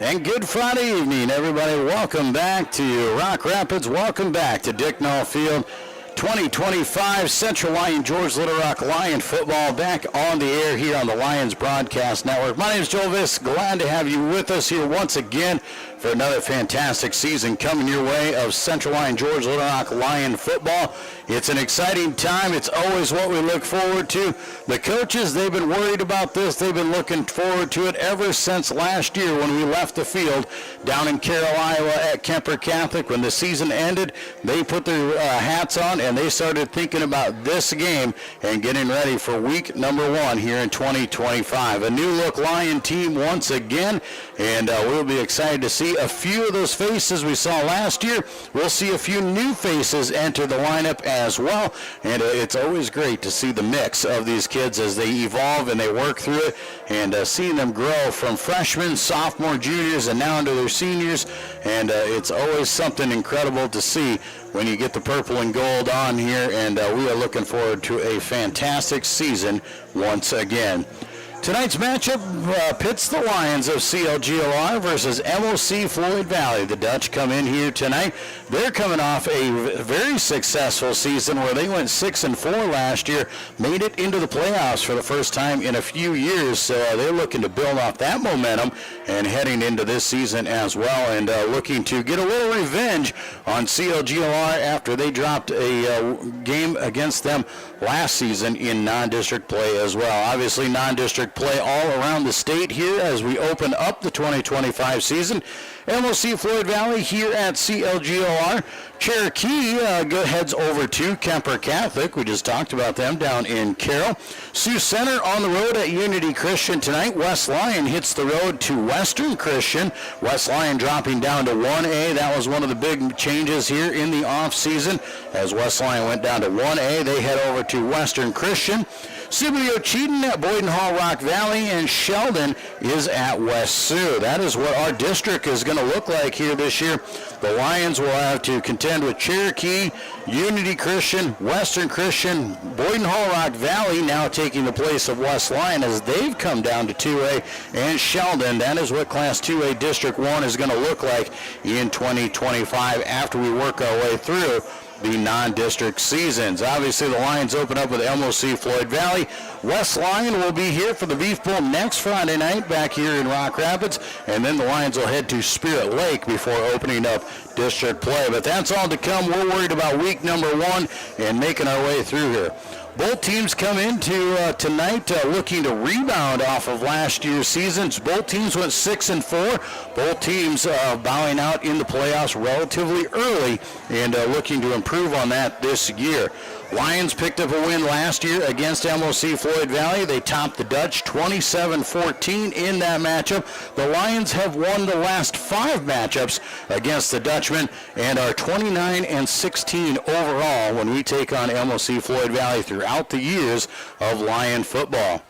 And good Friday evening, everybody. Welcome back to Rock Rapids. Welcome back to Dick Nall Field. 2025 Central Lyon George Little Rock Lion football back on the air here on the Lions Broadcast Network. My name is Joel Viss. Glad to have you with us here once again for another fantastic season coming your way of Central Lyon George Little Rock Lion football. It's an exciting time. It's always what we look forward to. The coaches, they've been worried about this. They've been looking forward to it ever since last year when we left the field down in Carroll, Iowa at Kemper Catholic. When the season ended, they put their hats on and they started thinking about this game and getting ready for week number 1 here in 2025. A new look Lion team once again, and we'll be excited to see a few of those faces we saw last year. We'll see a few new faces enter the lineup as well, and it's always great to see the mix of these kids as they evolve and they work through it, and seeing them grow from freshmen, sophomore, juniors, and now into their seniors, and it's always something incredible to see when you get the purple and gold on here, and we are looking forward to a fantastic season once again. Tonight's matchup pits the Lions of CLGLR versus MOC-Floyd Valley. The Dutch come in here tonight. They're coming off a very successful season where they went 6-4 last year, made it into the playoffs for the first time in a few years. So they're looking to build off that momentum and heading into this season as well, and looking to get a little revenge on CLGLR after they dropped a game against them last season in non-district play as well. Obviously, non-district play all around the state here as we open up the 2025 season. MOC-Floyd Valley here at CLGLR. Cherokee heads over to Kemper Catholic. We just talked about them down in Carroll. Sioux Center on the road at Unity Christian tonight. West Lyon hits the road to Western Christian. West Lyon dropping down to 1A. That was one of the big changes here in the off-season. As West Lyon went down to 1A, they head over to Western Christian. Sibley Cheaton at Boyden Hall Rock Valley, and Sheldon is at West Sioux. That is what our district is going to look like here this year. The Lions will have to contend with Cherokee, Unity Christian, Western Christian, Boyden Hall Rock Valley now taking the place of West Lyon as they've come down to 2A, and Sheldon. That is what Class 2A District 1 is going to look like in 2025 after we work our way through the non-district seasons. Obviously, the Lions open up with MOC-Floyd Valley. West Lyon will be here for the Beef Bowl next Friday night back here in Rock Rapids, and then the Lions will head to Spirit Lake before opening up district play. But that's all to come. We're worried about week number 1 and making our way through here. Both teams come into tonight looking to rebound off of last year's seasons. Both teams went 6-4. Both teams bowing out in the playoffs relatively early and looking to improve on that this year. Lions picked up a win last year against MOC-Floyd Valley. They topped the Dutch 27-14 in that matchup. The Lions have won the last 5 matchups against the Dutchmen and are 29-16 overall when we take on MOC-Floyd Valley throughout the years of Lion football.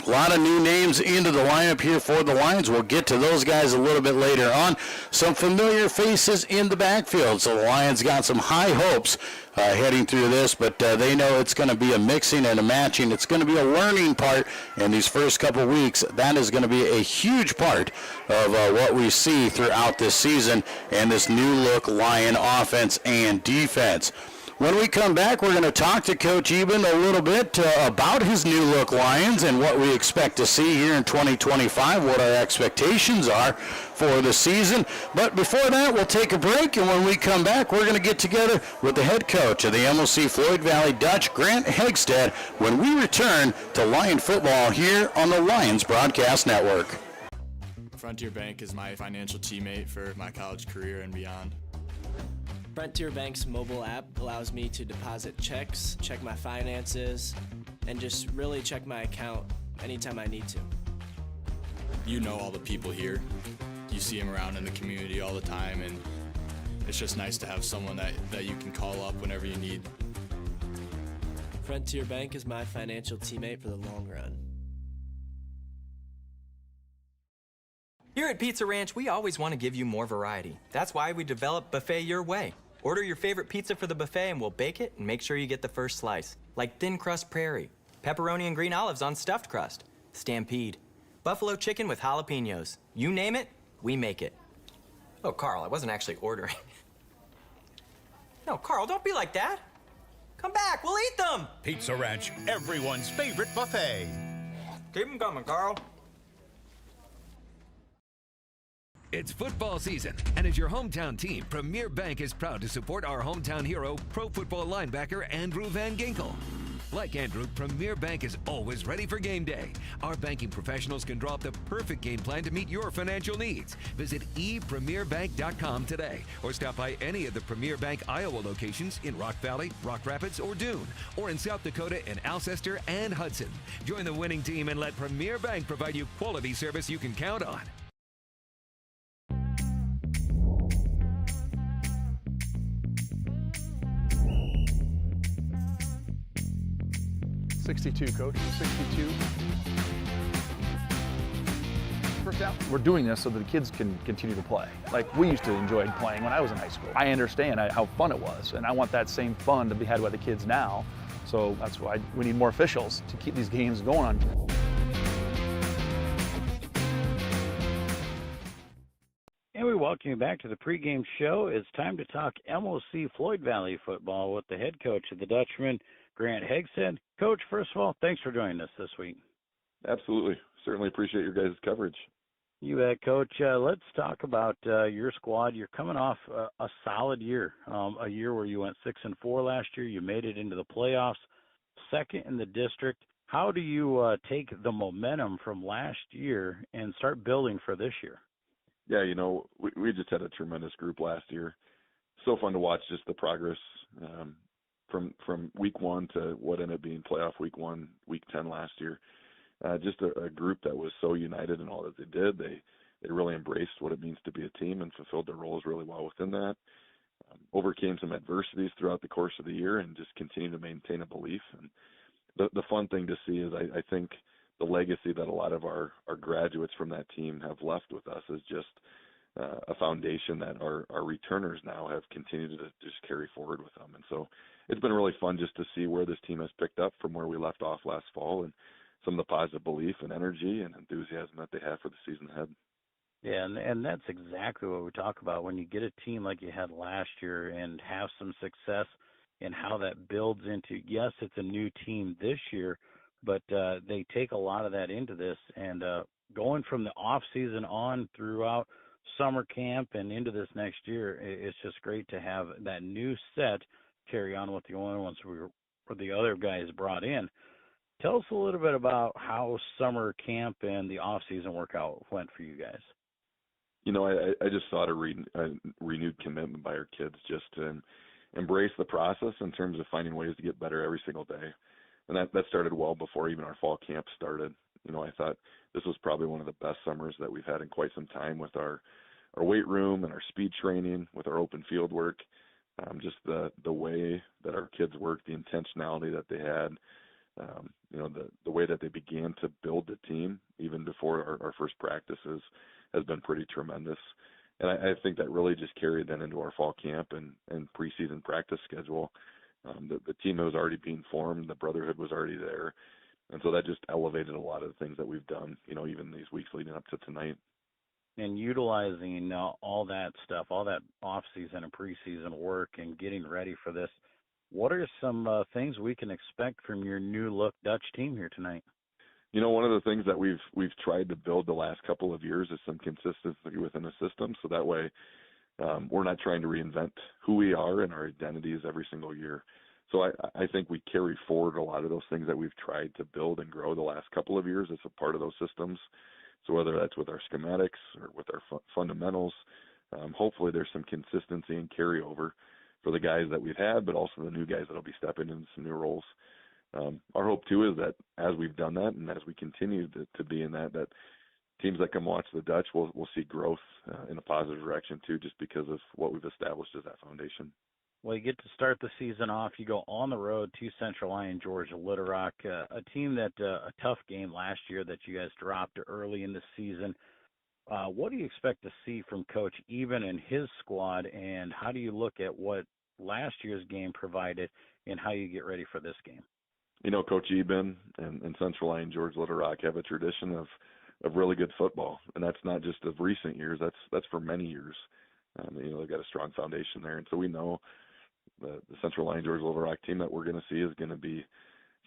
A lot of new names into the lineup here for the Lions. We'll get to those guys a little bit later on. Some familiar faces in the backfield. So the Lions got some high hopes heading through this, but they know it's going to be a mixing and a matching. It's going to be a learning part in these first couple weeks. That is going to be a huge part of what we see throughout this season and this new look Lion offense and defense. When we come back, we're going to talk to Coach Eben a little bit about his new look Lions and what we expect to see here in 2025, what our expectations are for the season. But before that, we'll take a break, and when we come back, we're going to get together with the head coach of the MOC-Floyd Valley Dutch, Grant Hegstead, when we return to Lion football here on the Lions Broadcast Network. Frontier Bank is my financial teammate for my college career and beyond. Frontier Bank's mobile app allows me to deposit checks, check my finances, and just really check my account anytime I need to. You know all the people here. You see them around in the community all the time, and it's just nice to have someone that you can call up whenever you need. Frontier Bank is my financial teammate for the long run. Here at Pizza Ranch, we always want to give you more variety. That's why we developed Buffet Your Way. Order your favorite pizza for the buffet and we'll bake it and make sure you get the first slice. Like thin crust prairie, pepperoni and green olives on stuffed crust, stampede, buffalo chicken with jalapenos. You name it, we make it. Oh, Carl, I wasn't actually ordering. No, Carl, don't be like that. Come back, we'll eat them. Pizza Ranch, everyone's favorite buffet. Keep them coming, Carl. It's football season, and as your hometown team, Premier Bank is proud to support our hometown hero, pro football linebacker Andrew Van Ginkel. Like Andrew, Premier Bank is always ready for game day. Our banking professionals can draw up the perfect game plan to meet your financial needs. Visit epremierbank.com today or stop by any of the Premier Bank Iowa locations in Rock Valley, Rock Rapids, or Dune, or in South Dakota in Alcester and Hudson. Join the winning team and let Premier Bank provide you quality service you can count on. 62, Coach, 62. First down. We're doing this so that the kids can continue to play. Like we used to enjoy playing when I was in high school. I understand how fun it was, and I want that same fun to be had by the kids now. So that's why we need more officials to keep these games going on. And we welcome you back to the pregame show. It's time to talk MOC-Floyd Valley football with the head coach of the Dutchman, Grant Hegstead. Coach, first of all, thanks for joining us this week. Absolutely. Certainly appreciate your guys' coverage. You bet, Coach. Let's talk about your squad. You're coming off a solid year, a year where you went 6-4 last year. You made it into the playoffs, second in the district. How do you take the momentum from last year and start building for this year? Yeah, you know, we just had a tremendous group last year. So fun to watch just the progress from week 1 to what ended up being playoff week 1, week 10 last year. Just a group that was so united in all that they did. They really embraced what it means to be a team and fulfilled their roles really well within that. Overcame some adversities throughout the course of the year and just continued to maintain a belief. And the fun thing to see is I think the legacy that a lot of our graduates from that team have left with us is just a foundation that our returners now have continued to just carry forward with them. And so it's been really fun just to see where this team has picked up from where we left off last fall and some of the positive belief and energy and enthusiasm that they have for the season ahead. Yeah, and that's exactly what we talk about. When you get a team like you had last year and have some success and how that builds into, yes, it's a new team this year, but they take a lot of that into this. And going from the off season on throughout summer camp and into this next year, it's just great to have that new set carry on with the only ones or the other guys brought in. Tell us a little bit about how summer camp and the off season workout went for you guys. You know, I just saw a renewed commitment by our kids just to embrace the process in terms of finding ways to get better every single day. And that started well before even our fall camp started. You know, I thought this was probably one of the best summers that we've had in quite some time with our weight room and our speed training, with our open field work, just the way that our kids worked, the intentionality that they had, you know, the way that they began to build the team even before our first practices has been pretty tremendous. And I think that really just carried then into our fall camp and preseason practice schedule. The team was already being formed, the brotherhood was already there. And so that just elevated a lot of the things that we've done, you know, even these weeks leading up to tonight. And utilizing all that stuff, all that off-season and preseason work and getting ready for this, what are some things we can expect from your new-look Dutch team here tonight? You know, one of the things that we've tried to build the last couple of years is some consistency within the system, so that way we're not trying to reinvent who we are and our identities every single year. So I think we carry forward a lot of those things that we've tried to build and grow the last couple of years as a part of those systems. So whether that's with our schematics or with our fundamentals, hopefully there's some consistency and carryover for the guys that we've had, but also the new guys that will be stepping into some new roles. Our hope, too, is that as we've done that and as we continue to be in that teams that come watch the Dutch will see growth in a positive direction, too, just because of what we've established as that foundation. Well, you get to start the season off. You go on the road to Central Lyon, Georgia, Little Rock, a team that a tough game last year that you guys dropped early in the season. What do you expect to see from Coach Eben and his squad, and how do you look at what last year's game provided and how you get ready for this game? You know, Coach Eben and Central Lyon, Georgia, Little Rock have a tradition of of really good football, and that's not just of recent years. That's for many years. They've got a strong foundation there, and so we know the Central Lyon George Little Rock team that we're going to see is going to be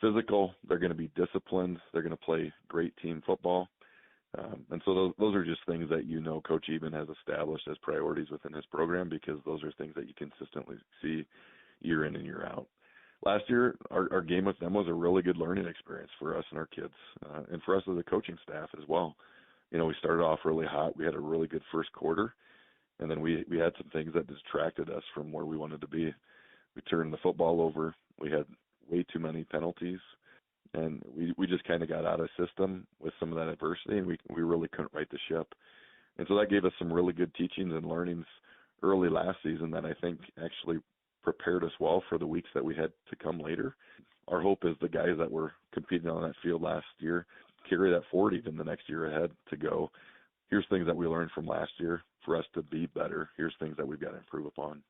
physical. They're going to be disciplined. They're going to play great team football. And so those are just things that Coach Eben has established as priorities within his program, because those are things that you consistently see year in and year out. Last year, our game with them was a really good learning experience for us and our kids, and for us as a coaching staff as well. We started off really hot. We had a really good first quarter, and then we had some things that distracted us from where we wanted to be. We turned the football over. We had way too many penalties. And we just kind of got out of system with some of that adversity, and we really couldn't right the ship. And so that gave us some really good teachings and learnings early last season that I think actually prepared us well for the weeks that we had to come later. Our hope is the guys that were competing on that field last year carry that forward even the next year ahead to go, here's things that we learned from last year for us to be better. Here's things that we've got to improve upon.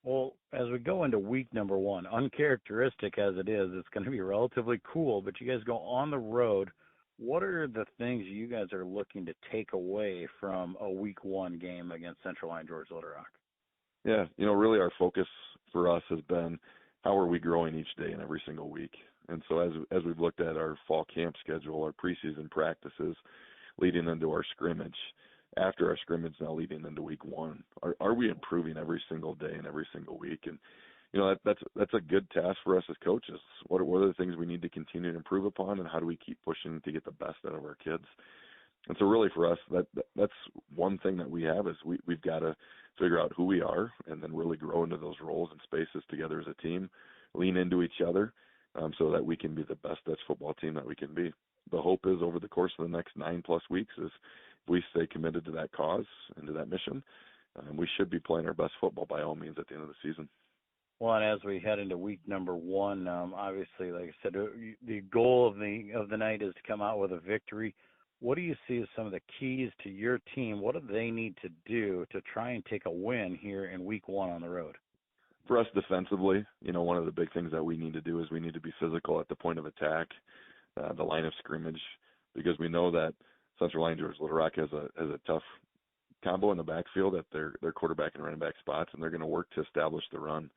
Well, as we go into week number 1, uncharacteristic as it is, it's going to be relatively cool, but you guys go on the road. What are the things you guys are looking to take away from a week 1 game against Central Lyon George Little Rock? Yeah, really our focus for us has been how are we growing each day and every single week. And so as we've looked at our fall camp schedule, our preseason practices leading into our scrimmage, after our scrimmage now leading into week 1, are we improving every single day and every single week? And that's a good task for us as coaches. What are the things we need to continue to improve upon, and how do we keep pushing to get the best out of our kids? And so really for us, that's one thing that we have is we've got to figure out who we are and then really grow into those roles and spaces together as a team, lean into each other, so that we can be the best Dutch football team that we can be. The hope is over the course of the next 9+ weeks is if we stay committed to that cause and to that mission, we should be playing our best football by all means at the end of the season. Well, and as we head into week number 1, obviously, like I said, the goal of the night is to come out with a victory. What do you see as some of the keys to your team? What do they need to do to try and take a win here in week 1 on the road? For us defensively, one of the big things that we need to do is we need to be physical at the point of attack, the line of scrimmage, because we know that Central Lyon George Little Rock has a tough combo in the backfield at their quarterback and running back spots, and they're going to work to establish the run.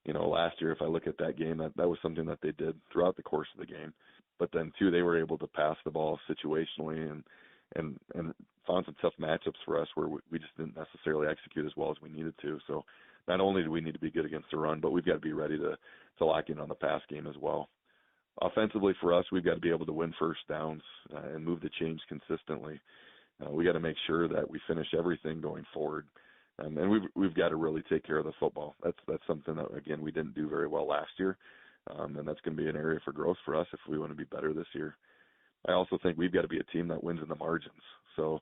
Last year, if I look at that game, that was something that they did throughout the course of the game. But then, too, they were able to pass the ball situationally and found some tough matchups for us where we just didn't necessarily execute as well as we needed to. So not only do we need to be good against the run, but we've got to be ready to lock in on the pass game as well. Offensively for us, we've got to be able to win first downs and move the chains consistently. We got to make sure that we finish everything going forward. And we've got to really take care of the football. That's something that, again, we didn't do very well last year. And that's going to be an area for growth for us if we want to be better this year. I also think we've got to be a team that wins in the margins. So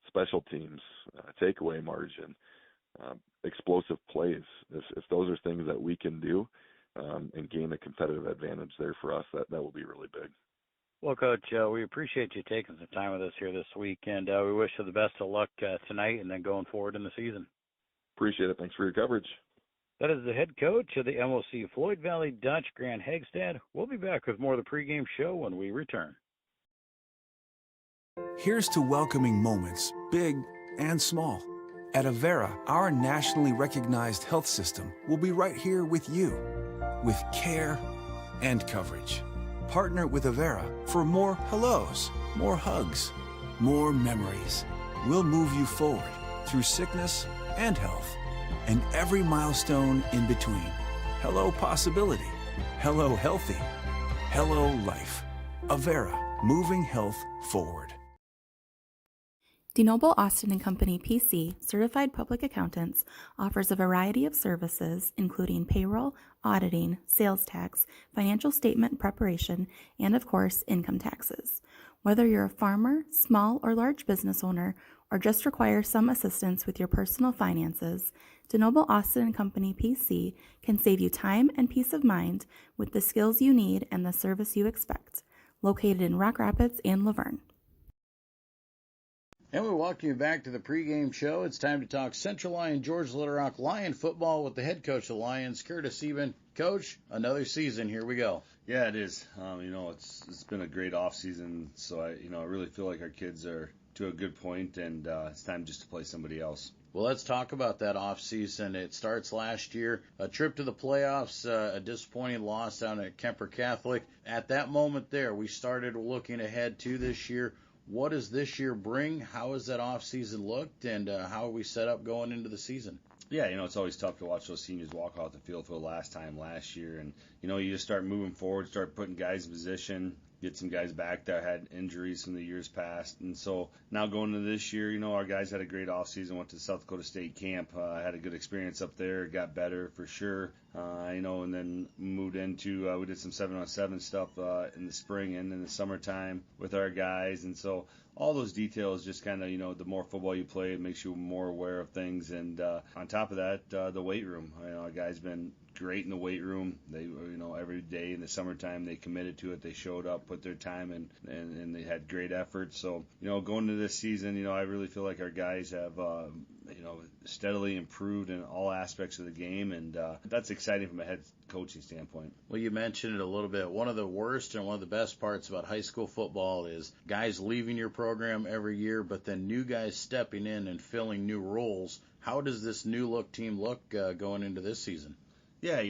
special teams, takeaway margin, explosive plays. If those are things that we can do and gain a competitive advantage there for us, that will be really big. Well, Coach, we appreciate you taking some time with us here this week, and we wish you the best of luck tonight and then going forward in the season. Appreciate it. Thanks for your coverage. That is the head coach of the MOC-Floyd Valley Dutch, Grant Hegstead. We'll be back with more of the pregame show when we return. Here's to welcoming moments, big and small. At Avera, our nationally recognized health system will be right here with you, with care and coverage. Partner with Avera for more hellos, more hugs, more memories. We'll move you forward through sickness and health, and every milestone in between. Hello possibility. Hello healthy. Hello life. Avera, moving health forward. DeNoble Austin & Company PC, certified public accountants, offers a variety of services including payroll, auditing, sales tax, financial statement preparation, and of course, income taxes. Whether you're a farmer, small or large business owner, or just require some assistance with your personal finances, DeNoble Austin & Company PC can save you time and peace of mind with the skills you need and the service you expect. Located in Rock Rapids and Laverne. And we welcome you back to the pregame show. It's time to talk Central Lyon, George Little Rock Lion football with the head coach of the Lions, Curtis Eben. Coach, another season. Here we go. Yeah, it is. It's been a great off season. So I really feel like our kids are to a good point, and it's time just to play somebody else. Well, let's talk about that off season. It starts last year, a trip to the playoffs, a disappointing loss down at Kemper Catholic. At that moment there, we started looking ahead to this year. What does this year bring? How has that off season looked, and how are we set up going into the season? Yeah, it's always tough to watch those seniors walk off the field for the last time last year, and you just start moving forward, start putting guys in position, get some guys back that had injuries from the years past. And so now going into this year, our guys had a great offseason, went to South Dakota State camp, had a good experience up there, got better for sure, and then moved into, we did some 7-on-7 stuff in the spring and in the summertime with our guys. And so all those details just kind of, the more football you play, it makes you more aware of things. And on top of that, the weight room. Our guys been great in the weight room. They, every day in the summertime, they committed to it. They showed up, put their time in, and they had great effort. So, going into this season, I really feel like our guys have, steadily improved in all aspects of the game, and that's exciting from a head coaching standpoint. Well, you mentioned it a little bit. One of the worst and one of the best parts about high school football is guys leaving your program every year, but then new guys stepping in and filling new roles. How does this new look team look going into this season? Yeah,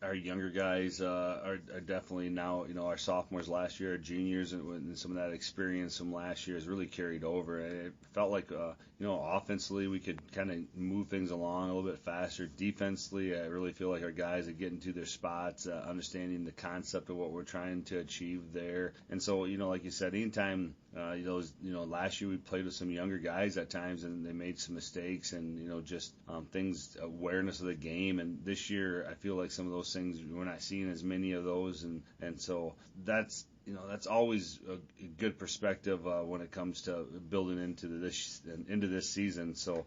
our younger guys are definitely now, our sophomores last year, our juniors, and some of that experience from last year has really carried over. And it felt like, offensively we could kind of move things along a little bit faster. Defensively, I really feel like our guys are getting to their spots, understanding the concept of what we're trying to achieve there. And so, like you said, anytime, last year we played with some younger guys at times and they made some mistakes and, things, awareness of the game. And this year, I feel like some of those things, we're not seeing as many of those. And so that's always a good perspective when it comes to building into this season. So,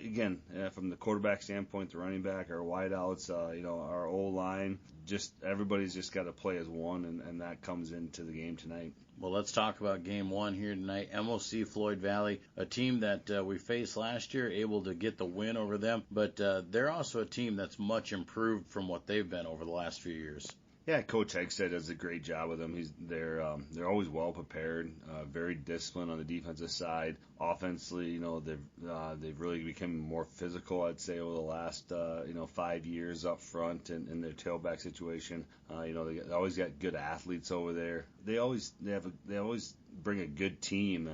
again, from the quarterback standpoint, the running back, our wideouts, our O-line, just everybody's just got to play as one, and that comes into the game tonight. Well, let's talk about game one here tonight. MOC-Floyd Valley, a team that we faced last year, able to get the win over them, but they're also a team that's much improved from what they've been over the last few years. Yeah, Coach Hegstead does a great job with them. They're always well prepared, very disciplined on the defensive side. Offensively, they've really become more physical, I'd say, over the last 5 years up front and in their tailback situation. They always got good athletes over there. They always bring a good team.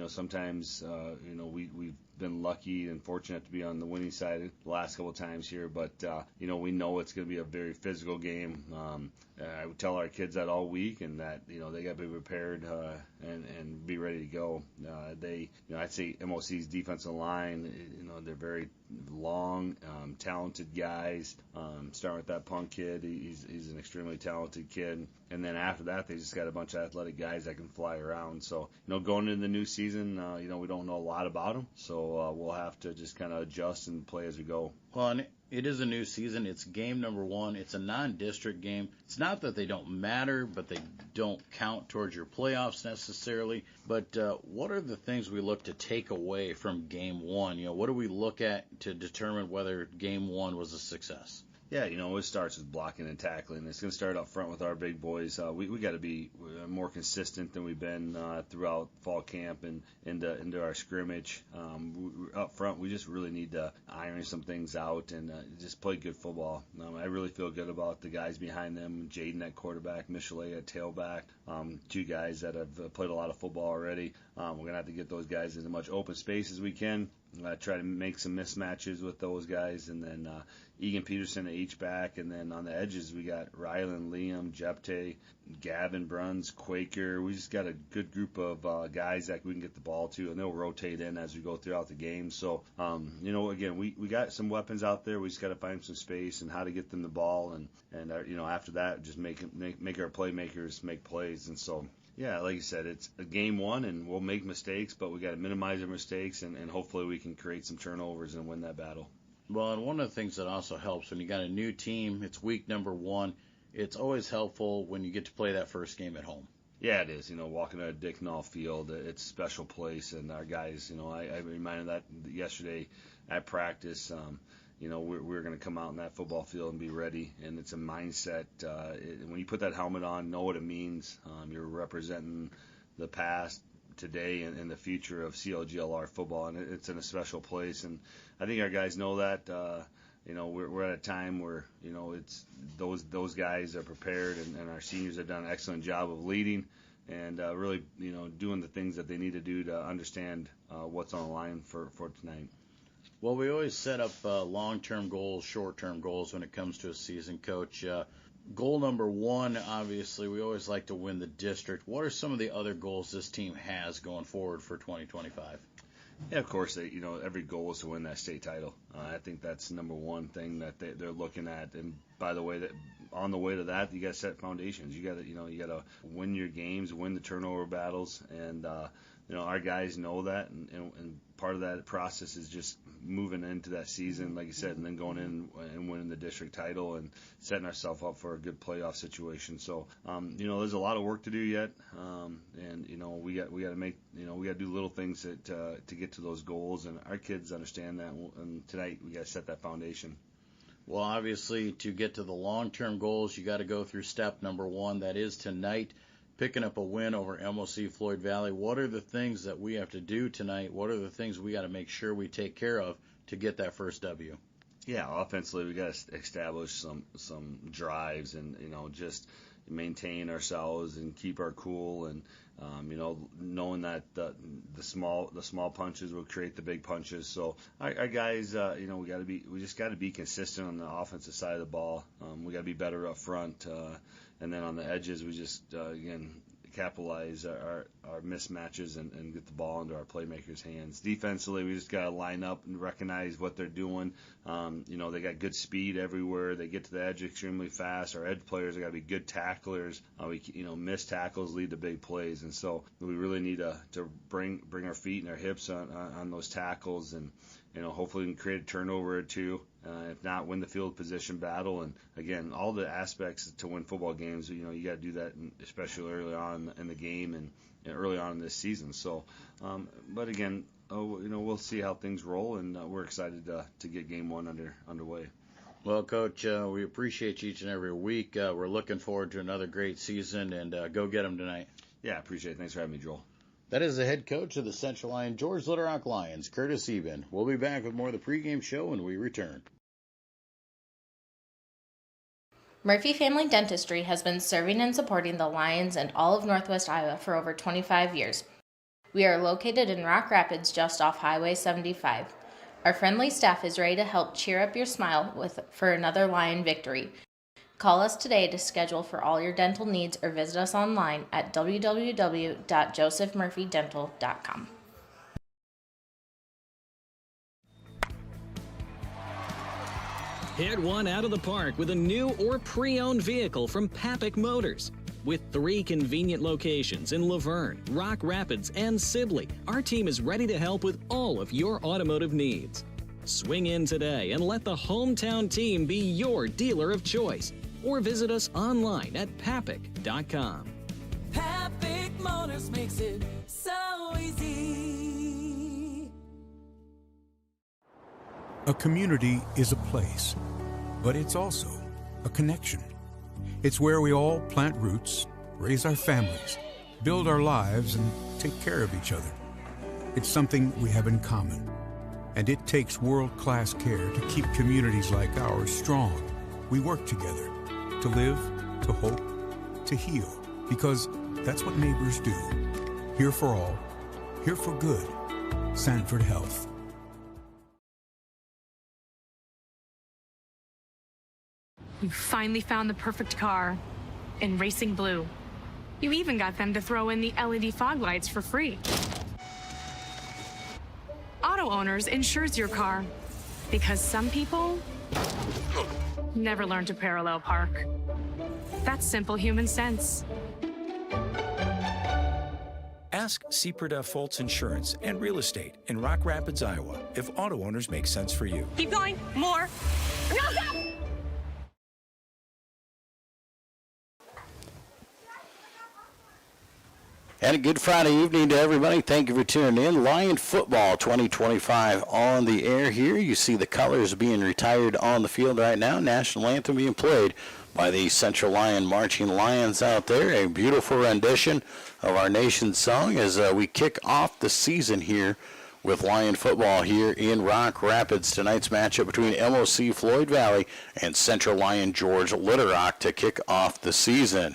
Sometimes we've been lucky and fortunate to be on the winning side the last couple of times here, but we know it's going to be a very physical game. I would tell our kids that all week, and that they got to be prepared and be ready to go. I'd say MOC's defensive line, they're very long, talented guys. Starting with that Punk kid, he's an extremely talented kid, and then after that, they just got a bunch of athletic guys that can fly around. So going into the new season, we don't know a lot about them, so we'll have to just kind of adjust and play as we go. Well, and it is a new season. It's game number one. It's a non-district game. It's not that they don't matter, but they don't count towards your playoffs necessarily. But what are the things we look to take away from game one? What do we look at to determine whether game one was a success? Yeah, it starts with blocking and tackling. It's going to start up front with our big boys. We got to be more consistent than we've been throughout fall camp and into our scrimmage. Up front, we just really need to iron some things out and just play good football. I really feel good about the guys behind them, Jaden at quarterback, Michelet at tailback, two guys that have played a lot of football already. We're going to have to get those guys in as much open space as we can. Try to make some mismatches with those guys, and then Egan Peterson at H-back, and then on the edges we got Rylan, Liam, Jepte, Gavin, Bruns, Quaker. We just got a good group of guys that we can get the ball to, and they'll rotate in as we go throughout the game. So, again, we got some weapons out there. We just got to find some space and how to get them the ball, and after that, just make our playmakers make plays. And so, yeah, like you said, it's a game one, and we'll make mistakes, but we got to minimize our mistakes, and hopefully we can create some turnovers and win that battle. Well, and one of the things that also helps when you got a new team, it's week number one, it's always helpful when you get to play that first game at home. Yeah, it is. Walking out of Dick Knoll Field, it's a special place, and our guys, I reminded that yesterday at practice. We're going to come out in that football field and be ready, and it's a mindset. When you put that helmet on, know what it means. You're representing the past, today, and the future of CLGLR football, and it's in a special place. And I think our guys know that. We're at a time where it's those guys are prepared, and our seniors have done an excellent job of leading and really doing the things that they need to do to understand what's on the line for tonight. Well, we always set up long-term goals, short-term goals when it comes to a season, Coach. Goal number one, obviously, we always like to win the district. What are some of the other goals this team has going forward for 2025? Yeah, of course, every goal is to win that state title. I think that's number one thing that they're looking at. And by the way, that on the way to that, you got to set foundations. You got to win your games, win the turnover battles, and our guys know that. And part of that process is just moving into that season, like you said, and then going in and winning the district title and setting ourselves up for a good playoff situation. So, there's a lot of work to do yet, and we got to make, we got to do little things to get to those goals, and our kids understand that. And tonight we got to set that foundation. Well, obviously, to get to the long-term goals, you got to go through step number one. That is tonight, picking up a win over MOC-Floyd Valley. What are the things that we have to do tonight? What are the things we got to make sure we take care of to get that first W? Yeah, offensively, we got to establish some drives and just maintain ourselves and keep our cool, and knowing that the small punches will create the big punches. So our guys, we just got to be consistent on the offensive side of the ball. We got to be better up front, and then on the edges, we just again capitalize our mismatches and get the ball into our playmakers' hands. Defensively, we just got to line up and recognize what they're doing. They got good speed everywhere. They get to the edge extremely fast. Our edge players have got to be good tacklers. Missed tackles lead to big plays, and so we really need to bring our feet and our hips on those tackles, and hopefully we can create a turnover or two. If not, win the field position battle. And again, all the aspects to win football games, you got to do that, especially early on in the game and early on in this season. So, but again, we'll see how things roll, and we're excited to get game one underway. Well, Coach, we appreciate you each and every week. We're looking forward to another great season, and go get them tonight. Yeah, I appreciate it. Thanks for having me, Joel. That is the head coach of the Central Lyon George Little Rock Lions, Curtis Eben. We'll be back with more of the pregame show when we return. Murphy Family Dentistry has been serving and supporting the Lions and all of Northwest Iowa for over 25 years. We are located in Rock Rapids, just off Highway 75. Our friendly staff is ready to help cheer up your smile for another Lion victory. Call us today to schedule for all your dental needs or visit us online at www.josephmurphydental.com. Hit one out of the park with a new or pre-owned vehicle from Papik Motors. With 3 convenient locations in Laverne, Rock Rapids, and Sibley, our team is ready to help with all of your automotive needs. Swing in today and let the hometown team be your dealer of choice. Or visit us online at papik.com. Papik Motors makes it so easy. A community is a place, but it's also a connection. It's where we all plant roots, raise our families, build our lives, and take care of each other. It's something we have in common, and it takes world-class care to keep communities like ours strong. We work together to live, to hope, to heal, because that's what neighbors do. Here for all, here for good. Sanford Health. You finally found the perfect car in racing blue. You even got them to throw in the LED fog lights for free. Auto Owners insures your car because some people never learn to parallel park. That's simple human sense. Ask Seaperda Foltz Insurance and Real Estate in Rock Rapids, Iowa, if Auto Owners make sense for you. Keep going. More. No, stop! And a good Friday evening to everybody. Thank you for tuning in. Lion Football 2025 on the air here. You see the colors being retired on the field right now. National anthem being played by the Central Lyon Marching Lions out there. A beautiful rendition of our nation's song as we kick off the season here with Lion Football here in Rock Rapids. Tonight's matchup between MOC-Floyd Valley and Central Lyon George Little Rock to kick off the season.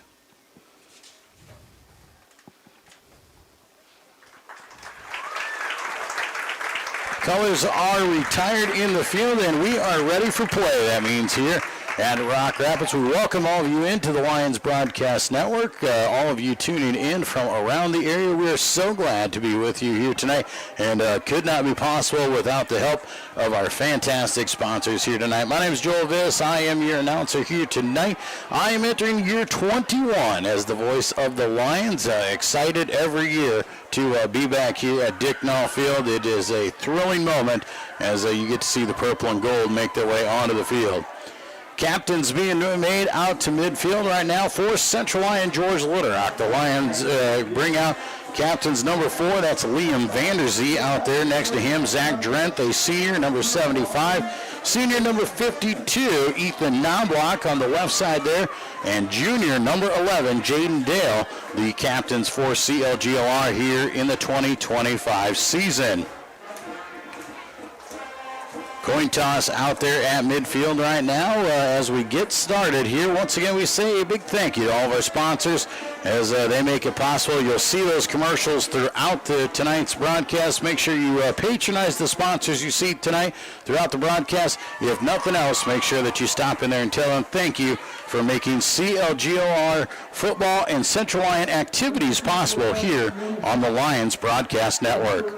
Colors are retired in the field, and we are ready for play. That means here at Rock Rapids, we welcome all of you into the Lions Broadcast Network, all of you tuning in from around the area. We are so glad to be with you here tonight, and could not be possible without the help of our fantastic sponsors here tonight. My name is Joel Viss. I am your announcer here tonight. I am entering year 21 as the voice of the Lions. Excited every year to be back here at Dick Nall Field. It is a thrilling moment as you get to see the purple and gold make their way onto the field. Captains being made out to midfield right now for Central Lyon George Little Rock. The Lions bring out captains number 4. That's Liam Vanderzee out there. Next to him, Zach Drent, a senior, number 75. Senior number 52, Ethan Knobloch on the left side there. And junior number 11, Jaden Dale, the captains for CLGLR here in the 2025 season. Coin toss out there at midfield right now as we get started here. Once again, we say a big thank you to all of our sponsors as they make it possible. You'll see those commercials throughout tonight's broadcast. Make sure you patronize the sponsors you see tonight throughout the broadcast. If nothing else, make sure that you stop in there and tell them thank you for making CLGOR football and Central Lyon activities possible here on the Lions Broadcast Network.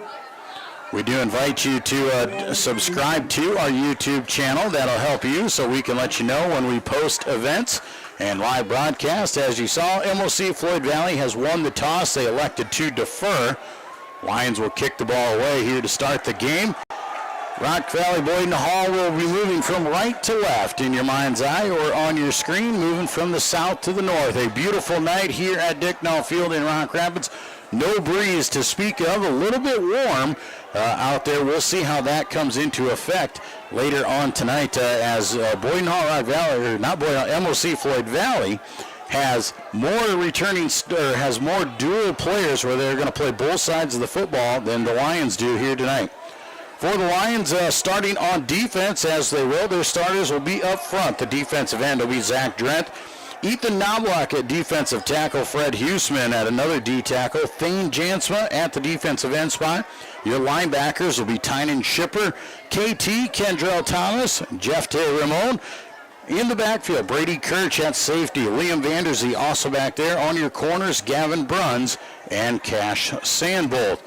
We do invite you to subscribe to our YouTube channel. That'll help you so we can let you know when we post events and live broadcast. As you saw, MOC-Floyd Valley has won the toss. They elected to defer. Lions will kick the ball away here to start the game. Rock Valley Boyden Hall will be moving from right to left in your mind's eye or on your screen, moving from the south to the north. A beautiful night here at Dick Nall Field in Rock Rapids. No breeze to speak of, a little bit warm out there. We'll see how that comes into effect later on tonight as Boyden Hall Rock Valley, or not Boyden Hall, MOC-Floyd Valley has more has more dual players where they're going to play both sides of the football than the Lions do here tonight. For the Lions, starting on defense as they will, their starters will be up front. The defensive end will be Zach Drent. Ethan Knobloch at defensive tackle, Fred Huseman at another D tackle, Thane Jansma at the defensive end spot. Your linebackers will be Tynan Shipper, KT, Kendrell Thomas, Jeff Tay Ramon. In the backfield, Brady Kirch at safety, Liam Vanderzee also back there. On your corners, Gavin Bruns and Cash Sandbolt.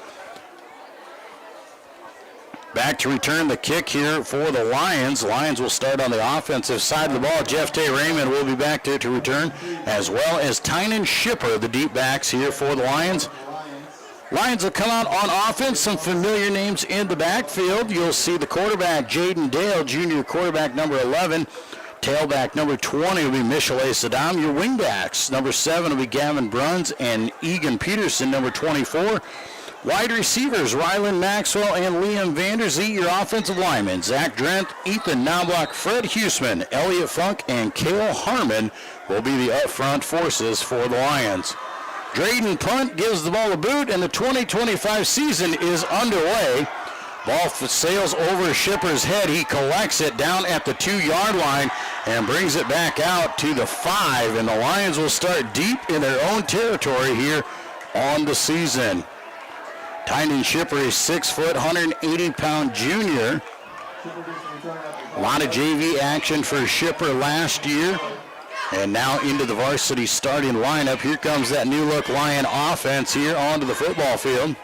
Back to return the kick here for the Lions. Lions will start on the offensive side of the ball. Jeff Tay Raymond will be back there to return, as well as Tynan Shipper, the deep backs here for the Lions. Lions will come out on offense. Some familiar names in the backfield. You'll see the quarterback, Jaden Dale, junior quarterback number 11. Tailback number 20 will be Michelet Saddam. Your wingbacks, number 7 will be Gavin Bruns and Egan Peterson, number 24. Wide receivers, Rylan Maxwell and Liam Vanderzee. Your offensive linemen, Zach Drent, Ethan Knobloch, Fred Huseman, Elliott Funk, and Cale Harmon will be the up front forces for the Lions. Drayden punt gives the ball a boot, and the 2025 season is underway. Ball sails over Shipper's head. He collects it down at the 2-yard line and brings it back out to the 5, and the Lions will start deep in their own territory here on the season. Tynan Shipper is 6 foot, 180-pound junior. A lot of JV action for Shipper last year, and now into the varsity starting lineup. Here comes that new look Lion offense here onto the football field.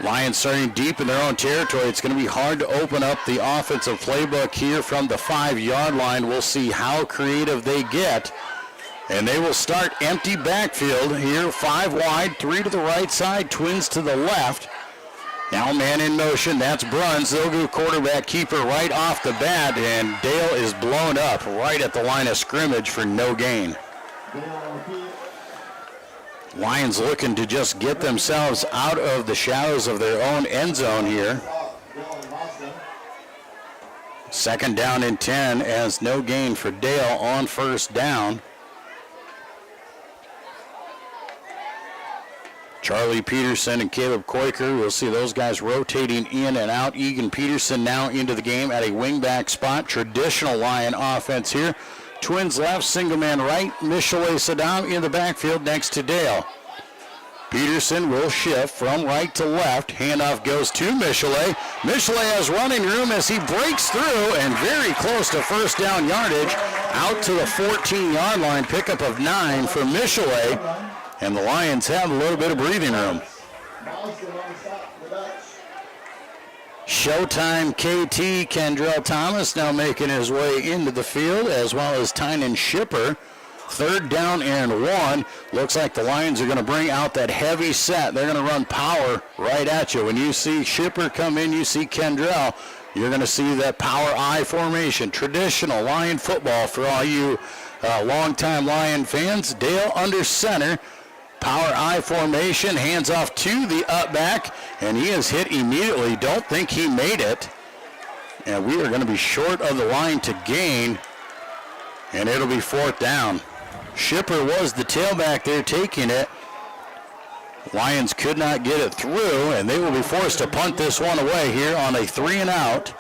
Lions starting deep in their own territory. It's going to be hard to open up the offensive playbook here from the 5-yard line. We'll see how creative they get. And they will start empty backfield here, 5 wide, 3 to the right side, twins to the left. Now man in motion, that's Bruns. They'll go quarterback keeper right off the bat, and Dale is blown up right at the line of scrimmage for no gain. Lions looking to just get themselves out of the shadows of their own end zone here. 2nd down and 10 as no gain for Dale on 1st down. Charlie Peterson and Caleb Koiker, we'll see those guys rotating in and out. Egan Peterson now into the game at a wingback spot. Traditional Lion offense here. Twins left, single man right. Michelet Saddam in the backfield next to Dale. Peterson will shift from right to left. Handoff goes to Michelet. Michelet has running room as he breaks through and very close to 1st down yardage. Out to the 14-yard line. Pickup of 9 for Michelet. And the Lions have a little bit of breathing room. Showtime KT Kendrell Thomas now making his way into the field, as well as Tynan Shipper. 3rd down and 1. Looks like the Lions are going to bring out that heavy set. They're going to run power right at you. When you see Shipper come in, you see Kendrell, you're going to see that power I formation. Traditional Lion football for all you longtime Lion fans. Dale under center. Power I formation, hands off to the up back, and he is hit immediately. Don't think he made it. And we are going to be short of the line to gain, and it'll be 4th down. Shipper was the tailback there taking it. Lions could not get it through, and they will be forced to punt this one away here on a 3-and-out.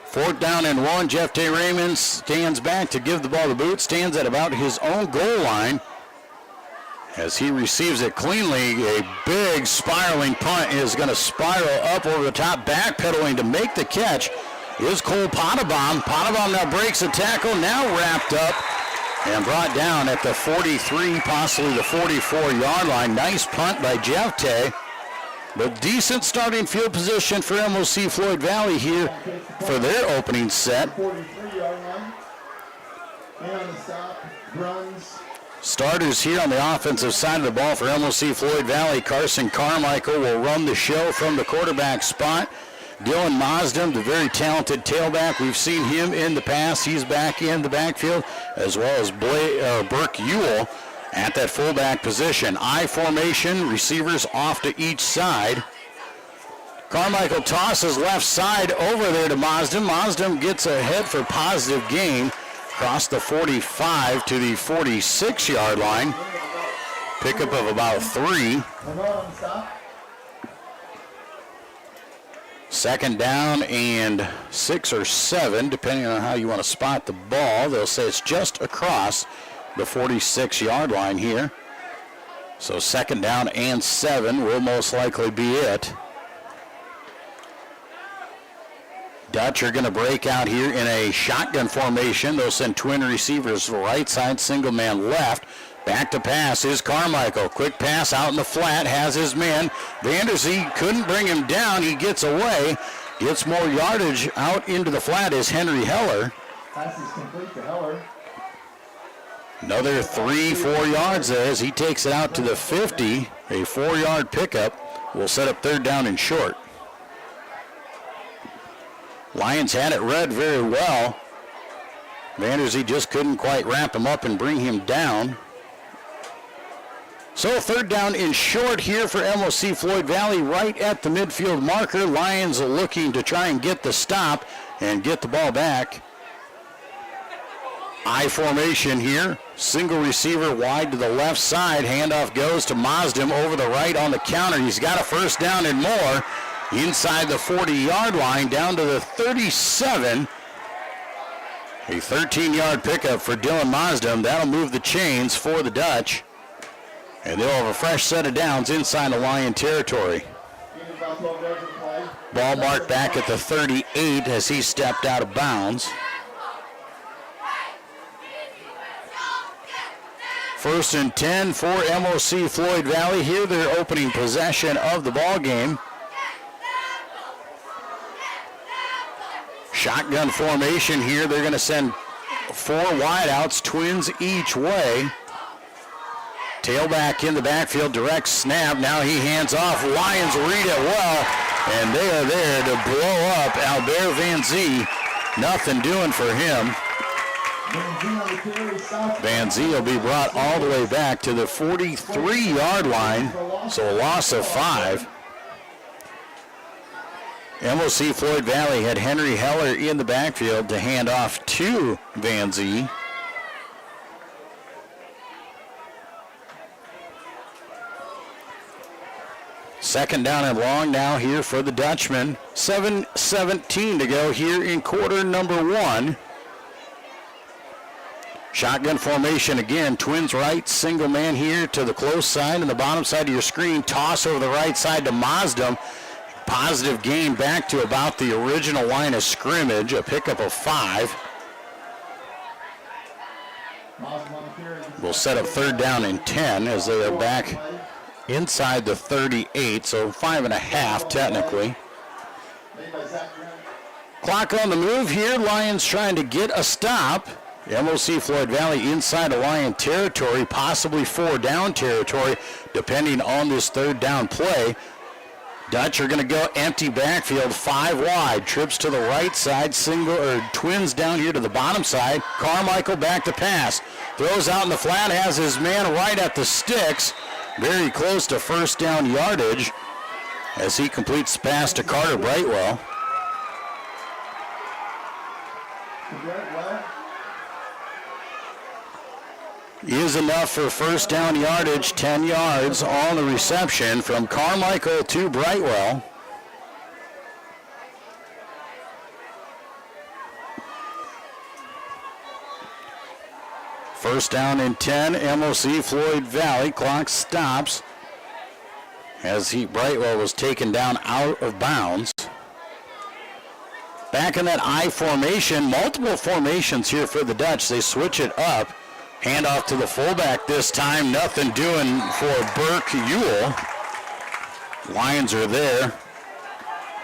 Fourth down and 1. Jeff Day Raymond stands back to give the ball to Boot. Stands at about his own goal line as he receives it cleanly. A big spiraling punt is going to spiral up over the top. Backpedaling to make the catch is Cole Pottebaum. Pottebaum now breaks a tackle. Now wrapped up and brought down at the 43, possibly the 44-yard line. Nice punt by Jeff Day. But decent starting field position for MOC-Floyd Valley here for their opening set. 43-yard line. And on the stop, runs. Starters here on the offensive side of the ball for MOC-Floyd Valley. Carson Carmichael will run the show from the quarterback spot. Dylan Mosdem, the very talented tailback. We've seen him in the past. He's back in the backfield, as well as Burke Ewell at that fullback position. I formation, receivers off to each side. Carmichael tosses left side over there to Mosdem. Mosdem gets ahead for positive gain. Across the 45 to the 46-yard line. Pickup of about 3. 2nd down and 6 or 7, depending on how you want to spot the ball. They'll say it's just across the 46-yard line here. So 2nd down and 7 will most likely be it. Dutch are going to break out here in a shotgun formation. They'll send twin receivers right side, single man left. Back to pass is Carmichael. Quick pass out in the flat, has his man. Vanderzee couldn't bring him down. He gets away. Gets more yardage out into the flat is Henry Heller. Pass is complete to Heller. Another 3-4 yards there as he takes it out to the 50. A 4-yard pickup will set up 3rd down and short. Lions had it read very well. Vanderzee just couldn't quite wrap him up and bring him down. So 3rd down and short here for MOC-Floyd Valley right at the midfield marker. Lions are looking to try and get the stop and get the ball back. I formation here. Single receiver wide to the left side. Handoff goes to Mosdem over the right on the counter. He's got a 1st down and more. Inside the 40-yard line, down to the 37. A 13-yard pickup for Dylan Mosdem. That'll move the chains for the Dutch. And they'll have a fresh set of downs inside the Lion territory. Ball marked back at the 38 as he stepped out of bounds. 1st and 10 for MOC-Floyd Valley. Here their opening possession of the ball game. Shotgun formation here. They're going to send 4 wideouts, twins each way. Tailback in the backfield, direct snap. Now he hands off. Lions read it well. And they are there to blow up Albert Van Zee. Nothing doing for him. Van Zee will be brought all the way back to the 43-yard line, so a loss of 5. MOC-Floyd Valley had Henry Heller in the backfield to hand off to Van Zee. Second down and long now here for the Dutchman. 7:17 to go here in quarter number 1. Shotgun formation again. Twins right, single man here to the close side and the bottom side of your screen. Toss over the right side to Mazdam. Positive gain back to about the original line of scrimmage. A pickup of 5. We'll set up third down and 10 as they are back inside the 38, so 5.5 technically. Clock on the move here. Lions trying to get a stop. MOC-Floyd Valley inside of Lyon territory, possibly 4 down territory, depending on this third down play. Dutch are going to go empty backfield, 5 wide. Trips to the right side, twins down here to the bottom side. Carmichael back to pass. Throws out in the flat, has his man right at the sticks. Very close to first down yardage as he completes the pass to Carter Brightwell. Is enough for first down yardage, 10 yards on the reception from Carmichael to Brightwell. First down and 10, MOC-Floyd Valley. Clock stops as Brightwell was taken down out of bounds. Back in that I formation, multiple formations here for the Dutch. They switch it up. Handoff to the fullback this time. Nothing doing for Burke Ewell. Lions are there.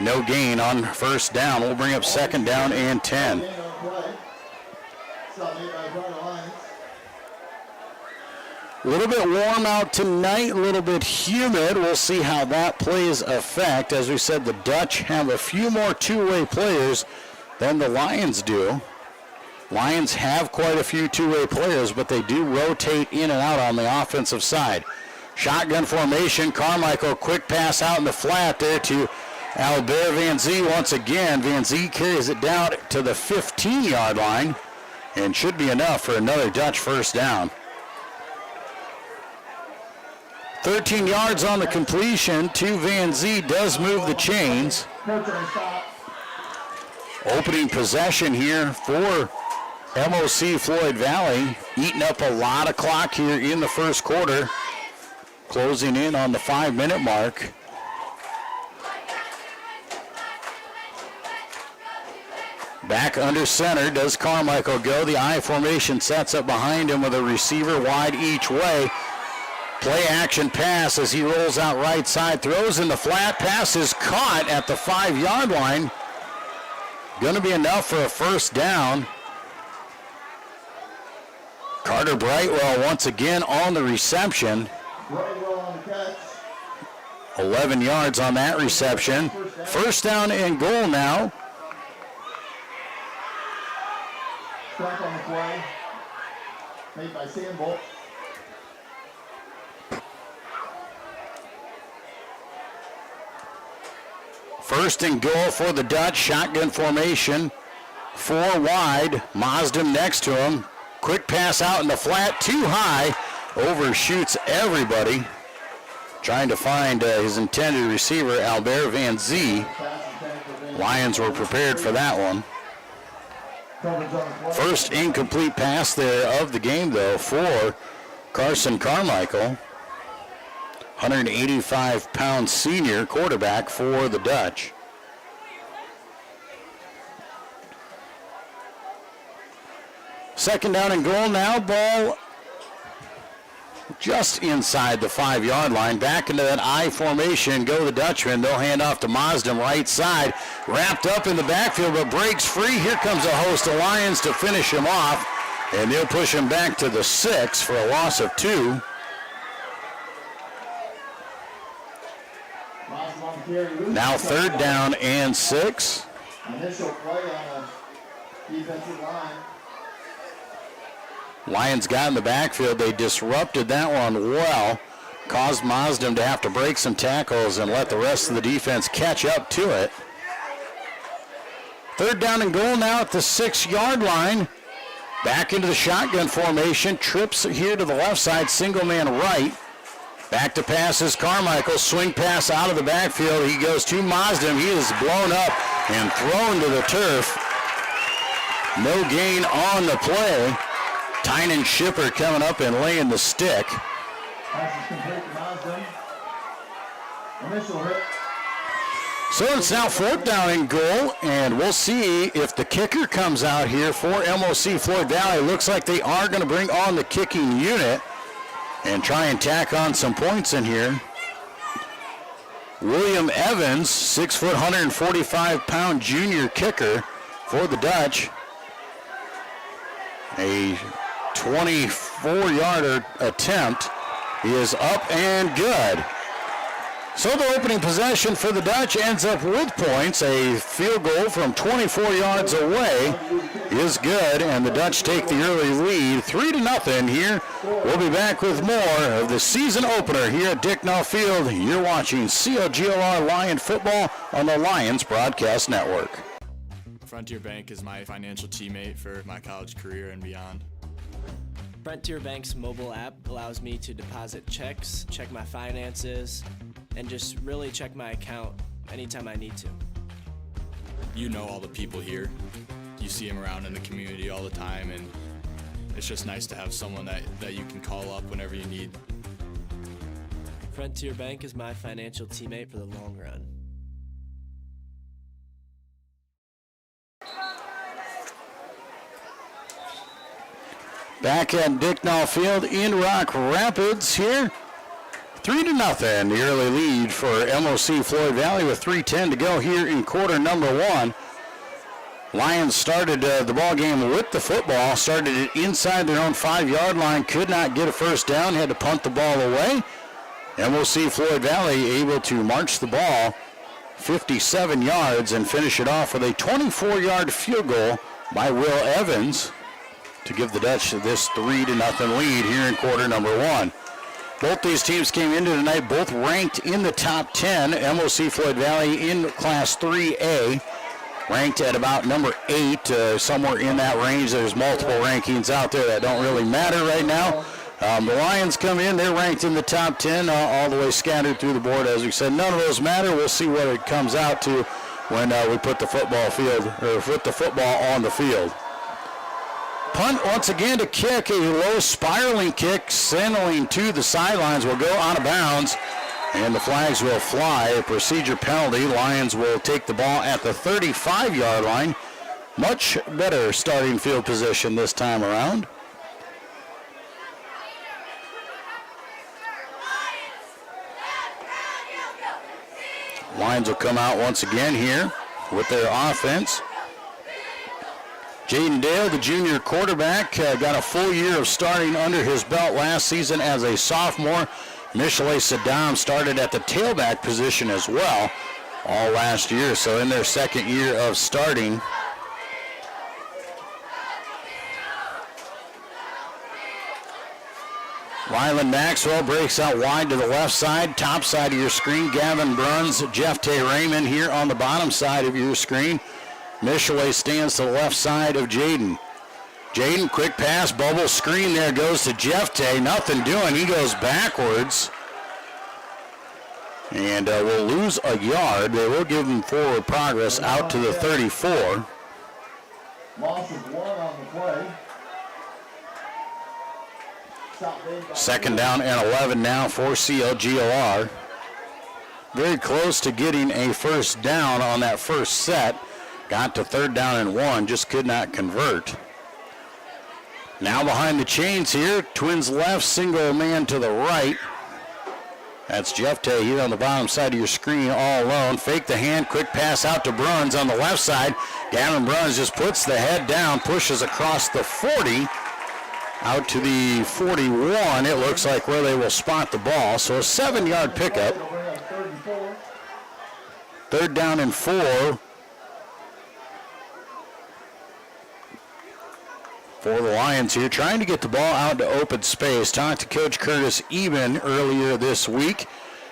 No gain on first down. We'll bring up second down and 10. A little bit warm out tonight, a little bit humid. We'll see how that plays effect. As we said, the Dutch have a few more two-way players than the Lions do. Lions have quite a few two-way players, but they do rotate in and out on the offensive side. Shotgun formation, Carmichael, quick pass out in the flat there to Albert Van Zee once again. Van Zee carries it down to the 15-yard line and should be enough for another Dutch first down. 13 yards on the completion to Van Zee, does move the chains. Opening possession here for MOC-Floyd Valley, eating up a lot of clock here in the first quarter, closing in on the 5-minute mark. Back under center does Carmichael go. The I formation sets up behind him with a receiver wide each way. Play action pass as he rolls out right side, throws in the flat, pass is caught at the 5-yard line. Going to be enough for a first down. Carter Brightwell once again on the reception. 11 yards on that reception. First down and goal now. Strike on the play. Made by Sandbolt. First and goal for the Dutch. Shotgun formation. 4 wide. Mazdam next to him. Quick pass out in the flat. Too high. Overshoots everybody. Trying to find his intended receiver, Albert Van Zee. Lions were prepared for that one. First incomplete pass there of the game, though, for Carson Carmichael. 185-pound senior quarterback for the Dutch. Second down and goal now. Ball just inside the 5-yard line. Back into that I formation. Go the Dutchmen. They'll hand off to Mazdam right side. Wrapped up in the backfield, but breaks free. Here comes a host of Lions to finish him off. And they'll push him back to the 6 for a loss of 2. Now 3rd down and 6. Initial play on a defensive line. Lions got in the backfield. They disrupted that one well. Caused Mazdam to have to break some tackles and let the rest of the defense catch up to it. 3rd down and goal now at the 6-yard line. Back into the shotgun formation. Trips here to the left side. Single man right. Back to pass is Carmichael. Swing pass out of the backfield. He goes to Mazdam. He is blown up and thrown to the turf. No gain on the play. Tynan Shipper coming up and laying the stick. Pass is complete to Mazdam. Initial hit. So it's now 4th down and goal, and we'll see if the kicker comes out here for MOC-Floyd Valley. Looks like they are going to bring on the kicking unit and try and tack on some points in here. William Evans, 6 foot, 145-pound junior kicker for the Dutch. A 24-yard attempt. He is up and good. So the opening possession for the Dutch ends up with points. A field goal from 24 yards away is good, and the Dutch take the early lead, 3-0 here. We'll be back with more of the season opener here at Dicknall Field. You're watching CLGLR Lion football on the Lions Broadcast Network. Frontier Bank is my financial teammate for my college career and beyond. Frontier Bank's mobile app allows me to deposit checks, check my finances, and just really check my account anytime I need to. You know all the people here. You see them around in the community all the time, and it's just nice to have someone that you can call up whenever you need. Frontier Bank is my financial teammate for the long run. Back at Dicknall Field in Rock Rapids here. 3-0, the early lead for MOC-Floyd Valley with 3:10 to go here in quarter number 1. Lions started the ball game with the football, started it inside their own 5-yard line, could not get a first down, had to punt the ball away. MOC-Floyd Valley able to march the ball 57 yards and finish it off with a 24-yard field goal by Will Evans to give the Dutch this 3-0 lead here in quarter number 1. Both these teams came into tonight, both ranked in the top 10. MOC-Floyd Valley in Class 3A, ranked at about number 8, somewhere in that range. There's multiple rankings out there that don't really matter right now. The Lions come in, they're ranked in the top 10, all the way scattered through the board. As we said, none of those matter. We'll see what it comes out to when we put the football on the field. Punt once again to kick, a low spiraling kick, sailing to the sidelines, will go out of bounds, and the flags will fly. A procedure penalty. Lions will take the ball at the 35-yard line. Much better starting field position this time around. Lions will come out once again here with their offense. Jaden Dale, the junior quarterback, got a full year of starting under his belt last season as a sophomore. Michelet Saddam started at the tailback position as well all last year, so in their second year of starting. Ryland Maxwell breaks out wide to the left side, top side of your screen. Gavin Bruns, Jeff Tay Raymond here on the bottom side of your screen. Michelet stands to the left side of Jaden. Jaden, quick pass, bubble screen there, goes to Jeff Tay. Nothing doing, he goes backwards. And will lose a yard. They will give him forward progress out to the 34. Loss of 1 on the play. Second down and 11 now for CLGLR. Very close to getting a first down on that first set. Got to 3rd down and 1, just could not convert. Now behind the chains here, Twins left, single man to the right. That's Jeff Tay here on the bottom side of your screen all alone. Fake the hand, quick pass out to Bruns on the left side. Gavin Bruns just puts the head down, pushes across the 40, out to the 41, it looks like, where they will spot the ball. So a 7-yard pickup. 3rd down and 4 for the Lions here, trying to get the ball out to open space. Talked to Coach Curtis Eben earlier this week,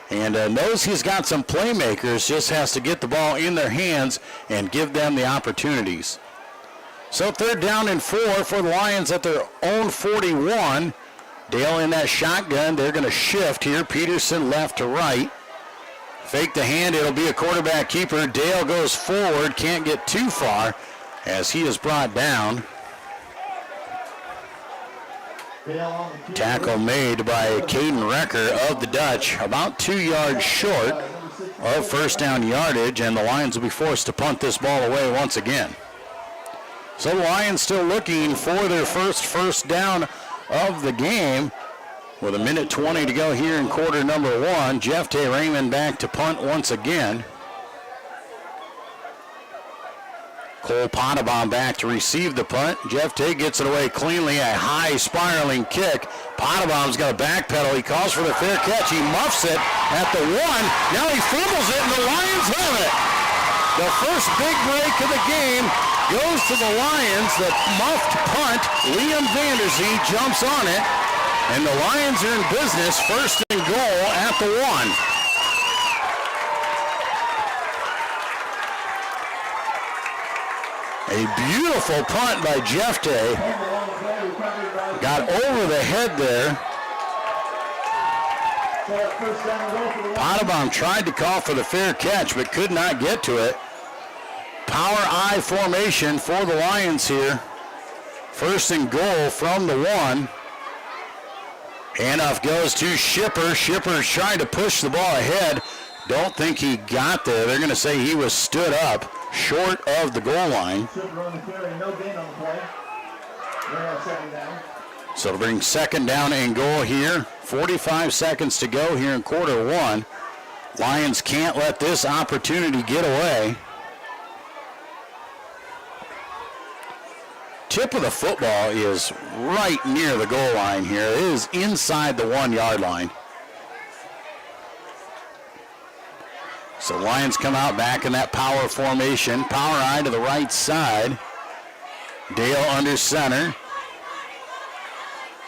and knows he's got some playmakers, just has to get the ball in their hands and give them the opportunities. So 3rd down and 4 for the Lions at their own 41. Dale in that shotgun. They're going to shift here. Peterson left to right. Fake the hand. It'll be a quarterback keeper. Dale goes forward. Can't get too far as he is brought down. Tackle made by Caden Recker of the Dutch, about 2 yards short of first down yardage, and the Lions will be forced to punt this ball away once again. So the Lions still looking for their first down of the game with 1:20 to go here in quarter number 1. Jeff Tay Raymond back to punt once again. Cole Potabom back to receive the punt. Jeff Tay gets it away cleanly, a high spiraling kick. Potabom's got a backpedal. He calls for the fair catch. He muffs it at the 1. Now he fumbles it, and the Lions have it. The first big break of the game goes to the Lions. The muffed punt, Liam Vanderzee jumps on it, and the Lions are in business. 1st and goal at the 1. A beautiful punt by Jeff Tay. Got over the head there. Potabom tried to call for the fair catch, but could not get to it. Power I formation for the Lions here. 1st and goal from the 1. Handoff goes to Shipper. Shipper's trying to push the ball ahead. Don't think he got there. They're going to say he was stood up short of the goal line. So to bring 2nd down and goal here. 45 seconds to go here in quarter 1. Lions can't let this opportunity get away. Tip of the football is right near the goal line here. It is inside the 1-yard line. So Lions come out back in that power formation. Power I to the right side. Dale under center.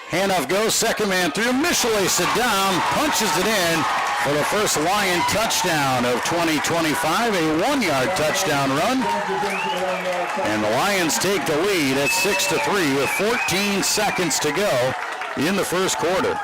Handoff goes, 2nd man through. Michelet it down, punches it in for the first Lion touchdown of 2025, a 1-yard touchdown run. And the Lions take the lead at 6-3 with 14 seconds to go in the first quarter.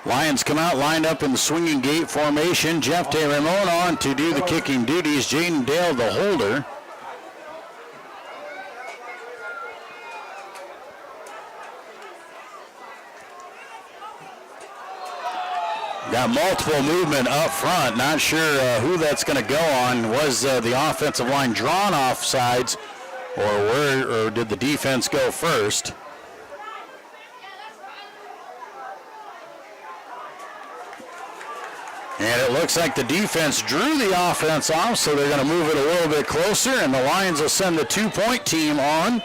Lions come out lined up in the swinging gate formation. Jeff Tay Ramon on to do the kicking duties. Jaden Dale, the holder. Got multiple movement up front. Not sure who that's going to go on. Was the offensive line drawn off sides, or did the defense go first? And it looks like the defense drew the offense off, so they're going to move it a little bit closer, and the Lions will send the 2-point team on.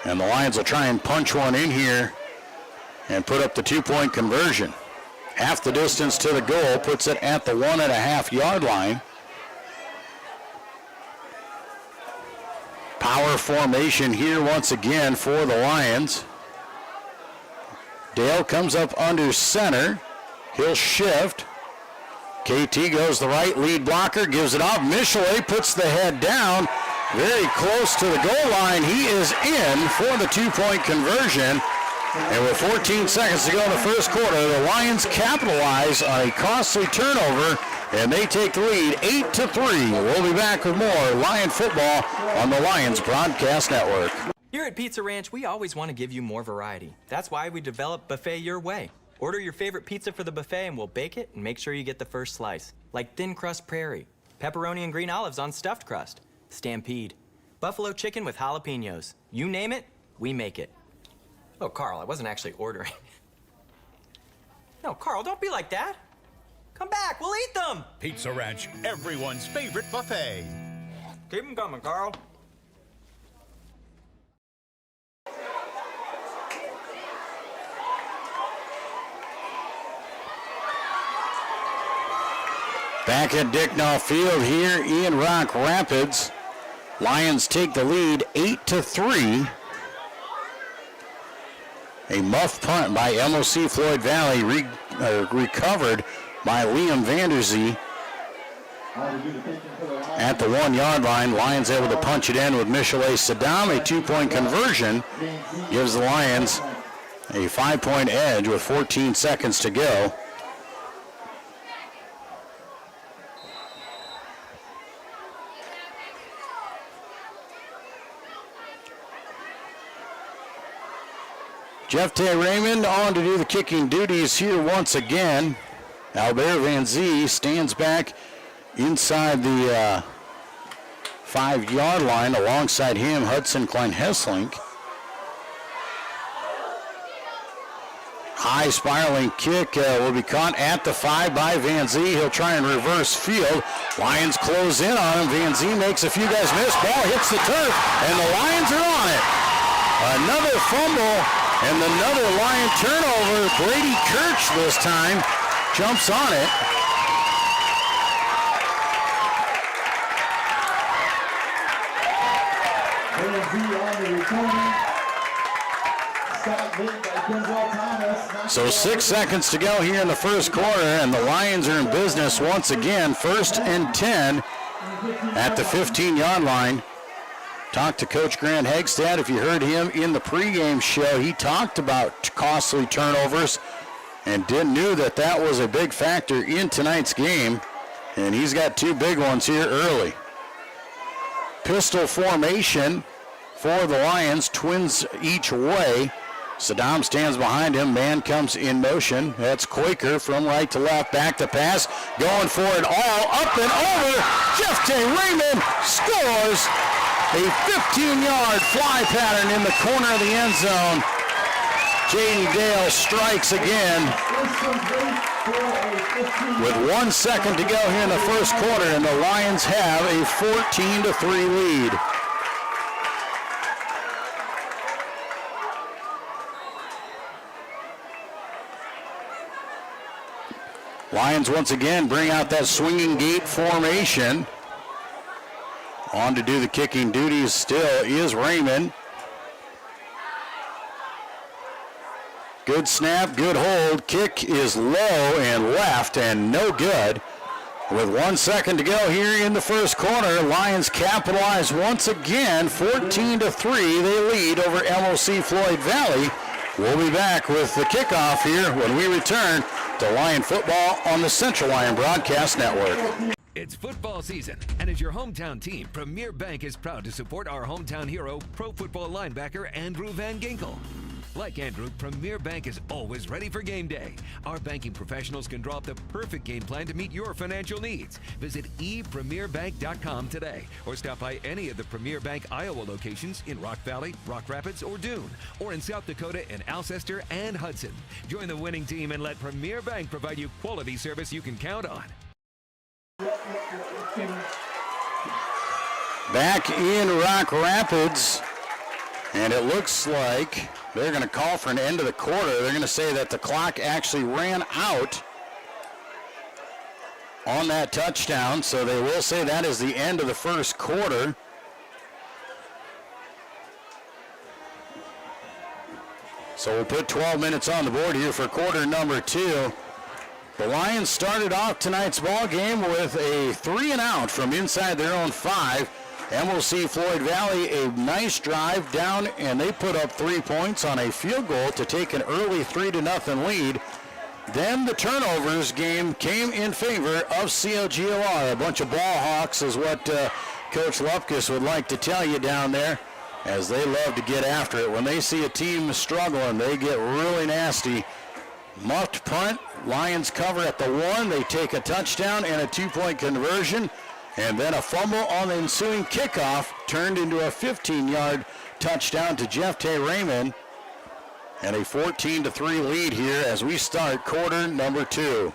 And the Lions will try and punch one in here and put up the 2-point conversion. Half the distance to the goal, puts it at the 1.5-yard line. Power formation here once again for the Lions. Dale comes up under center. He'll shift. KT goes the right, lead blocker, gives it off. Michelet puts the head down, very close to the goal line. He is in for the 2-point conversion. And with 14 seconds to go in the first quarter, the Lions capitalize on a costly turnover, and they take the lead 8-3. We'll be back with more Lion football on the Lions Broadcast Network. Here at Pizza Ranch, we always want to give you more variety. That's why we developed Buffet Your Way. Order your favorite pizza for the buffet and we'll bake it and make sure you get the first slice. Like thin crust prairie, pepperoni and green olives on stuffed crust, stampede, buffalo chicken with jalapenos. You name it, we make it. Oh, Carl, I wasn't actually ordering. No, Carl, don't be like that. Come back, we'll eat them. Pizza Ranch, everyone's favorite buffet. Keep them coming, Carl. Back at Dicknall Field here in Rock Rapids. Lions take the lead 8-3. A muff punt by MOC-Floyd Valley recovered by Liam Vanderzee at the 1-yard line. Lions able to punch it in with Michelet Saddam. A 2-point conversion gives the Lions a 5-point edge with 14 seconds to go. Jeff Tay Raymond on to do the kicking duties here once again. Albert Van Zee stands back inside the 5-yard line. Alongside him, Hudson Klein-Hesslink. High spiraling kick will be caught at the 5 by Van Zee. He'll try and reverse field. Lions close in on him. Van Zee makes a few guys miss. Ball hits the turf, and the Lions are on it. Another fumble. And another Lion turnover. Brady Kirch this time jumps on it. So 6 seconds to go here in the first quarter, and the Lions are in business once again. 1st and 10 at the 15-yard line. Talked to Coach Grant Hegstead. If you heard him in the pregame show, he talked about costly turnovers and knew that that was a big factor in tonight's game. And he's got 2 big ones here early. Pistol formation for the Lions, twins each way. Saddam stands behind him. Man comes in motion. That's Quaker from right to left. Back to pass. Going for it all. Up and over. Jeff Tay Raymond scores. A 15-yard fly pattern in the corner of the end zone. Jaden Dale strikes again with 1 second to go here in the first quarter, and the Lions have a 14-3 lead. Lions once again bring out that swinging gate formation. On to do the kicking duties still is Raymond. Good snap, good hold. Kick is low and left and no good. With 1 second to go here in the first quarter, Lions capitalize once again. 14-3, they lead over MOC-Floyd Valley. We'll be back with the kickoff here when we return to Lion football on the Central Lyon Broadcast Network. It's football season, and as your hometown team, Premier Bank is proud to support our hometown hero, pro football linebacker Andrew Van Ginkel. Like Andrew, Premier Bank is always ready for game day. Our banking professionals can draw up the perfect game plan to meet your financial needs. Visit ePremierBank.com today, or stop by any of the Premier Bank Iowa locations in Rock Valley, Rock Rapids, or Dune, or in South Dakota in Alcester and Hudson. Join the winning team and let Premier Bank provide you quality service you can count on. Back in Rock Rapids, and it looks like they're going to call for an end of the quarter. They're going to say that the clock actually ran out on that touchdown, so they will say that is the end of the first quarter. So we'll put 12 minutes on the board here for quarter number 2. The Lions started off tonight's ball game with a 3-and-out from inside their own 5. MOC-Floyd Valley, a nice drive down, and they put up 3 points on a field goal to take an early 3-0 lead. Then the turnovers game came in favor of CLGLR. A bunch of ball hawks is what Coach Lupkus would like to tell you down there, as they love to get after it. When they see a team struggling, they get really nasty. Muffed punt, Lions cover at the 1. They take a touchdown and a 2-point conversion, and then a fumble on the ensuing kickoff turned into a 15-yard touchdown to Jeff Tay Raymond, and a 14-3 lead here as we start quarter number 2.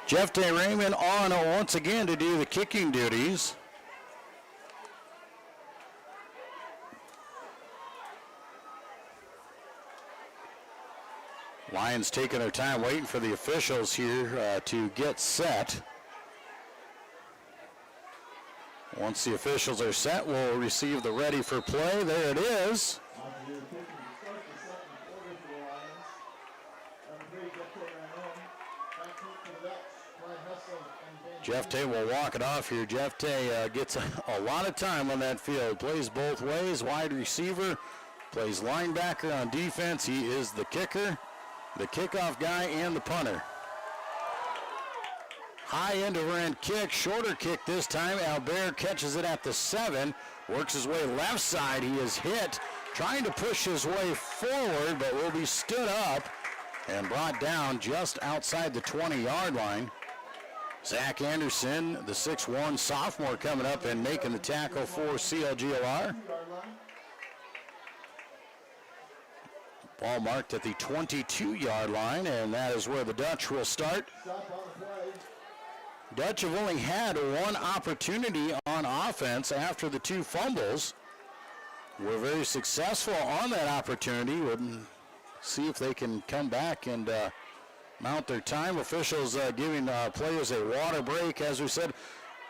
Jeff Tay Raymond on once again to do the kicking duties. Lions taking their time waiting for the officials here to get set. Once the officials are set, we'll receive the ready for play. There it is. Jeff Tay will walk it off here. Jeff Tay gets a lot of time on that field. Plays both ways, wide receiver, plays linebacker on defense. He is the kicker, the kickoff guy, and the punter. High end over end kick, shorter kick this time. Albert catches it at the 7, works his way left side. He is hit, trying to push his way forward, but will be stood up and brought down just outside the 20-yard line. Zach Anderson, the 6'1 sophomore, coming up and making the tackle for CLGLR. Ball marked at the 22-yard line, and that is where the Dutch will start. Dutch have only had one opportunity on offense after the 2 fumbles. Were very successful on that opportunity. We'll see if they can come back and mount their time. Officials giving players a water break. As we said,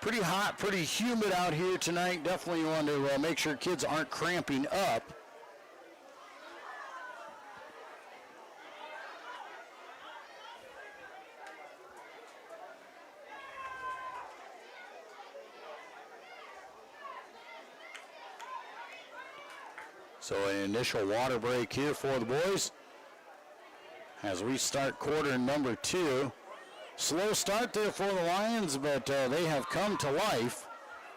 pretty hot, pretty humid out here tonight. Definitely want to make sure kids aren't cramping up. So an initial water break here for the boys as we start quarter number 2. Slow start there for the Lions, but they have come to life.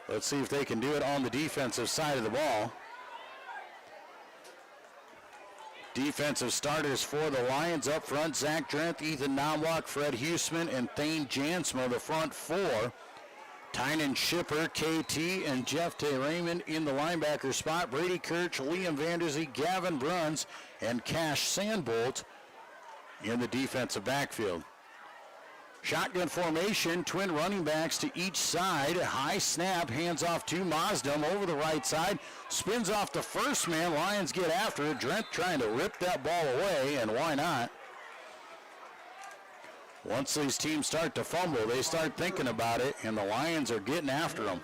Let's see if they can do it on the defensive side of the ball. Defensive starters for the Lions up front: Zach Drenth, Ethan Knobloch, Fred Huseman, and Thane Jansma, the front 4. Tynan Shipper, KT, and Jeff Tay Raymond in the linebacker spot. Brady Kirch, Liam Vanderzee, Gavin Bruns, and Cash Sandbolt in the defensive backfield. Shotgun formation, twin running backs to each side. High snap, hands off to Mazdam over the right side. Spins off the first man. Lions get after it. Drenth trying to rip that ball away, and why not? Once these teams start to fumble, they start thinking about it, and the Lions are getting after them.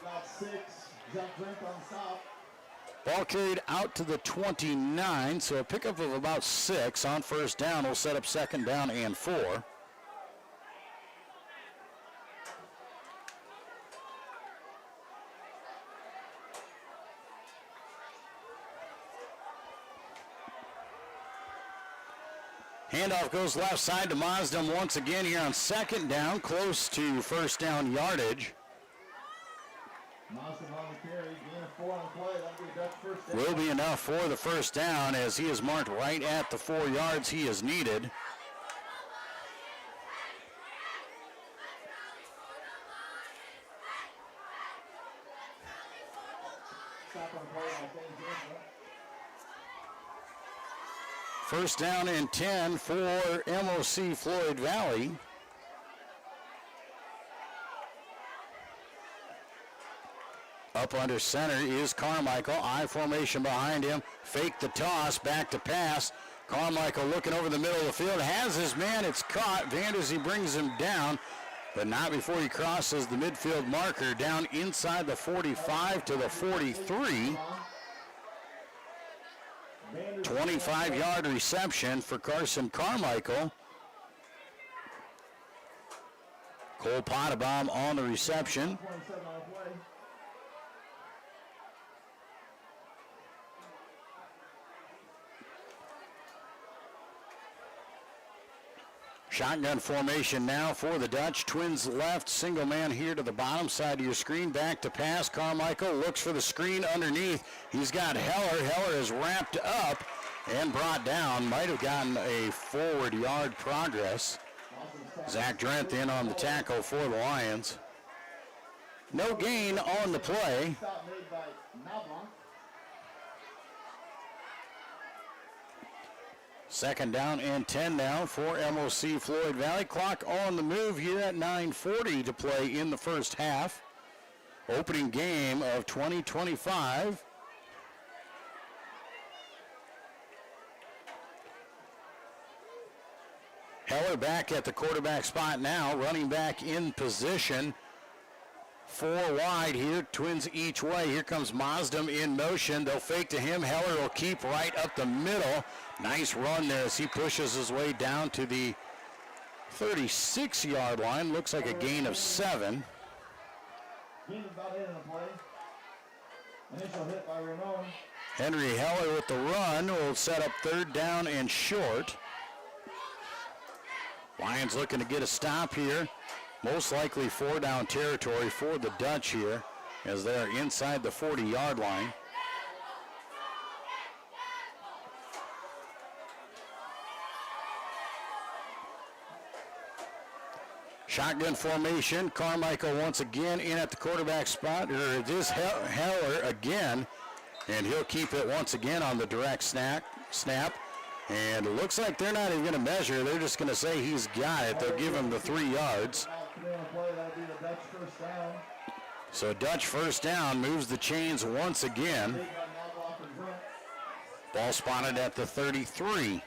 Ball carried out to the 29, so a pickup of about 6 on first down will set up second down and 4. Handoff goes left side to Mazdam once again here on second down, close to first down yardage. Will be enough for the first down as he is marked right at the 4 yards he is needed. First down and 10 for MOC-Floyd Valley. Up under center is Carmichael. I formation behind him. Fake the toss, back to pass. Carmichael looking over the middle of the field. Has his man, it's caught. Vanderzee brings him down, but not before he crosses the midfield marker down inside the 45 to the 43. 25-yard reception for Carson Carmichael. Cole Pottebaum on the reception. Shotgun formation now for the Dutch. Twins left, single man here to the bottom side of your screen. Back to pass. Carmichael looks for the screen underneath. He's got Heller. Heller is wrapped up and brought down. Might have gotten a forward yard progress. Zach Drenth in on the tackle for the Lions. No gain on the play. Second down and 10 now for MOC-Floyd Valley. Clock on the move here at 9:40 to play in the first half. Opening game of 2025. Heller back at the quarterback spot now, running back in position. 4 wide here, twins each way. Here comes Mazdam in motion. They'll fake to him. Heller will keep right up the middle. Nice run there as he pushes his way down to the 36-yard line. Looks like a gain of 7. Initial hit by Ramon. Henry Heller with the run will set up 3rd down and short. Lions looking to get a stop here. Most likely 4-down territory for the Dutch here as they're inside the 40-yard line. Shotgun formation. Carmichael once again in at the quarterback spot. It is Heller again, and he'll keep it once again on the direct snap. And it looks like they're not even going to measure. They're just going to say he's got it. They'll give him the 3 yards. So Dutch first down, moves the chains once again. Ball spotted at the 33.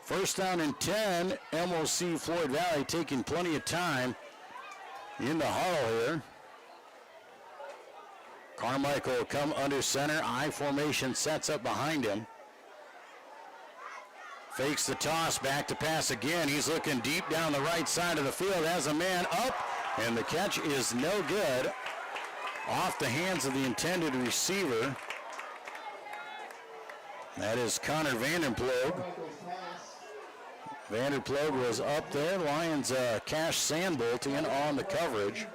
First down and 10, MOC-Floyd Valley taking plenty of time in the huddle here. Carmichael will come under center. I formation sets up behind him. Fakes the toss, back to pass again. He's looking deep down the right side of the field. Has a man up, and the catch is no good. Off the hands of the intended receiver. That is Connor Vanderploeg. Vanderploeg was up there. Lions Cash Sandbolt in on the coverage.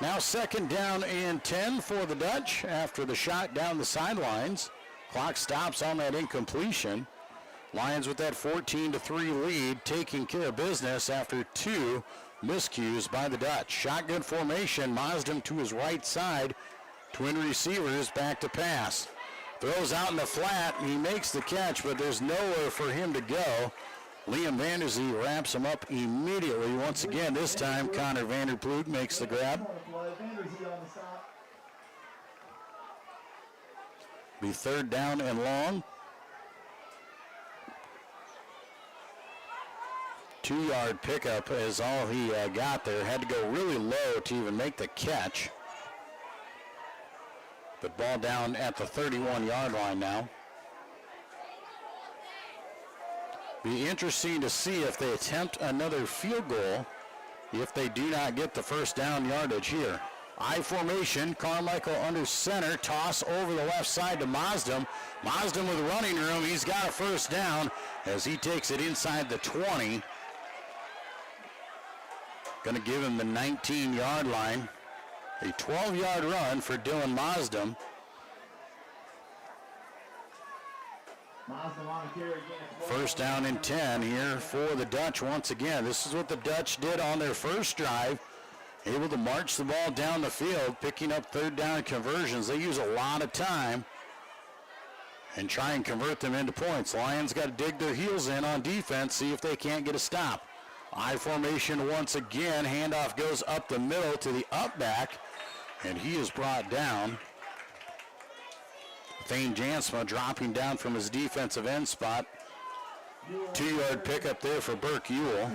Now 2nd down and 10 for the Dutch after the shot down the sidelines. Clock stops on that incompletion. Lions with that 14-3 lead, taking care of business after 2 miscues by the Dutch. Shotgun formation, Mazdam to his right side. Twin receivers back to pass. Throws out in the flat, and he makes the catch, but there's nowhere for him to go. Liam Vanderzee wraps him up immediately. Once again, this time Connor Vanderploeg makes the grab. Be 3rd down and long. 2-yard pickup is all he got there. Had to go really low to even make the catch. But ball down at the 31-yard line now. Be interesting to see if they attempt another field goal if they do not get the first down yardage here. I formation, Carmichael under center, toss over the left side to Mazdam. Mazdam with running room, he's got a first down as he takes it inside the 20. Going to give him the 19-yard line. A 12-yard run for Dylan Mazdam. First down and 10 here for the Dutch once again. This is what the Dutch did on their first drive. Able to march the ball down the field, picking up 3rd down conversions. They use a lot of time and try and convert them into points. Lions got to dig their heels in on defense, see if they can't get a stop. I formation once again. Handoff goes up the middle to the up back, and he is brought down. Thane Jansma dropping down from his defensive end spot. 2-yard pickup there for Burke Ewell.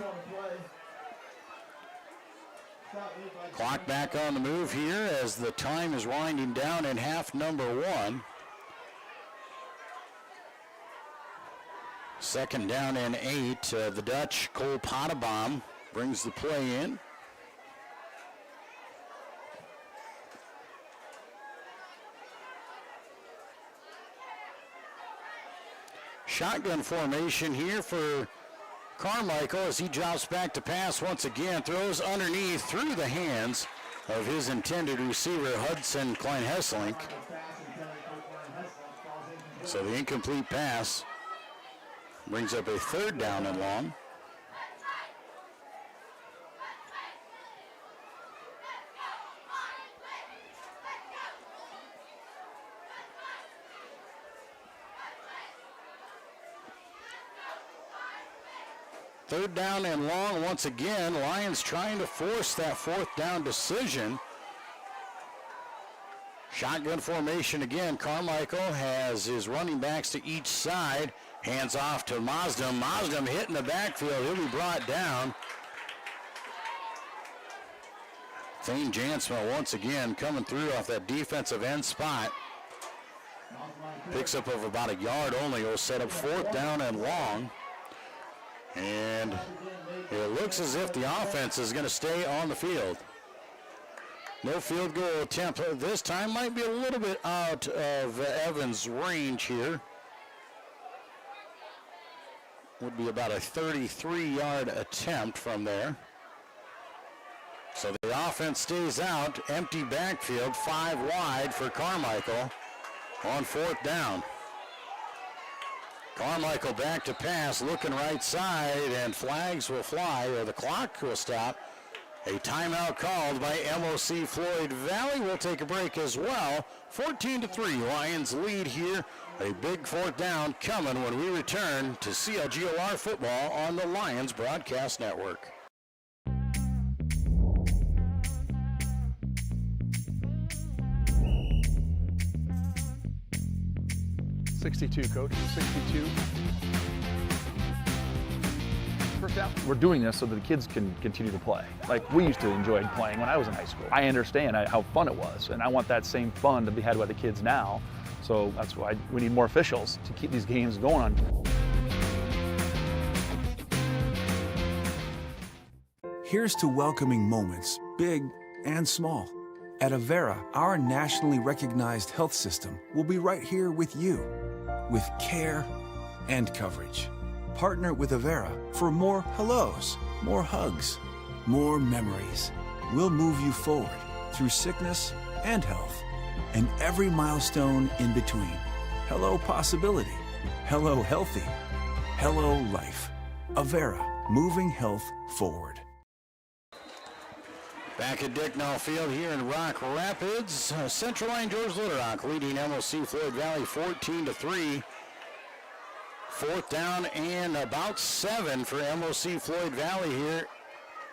Clock back on the move here as the time is winding down in half number 1. 2nd down and 8. The Dutch, Cole Pottebaum, brings the play in. Shotgun formation here for Carmichael as he drops back to pass once again. Throws underneath through the hands of his intended receiver, Hudson Klein-Hesselink. So the incomplete pass brings up a 3rd down and long. Third down and long once again. Lions trying to force that fourth down decision. Shotgun formation again. Carmichael has his running backs to each side. Hands off to Mazdam. Mazdam hitting the backfield. He'll be brought down. Thane Jansma once again coming through off that defensive end spot. Picks up of about a yard only. Will set up fourth down and long. And it looks as if the offense is going to stay on the field. No field goal attempt this time. Might be a little bit out of Evans' range here. Would be about a 33-yard attempt from there. So the offense stays out. Empty backfield, 5 wide for Carmichael on fourth down. Carmichael back to pass, looking right side, and flags will fly, or the clock will stop. A timeout called by MOC-Floyd. Valley will take a break as well. 14-3, Lions lead here. A big fourth down coming when we return to CLGOR football on the Lions Broadcast Network. .62, Coach. 62. First down. We're doing this so that the kids can continue to play. Like we used to enjoy playing when I was in high school. I understand how fun it was, and I want that same fun to be had by the kids now. So that's why we need more officials to keep these games going on. Here's to welcoming moments, big and small. At Avera, our nationally recognized health system will be right here with you, with care and coverage. Partner with Avera for more hellos, more hugs, more memories. We'll move you forward through sickness and health, and every milestone in between. Hello possibility, hello healthy, hello life. Avera, moving health forward. Back at Dicknall Field here in Rock Rapids, Central Lyon George Little Rock leading MOC-Floyd Valley 14-3. Fourth down and about 7 for MOC-Floyd Valley here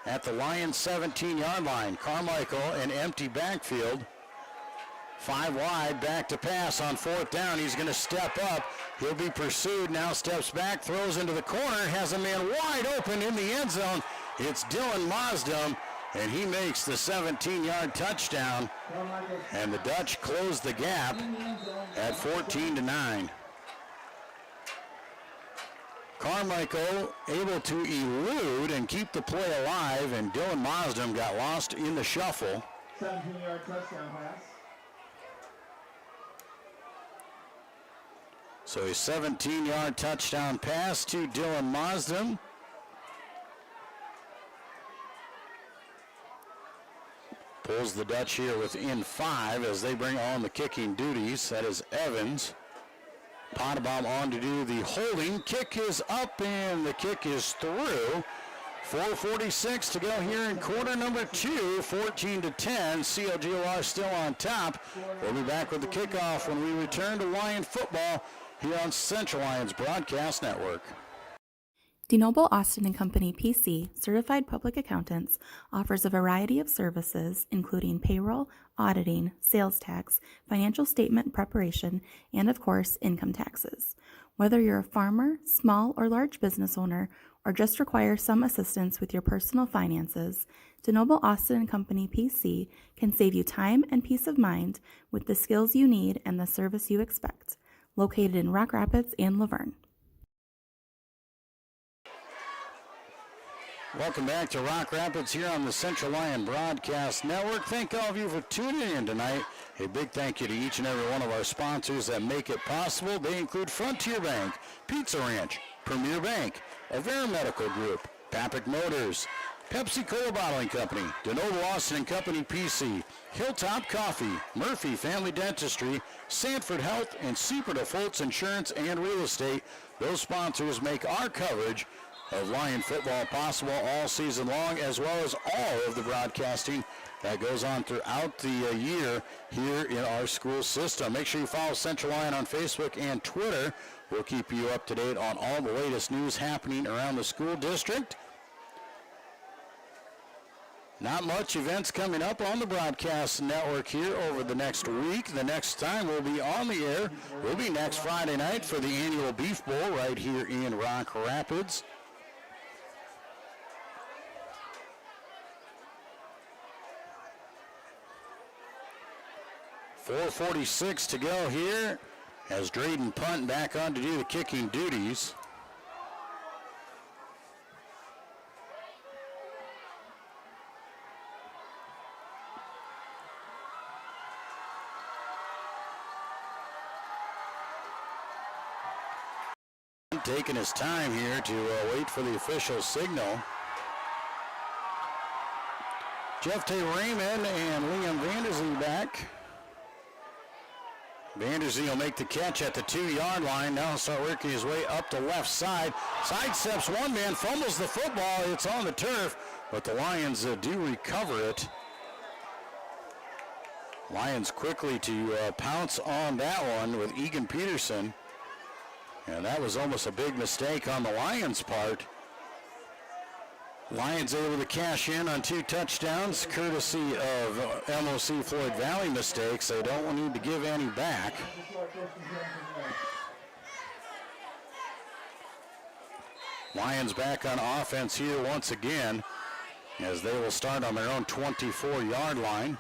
at the Lions 17-yard line. Carmichael an empty backfield. 5 wide, back to pass on fourth down. He's going to step up. He'll be pursued, now steps back, throws into the corner, has a man wide open in the end zone. It's Dylan Mazdam, and he makes the 17-yard touchdown. And the Dutch close the gap at 14-9. Carmichael able to elude and keep the play alive, and Dylan Mazdam got lost in the shuffle. 17-yard touchdown pass. So a 17-yard touchdown pass to Dylan Mazdam. Pulls the Dutch here within 5 as they bring on the kicking duties. That is Evans. Potabom on to do the holding. Kick is up and the kick is through. 4:46 to go here in quarter number 2. 14-10. CLGOR still on top. We'll be back with the kickoff when we return to Lion football here on Central Lions Broadcast Network. DeNoble Austin & Company PC, certified public accountants, offers a variety of services including payroll, auditing, sales tax, financial statement preparation, and of course, income taxes. Whether you're a farmer, small or large business owner, or just require some assistance with your personal finances, DeNoble Austin & Company PC can save you time and peace of mind with the skills you need and the service you expect. Located in Rock Rapids and Laverne. Welcome back to Rock Rapids here on the Central Lyon Broadcast Network. Thank all of you for tuning in tonight. A big thank you to each and every one of our sponsors that make it possible. They include Frontier Bank, Pizza Ranch, Premier Bank, Avera Medical Group, Papic Motors, Pepsi Cola Bottling Company, DeNoble Austin & Company PC, Hilltop Coffee, Murphy Family Dentistry, Sanford Health, and Seaper Foltz Insurance and Real Estate. Those sponsors make our coverage of Lion football possible all season long, as well as all of the broadcasting that goes on throughout the year here in our school system. Make sure you follow Central Lyon on Facebook and Twitter. We'll keep you up to date on all the latest news happening around the school district. Not much events coming up on the broadcast network here over the next week. The next time we'll be on the air will be next Friday night for the annual Beef Bowl right here in Rock Rapids. .446 to go here as Drayden Punt back on to do the kicking duties. Taking his time here to wait for the official signal. Jeff T. Raymond and Liam Vanderzee back. Vanderzee will make the catch at the 2-yard line. Now he'll start working his way up the left side. Sidesteps one man, fumbles the football. It's on the turf, but the Lions do recover it. Lions quickly to pounce on that one with Egan Peterson. And that was almost a big mistake on the Lions' part. Lions able to cash in on 2 touchdowns, courtesy of MOC-Floyd Valley mistakes. They don't need to give any back. Lions back on offense here once again, as they will start on their own 24-yard line.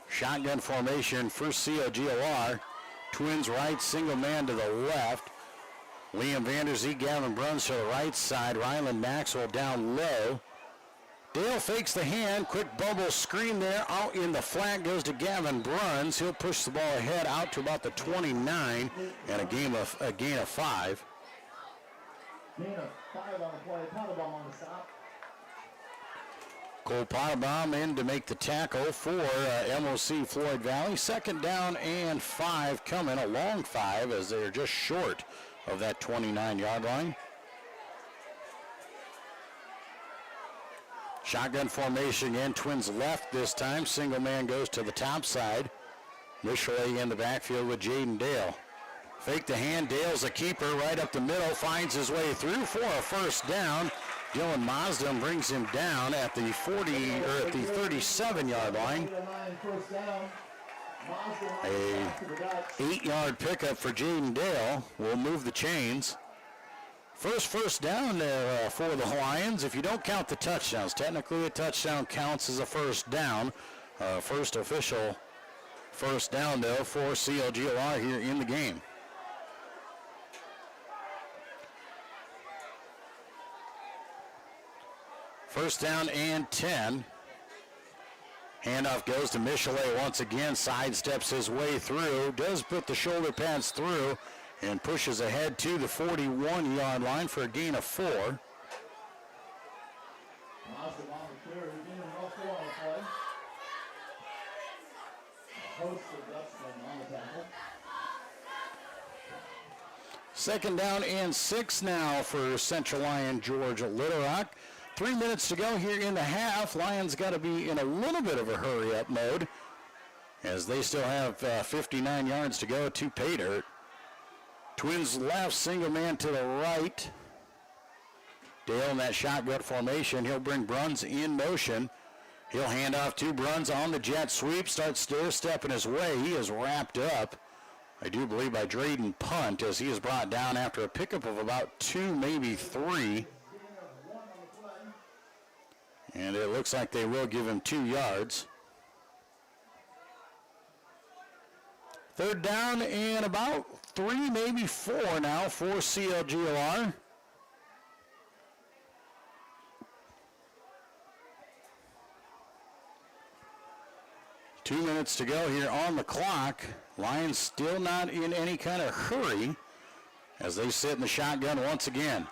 Shotgun formation for COGLR. Twins right, single man to the left. Liam Vanderzee, Gavin Bruns to the right side. Ryland Maxwell down low. Dale fakes the hand. Quick bubble screen there. Out in the flat goes to Gavin Bruns. He'll push the ball ahead out to about the 29 and a gain of 5. Gain of 5 on the play. Pottebaum on the stop. Cole Pottebaum in to make the tackle for MOC-Floyd Valley. 2nd down and 5 coming, a long 5 as they're just short of that 29-yard line. Shotgun formation again, Twins left this time. Single man goes to the top side. Michelet in the backfield with Jaden Dale. Fake the hand, Dale's a keeper right up the middle, finds his way through for a 1st down. Dylan Mosdem brings him down at the 37-yard line. A 8-yard pickup for Jaden Dale will move the chains. First down there for the Lions. If you don't count the touchdowns, technically a touchdown counts as a 1st down. First official 1st down though for CLGLR here in the game. First down and 10. Handoff goes to Michelet once again. Sidesteps his way through. Does put the shoulder pads through and pushes ahead to the 41-yard line for a gain of 4. Second down and 6 now for Central Lyon George Little Rock. 3 minutes to go here in the half. Lions got to be in a little bit of a hurry-up mode as they still have 59 yards to go to pay dirt. Twins left, single man to the right. Dale in that shotgun formation. He'll bring Bruns in motion. He'll hand off to Bruns on the jet sweep. Starts stair-stepping his way. He is wrapped up, I do believe, by Drayden Punt as he is brought down after a pickup of about 2, maybe 3. And it looks like they will give him 2 yards. 3rd down and about 3, maybe 4 now for CLGLR. Two minutes to go here on the clock. Lions still not in any kind of hurry as they sit in the shotgun once again.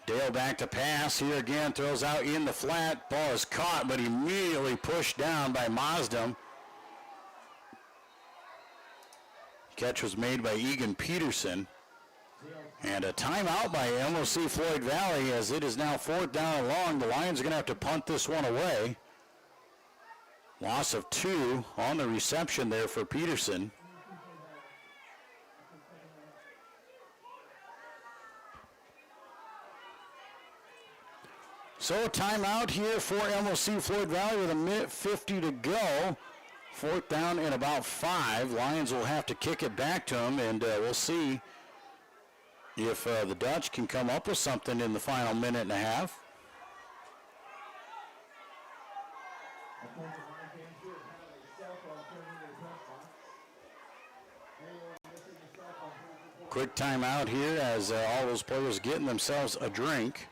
Dale back to pass here again, throws out in the flat. Ball is caught, but immediately pushed down by Mosdem. Catch was made by Egan Peterson. And a timeout by MOC-Floyd Valley as it is now 4th down and long. The Lions are going to have to punt this one away. Loss of 2 on the reception there for Peterson. So a timeout here for MOC-Floyd Valley with 1:50 to go. 4th down and about 5. Lions will have to kick it back to them, and we'll see if the Dutch can come up with something in the final minute and a half. Quick timeout here as all those players getting themselves a drink.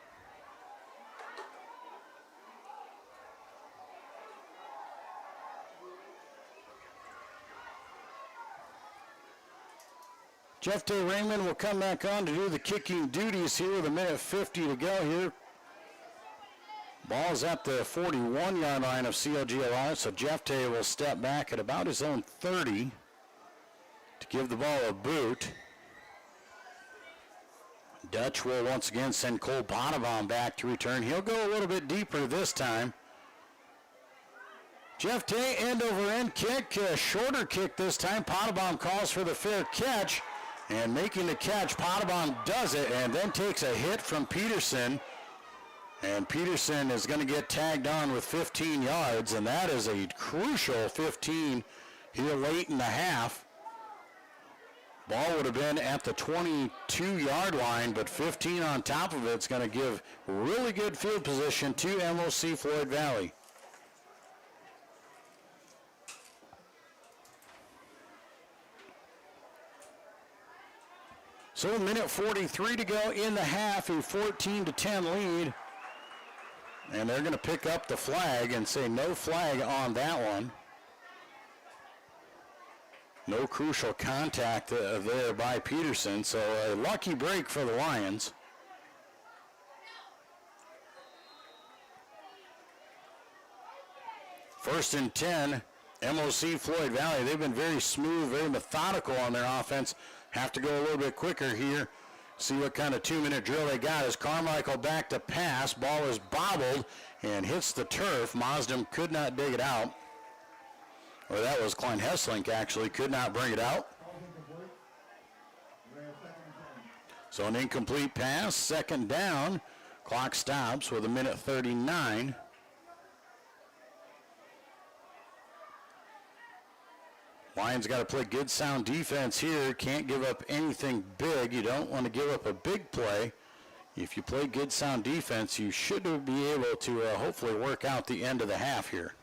Jeff Day Raymond will come back on to do the kicking duties here with 1:50 to go here. Ball's at the 41-yard line of CLGLR, so Jeff Day will step back at about his own 30 to give the ball a boot. Dutch will once again send Cole Potabom back to return. He'll go a little bit deeper this time. Jeff Day end over end kick, a shorter kick this time. Potabom calls for the fair catch. And making the catch, Potabom does it and then takes a hit from Peterson. And Peterson is going to get tagged on with 15 yards, and that is a crucial 15 here late in the half. Ball would have been at the 22-yard line, but 15 on top of it is going to give really good field position to MOC-Floyd Valley. So 1:43 to go in the half, a 14-10 lead. And they're going to pick up the flag and say no flag on that one. No crucial contact there by Peterson, so a lucky break for the Lions. First and 10, MOC-Floyd Valley. They've been very smooth, very methodical on their offense. Have to go a little bit quicker here. See what kind of 2-minute drill they got as Carmichael back to pass. Ball is bobbled and hits the turf. Mosdem could not dig it out. Or that was Klein Hesslink actually, could not bring it out. So an incomplete pass, 2nd down. Clock stops with 1:39. Lions got to play good, sound defense here. Can't give up anything big. You don't want to give up a big play. If you play good, sound defense, you should be able to hopefully work out the end of the half here.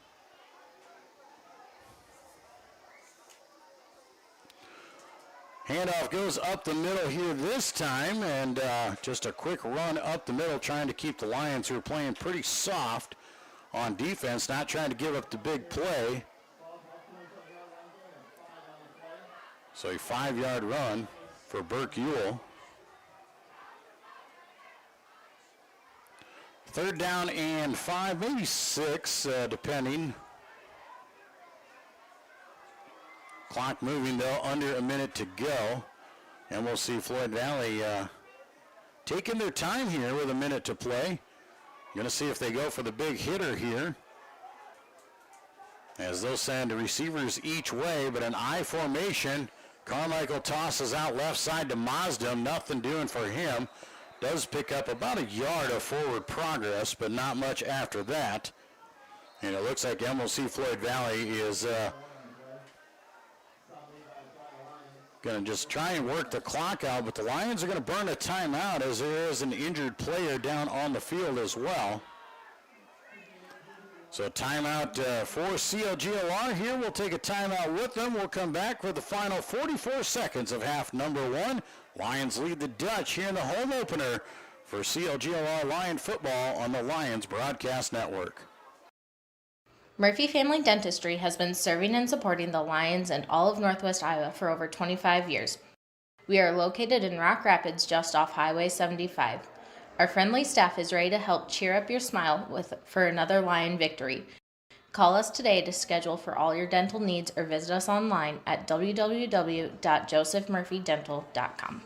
Handoff goes up the middle here this time, and just a quick run up the middle, trying to keep the Lions, who are playing pretty soft on defense, not trying to give up the big play. So a 5-yard run for Burke Ewell. 3rd down and 5, maybe 6, depending. Clock moving, though, under a minute to go. And we'll see Floyd Valley taking their time here with a minute to play. Going to see if they go for the big hitter here, as they'll send receivers each way, but an I formation. Carmichael tosses out left side to Mosdem. Nothing doing for him. Does pick up about a yard of forward progress, but not much after that. And it looks like MOC-Floyd Valley is going to just try and work the clock out, but the Lions are going to burn a timeout as there is an injured player down on the field as well. So timeout for CLGLR here. We'll take a timeout with them. We'll come back for the final 44 seconds of half number 1. Lions lead the Dutch here in the home opener for CLGLR Lion football on the Lions Broadcast Network. Murphy Family Dentistry has been serving and supporting the Lions and all of Northwest Iowa for over 25 years. We are located in Rock Rapids just off Highway 75. Our friendly staff is ready to help cheer up your smile for another Lion victory. Call us today to schedule for all your dental needs or visit us online at www.josephmurphydental.com.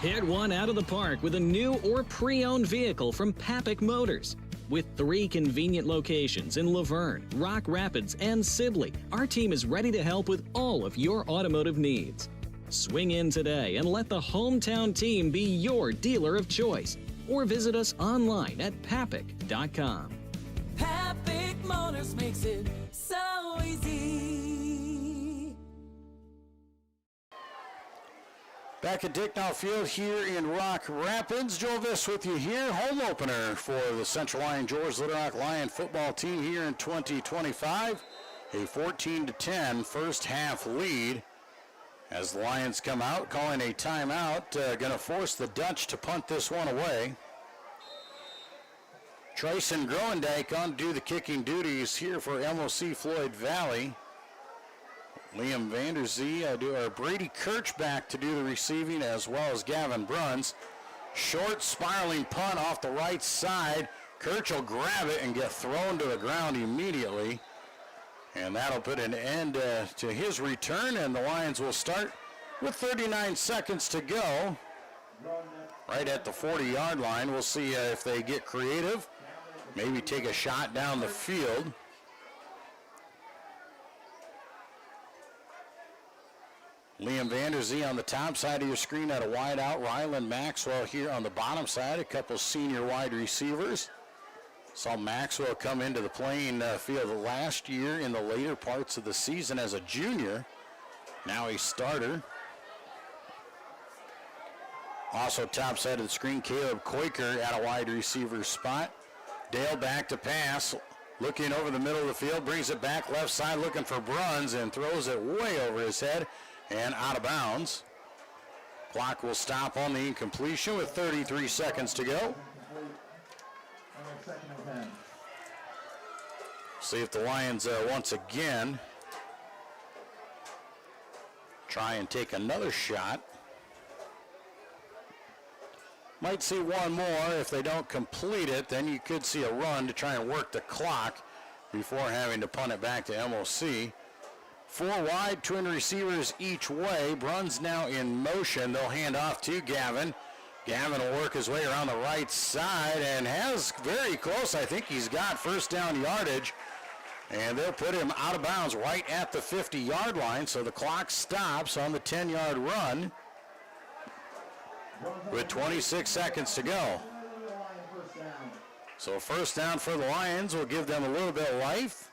Hit one out of the park with a new or pre-owned vehicle from Papik Motors. With 3 convenient locations in Laverne, Rock Rapids, and Sibley, our team is ready to help with all of your automotive needs. Swing in today and let the hometown team be your dealer of choice, or visit us online at papik.com. Papik Motors makes it so easy. Back at Dicknall Field here in Rock Rapids. Joe Viss with you here. Home opener for the Central Lyon George Little Rock Lion football team here in 2025. A 14-10 first half lead as the Lions come out, calling a timeout. Going to force the Dutch to punt this one away. Tryson Groendijk on to do the kicking duties here for MOC-Floyd Valley. Liam Vanderzee, Brady Kirch back to do the receiving, as well as Gavin Bruns. Short spiraling punt off the right side. Kirch will grab it and get thrown to the ground immediately. And that'll put an end to his return, and the Lions will start with 39 seconds to go. Right at the 40-yard line. We'll see if they get creative. Maybe take a shot down the field. Liam Vanderzee on the top side of your screen at a wide out. Ryland Maxwell here on the bottom side. A couple senior wide receivers. Saw Maxwell come into the playing field last year in the later parts of the season as a junior. Now a starter. Also top side of the screen, Caleb Koiker at a wide receiver spot. Dale back to pass. Looking over the middle of the field. Brings it back left side looking for Bruns and throws it way over his head and out of bounds. Clock will stop on the incompletion with 33 seconds to go. See if the Lions once again try and take another shot. Might see one more. If they don't complete it, then you could see a run to try and work the clock before having to punt it back to MOC. 4 wide, 2 receivers each way. Bruns now in motion. They'll hand off to Gavin. Gavin will work his way around the right side and has very close. I think he's got first down yardage. And they'll put him out of bounds right at the 50-yard line. So the clock stops on the 10-yard run with 26 seconds to go. So first down for the Lions will give them a little bit of life.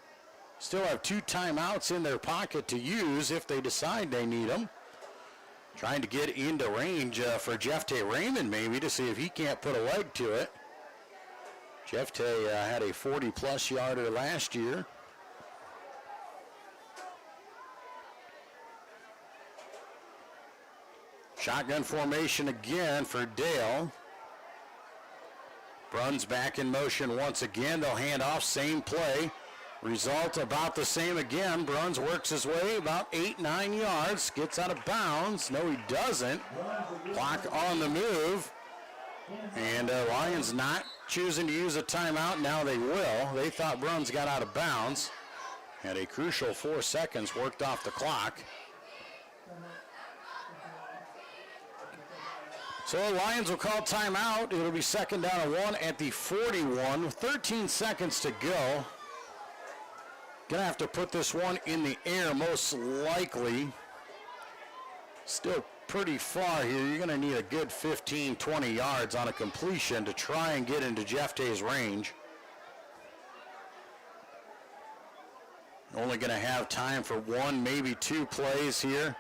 Still have 2 timeouts in their pocket to use if they decide they need them. Trying to get into range for Jeffrey Raymond maybe to see if he can't put a leg to it. Jeffrey had a 40-plus yarder last year. Shotgun formation again for Dale. Bruns back in motion once again. They'll hand off, same play. Result about the same again. Bruns works his way about 8-9 yards. Gets out of bounds. No, he doesn't. Clock on the move. And Lions not choosing to use a timeout. Now they will. They thought Bruns got out of bounds. Had a crucial 4 seconds worked off the clock. So the Lions will call timeout. It'll be second down and 1 at the 41. 13 seconds to go. Gonna have to put this one in the air most likely. Still pretty far here. You're gonna need a good 15, 20 yards on a completion to try and get into Jeffrey's range. Only gonna have time for 1, maybe 2 plays here.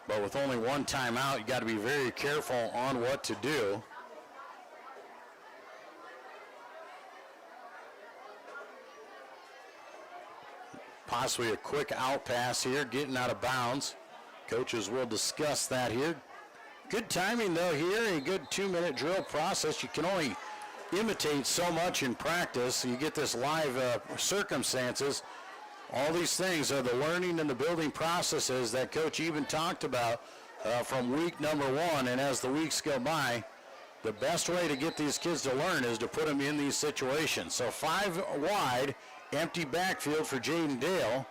But with only 1 timeout, you got to be very careful on what to do. Possibly a quick out pass here, getting out of bounds. Coaches will discuss that here. Good timing, though, here. A good 2-minute drill process. You can only imitate so much in practice. You get this live circumstances. All these things are the learning and the building processes that Coach Eben talked about from week number 1. And as the weeks go by, the best way to get these kids to learn is to put them in these situations. So 5 wide, empty backfield for Jaden Dale.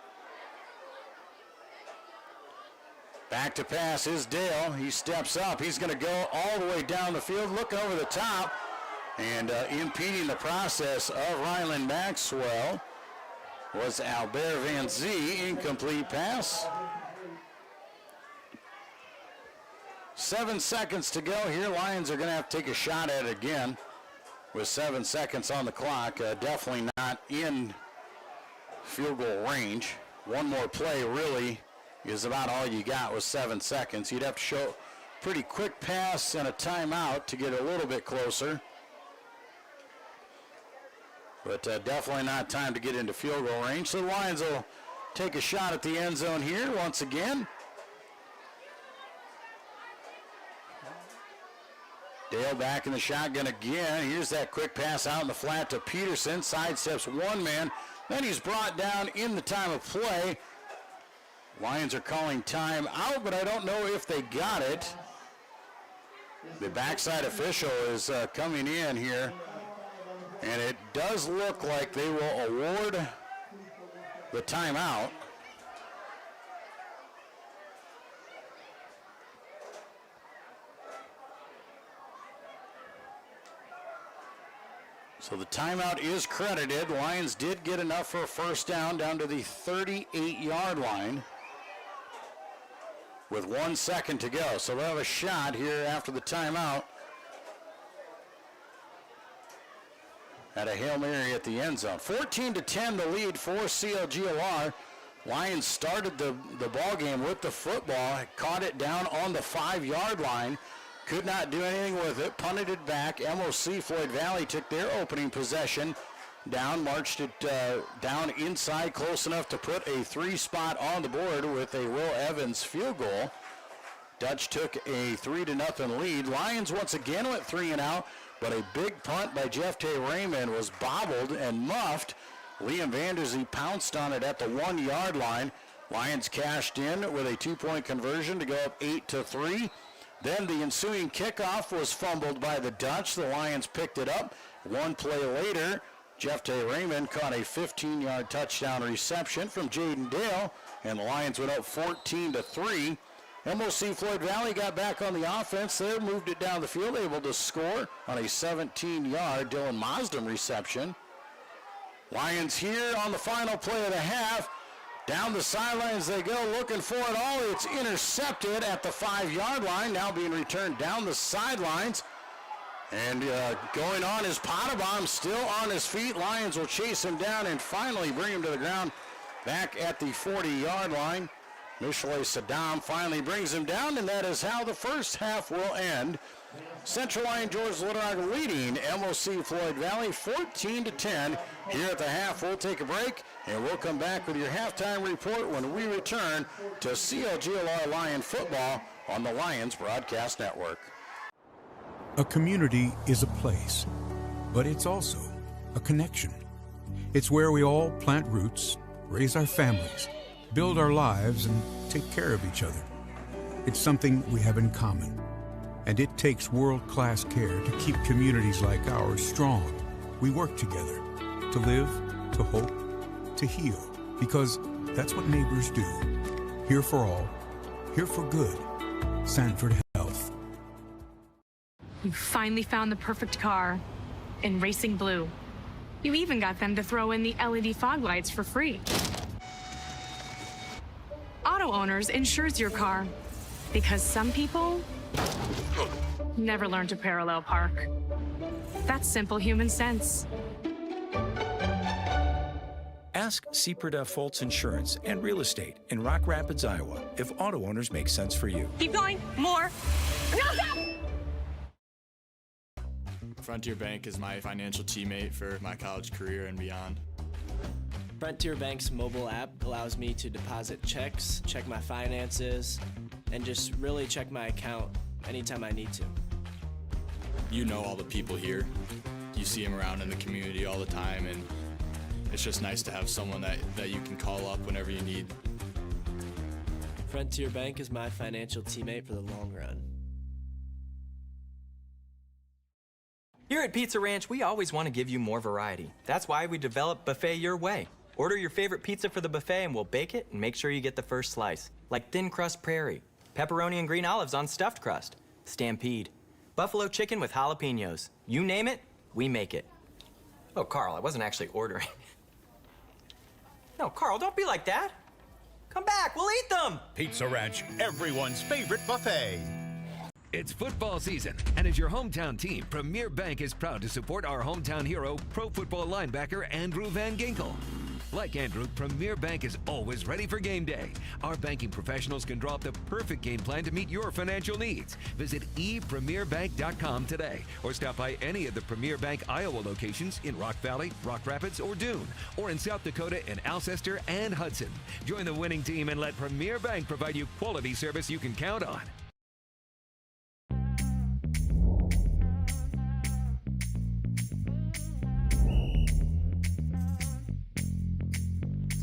Back to pass is Dale. He steps up. He's going to go all the way down the field, looking over the top, and impeding the process of Ryland Maxwell was Albert Van Zee. Incomplete pass. 7 seconds to go here. Lions are going to have to take a shot at it again with 7 seconds on the clock. Definitely not in field goal range. One more play really is about all you got with 7 seconds. You'd have to show pretty quick pass and a timeout to get a little bit closer. But definitely not time to get into field goal range. So the Lions will take a shot at the end zone here once again. Dale back in the shotgun again. Here's that quick pass out in the flat to Peterson. Sidesteps one man. Then he's brought down in the time of play. Lions are calling time out, but I don't know if they got it. The backside official is coming in here, and it does look like they will award the timeout. So the timeout is credited. Lions did get enough for a first down to the 38-yard line with 1 second to go. So they'll have a shot here after the timeout at a Hail Mary at the end zone. 14-10 the lead for CLGLR. Lions started the ball game with the football, caught it down on the 5-yard line. Could not do anything with it, punted it back. MOC-Floyd Valley took their opening possession down, marched it down inside close enough to put a 3-spot on the board with a Will Evans field goal. Dutch took a 3-0 lead. Lions once again went 3 and out, but a big punt by Jeff Tay Raymond was bobbled and muffed. Liam Vanderzee pounced on it at the 1-yard line. Lions cashed in with a 2-point conversion to go up 8-3. Then the ensuing kickoff was fumbled by the Dutch. The Lions picked it up. One play later, Jeff Tay Raymond caught a 15-yard touchdown reception from Jaden Dale, and the Lions went up 14-3. MOC-Floyd Valley got back on the offense there, moved it down the field, able to score on a 17-yard Dylan Mosdem reception. Lions here on the final play of the half. Down the sidelines they go, looking for it all. It's intercepted at the 5-yard line, now being returned down the sidelines. And going on is Pottebaum, still on his feet. Lions will chase him down and finally bring him to the ground back at the 40-yard line. Michelet Saddam finally brings him down, and that is how the first half will end. Central Lyon George Little Rock leading MOC-Floyd Valley 14-10. Here at the half, we'll take a break, and we'll come back with your halftime report when we return to CLGLR Lion football on the Lions Broadcast Network. A community is a place, but it's also a connection. It's where we all plant roots, raise our families, build our lives, and take care of each other. It's something we have in common, and it takes world-class care to keep communities like ours strong. We work together to live, to hope, to heal, because that's what neighbors do. Here for all, here for good. Sanford Health. You finally found the perfect car in racing blue. You even got them to throw in the LED fog lights for free. Auto Owners insures your car because some people never learn to parallel park. That's simple human sense. Ask Seaperda Foltz Insurance and Real Estate in Rock Rapids, Iowa, if auto owners make sense for you. Keep going. More. No, stop! Frontier Bank is my financial teammate for my college career and beyond. Frontier Bank's mobile app allows me to deposit checks, check my finances, and just really check my account anytime I need to. You know all the people here. You see them around in the community all the time, and it's just nice to have someone that you can call up whenever you need. Frontier Bank is my financial teammate for the long run. Here at Pizza Ranch, we always want to give you more variety. That's why we developed Buffet Your Way. Order your favorite pizza for the buffet and we'll bake it and make sure you get the first slice. Like thin crust prairie, Pepperoni and green olives on stuffed crust. Stampede. Buffalo chicken with jalapenos. You name it, we make it. Oh, Carl, I wasn't actually ordering. No, Carl, don't be like that. Come back, we'll eat them. Pizza Ranch, everyone's favorite buffet. It's football season, and as your hometown team, Premier Bank is proud to support our hometown hero, pro football linebacker Andrew Van Ginkel. Like Andrew, Premier Bank is always ready for game day. Our banking professionals can draw up the perfect game plan to meet your financial needs. Visit epremierbank.com today or stop by any of the Premier Bank Iowa locations in Rock Valley, Rock Rapids, or Dune, or in South Dakota in Alcester and Hudson. Join the winning team and let Premier Bank provide you quality service you can count on.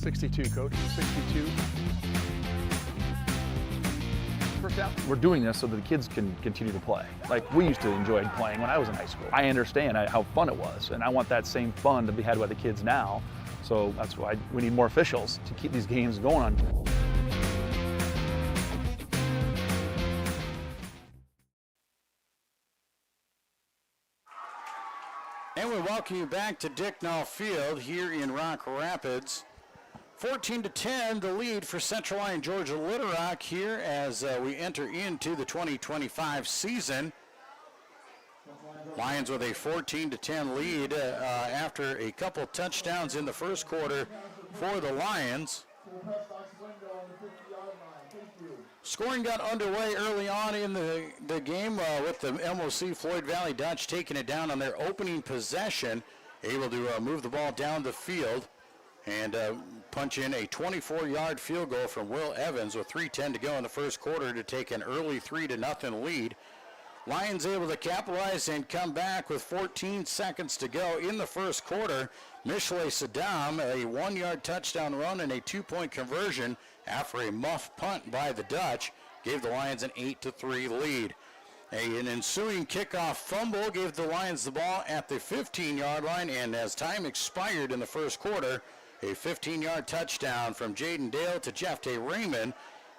.62, Coach. 62. First down. We're doing this so that the kids can continue to play. Like we used to enjoy playing when I was in high school. I understand how fun it was, and I want that same fun to be had by the kids now. So that's why we need more officials to keep these games going on. And we welcome you back to Dicknall Field here in Rock Rapids. 14-10, the lead for Central Lyon Georgia Little Rock here as we enter into the 2025 season. Lions with a 14-10 lead after a couple touchdowns in the first quarter for the Lions. Scoring got underway early on in the game with the MOC-Floyd Valley Dutch taking it down on their opening possession, able to move the ball down the field and punch in a 24-yard field goal from Will Evans with 3:10 to go in the first quarter to take an early 3-0 lead. Lions able to capitalize and come back with 14 seconds to go in the first quarter. Mishle Saddam, a 1-yard touchdown run and a 2-point conversion after a muff punt by the Dutch, gave the Lions an 8-3 lead. An ensuing kickoff fumble gave the Lions the ball at the 15-yard line, and as time expired in the first quarter, a 15-yard touchdown from Jaden Dale to Jeff Day Raymond,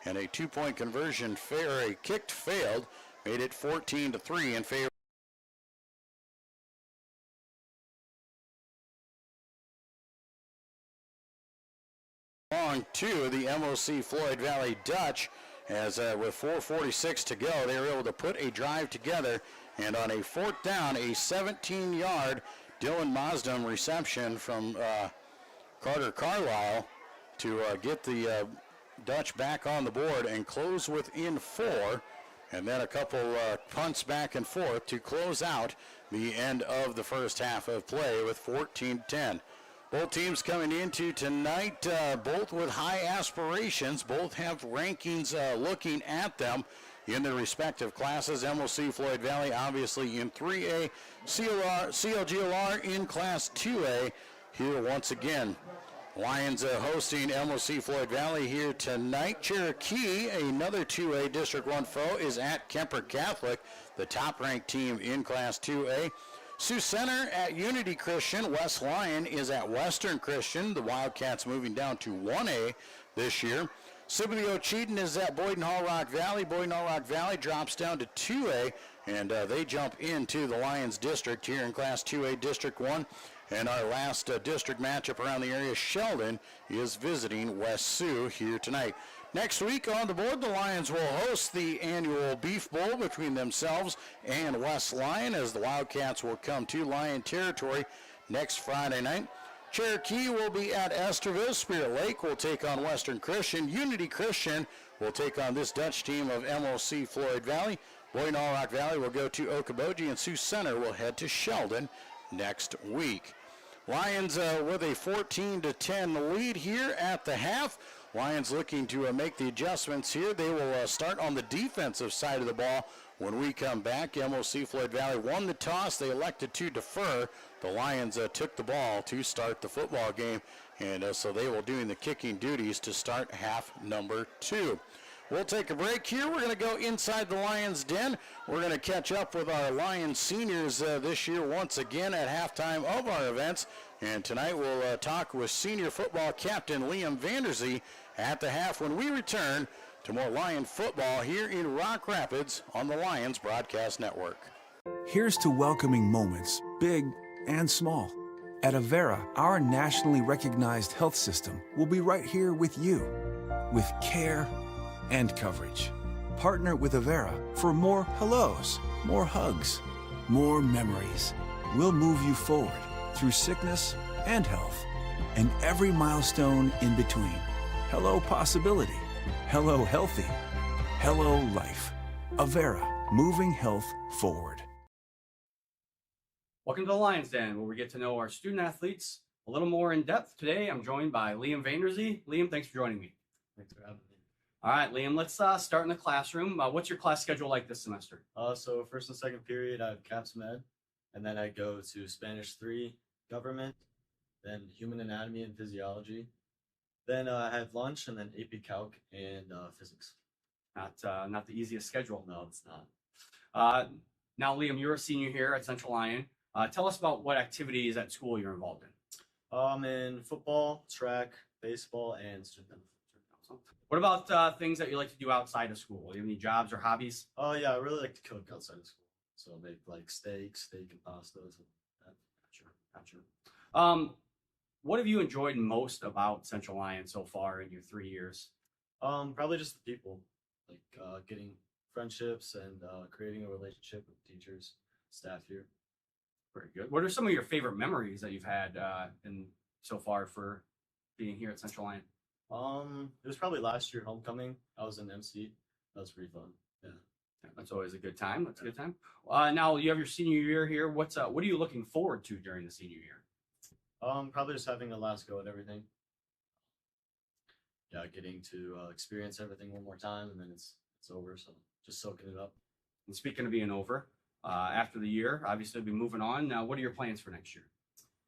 and a 2-point conversion, a kicked failed, made it 14-3 in favor. Long to the MOC-Floyd Valley Dutch, as with 4:46 to go, they were able to put a drive together, and on a fourth down, a 17-yard Dylan Mazdam reception from Carter Carlisle to get the Dutch back on the board and close within 4, and then a couple punts back and forth to close out the end of the first half of play with 14-10. Both teams coming into tonight, both with high aspirations. Both have rankings looking at them in their respective classes. MOC-Floyd Valley obviously in 3A, CLGLR in Class 2A here once again. Lions hosting MOC-Floyd Valley here tonight. Cherokee, another 2A District 1 foe, is at Kemper Catholic, the top-ranked team in Class 2A. Sioux Center at Unity Christian. West Lyon is at Western Christian. The Wildcats moving down to 1A this year. Sibley Ocheyedan is at Boyden Hall Rock Valley. Boyden Hall Rock Valley drops down to 2A, and they jump into the Lions District here in Class 2A District 1. And our last district matchup around the area, Sheldon, is visiting West Sioux here tonight. Next week on the board, the Lions will host the annual Beef Bowl between themselves and West Lyon, as the Wildcats will come to Lyon territory next Friday night. Cherokee will be at Esterville. Spirit Lake will take on Western Christian. Unity Christian will take on this Dutch team of MOC-Floyd Valley. Boyden Hall Rock Valley will go to Okoboji, and Sioux Center will head to Sheldon next week. Lions with a 14-10 lead here at the half. Lions looking to make the adjustments here. They will start on the defensive side of the ball when we come back. MOC-Floyd Valley won the toss. They elected to defer. The Lions took the ball to start the football game, and so they will doing the kicking duties to start half number 2. We'll take a break here. We're going to go inside the Lions' den. We're going to catch up with our Lions seniors this year once again at halftime of our events. And tonight we'll talk with senior football captain Liam Vanderzee at the half when we return to more Lion football here in Rock Rapids on the Lions Broadcast Network. Here's to welcoming moments, big and small. At Avera, our nationally recognized health system will be right here with you, with care and coverage. Partner with Avera for more hellos, more hugs, more memories. We'll move you forward through sickness and health, and every milestone in between. Hello possibility. Hello healthy. Hello life. Avera, moving health forward. Welcome to the Lions Den, where we get to know our student athletes a little more in depth. Today, I'm joined by Liam Vanderzee. Liam, thanks for joining me. Thanks for having me. All right, Liam, let's start in the classroom. What's your class schedule like this semester? So first and second period, I have Caps Med, and then I go to Spanish 3, Government, then Human Anatomy and Physiology. Then I have lunch, and then AP Calc and Physics. Not the easiest schedule. No, it's not. Now, Liam, you're a senior here at Central Lyon. Tell us about what activities at school you're involved in. I'm in football, track, baseball, and student council. What about things that you like to do outside of school? Do you have any jobs or hobbies? Oh yeah, I really like to cook outside of school. So I make like steak and pastas. Gotcha. What have you enjoyed most about Central Lyon so far in your 3 years? Probably just the people, like getting friendships and creating a relationship with teachers, staff here. Very good. What are some of your favorite memories that you've had in so far for being here at Central Lyon? It was probably last year homecoming. I was in MC. That was pretty fun. Yeah. That's always a good time. That's a good time. Now you have your senior year here. What are you looking forward to during the senior year? Probably just having a last go at everything. Yeah, getting to experience everything one more time, and then it's over. So just soaking it up. And speaking of being over, after the year, obviously we'll be moving on. Now, what are your plans for next year?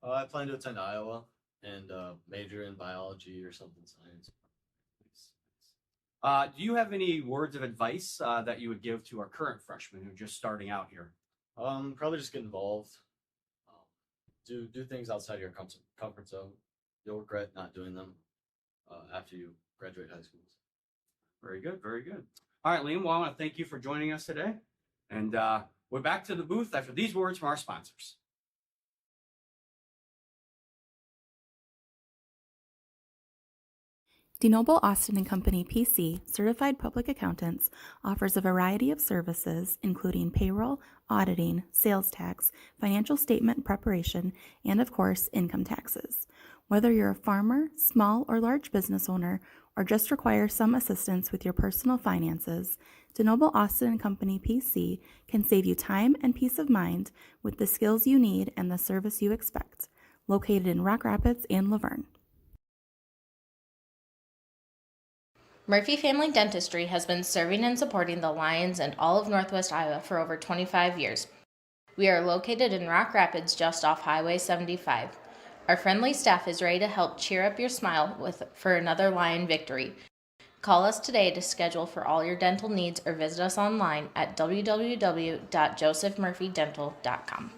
I plan to attend Iowa and major in biology or something science. Do you have any words of advice that you would give to our current freshmen who are just starting out here? Probably just get involved. Do things outside of your comfort zone. You'll regret not doing them after you graduate high school. Very good, very good. All right, Liam, well, I want to thank you for joining us today. And we're back to the booth after these words from our sponsors. DeNoble Austin & Company PC, certified public accountants, offers a variety of services including payroll, auditing, sales tax, financial statement preparation, and of course, income taxes. Whether you're a farmer, small or large business owner, or just require some assistance with your personal finances, DeNoble Austin & Company PC can save you time and peace of mind with the skills you need and the service you expect. Located in Rock Rapids and Laverne. Murphy Family Dentistry has been serving and supporting the Lions and all of Northwest Iowa for over 25 years. We are located in Rock Rapids just off Highway 75. Our friendly staff is ready to help cheer up your smile for another Lion victory. Call us today to schedule for all your dental needs or visit us online at www.josephmurphydental.com.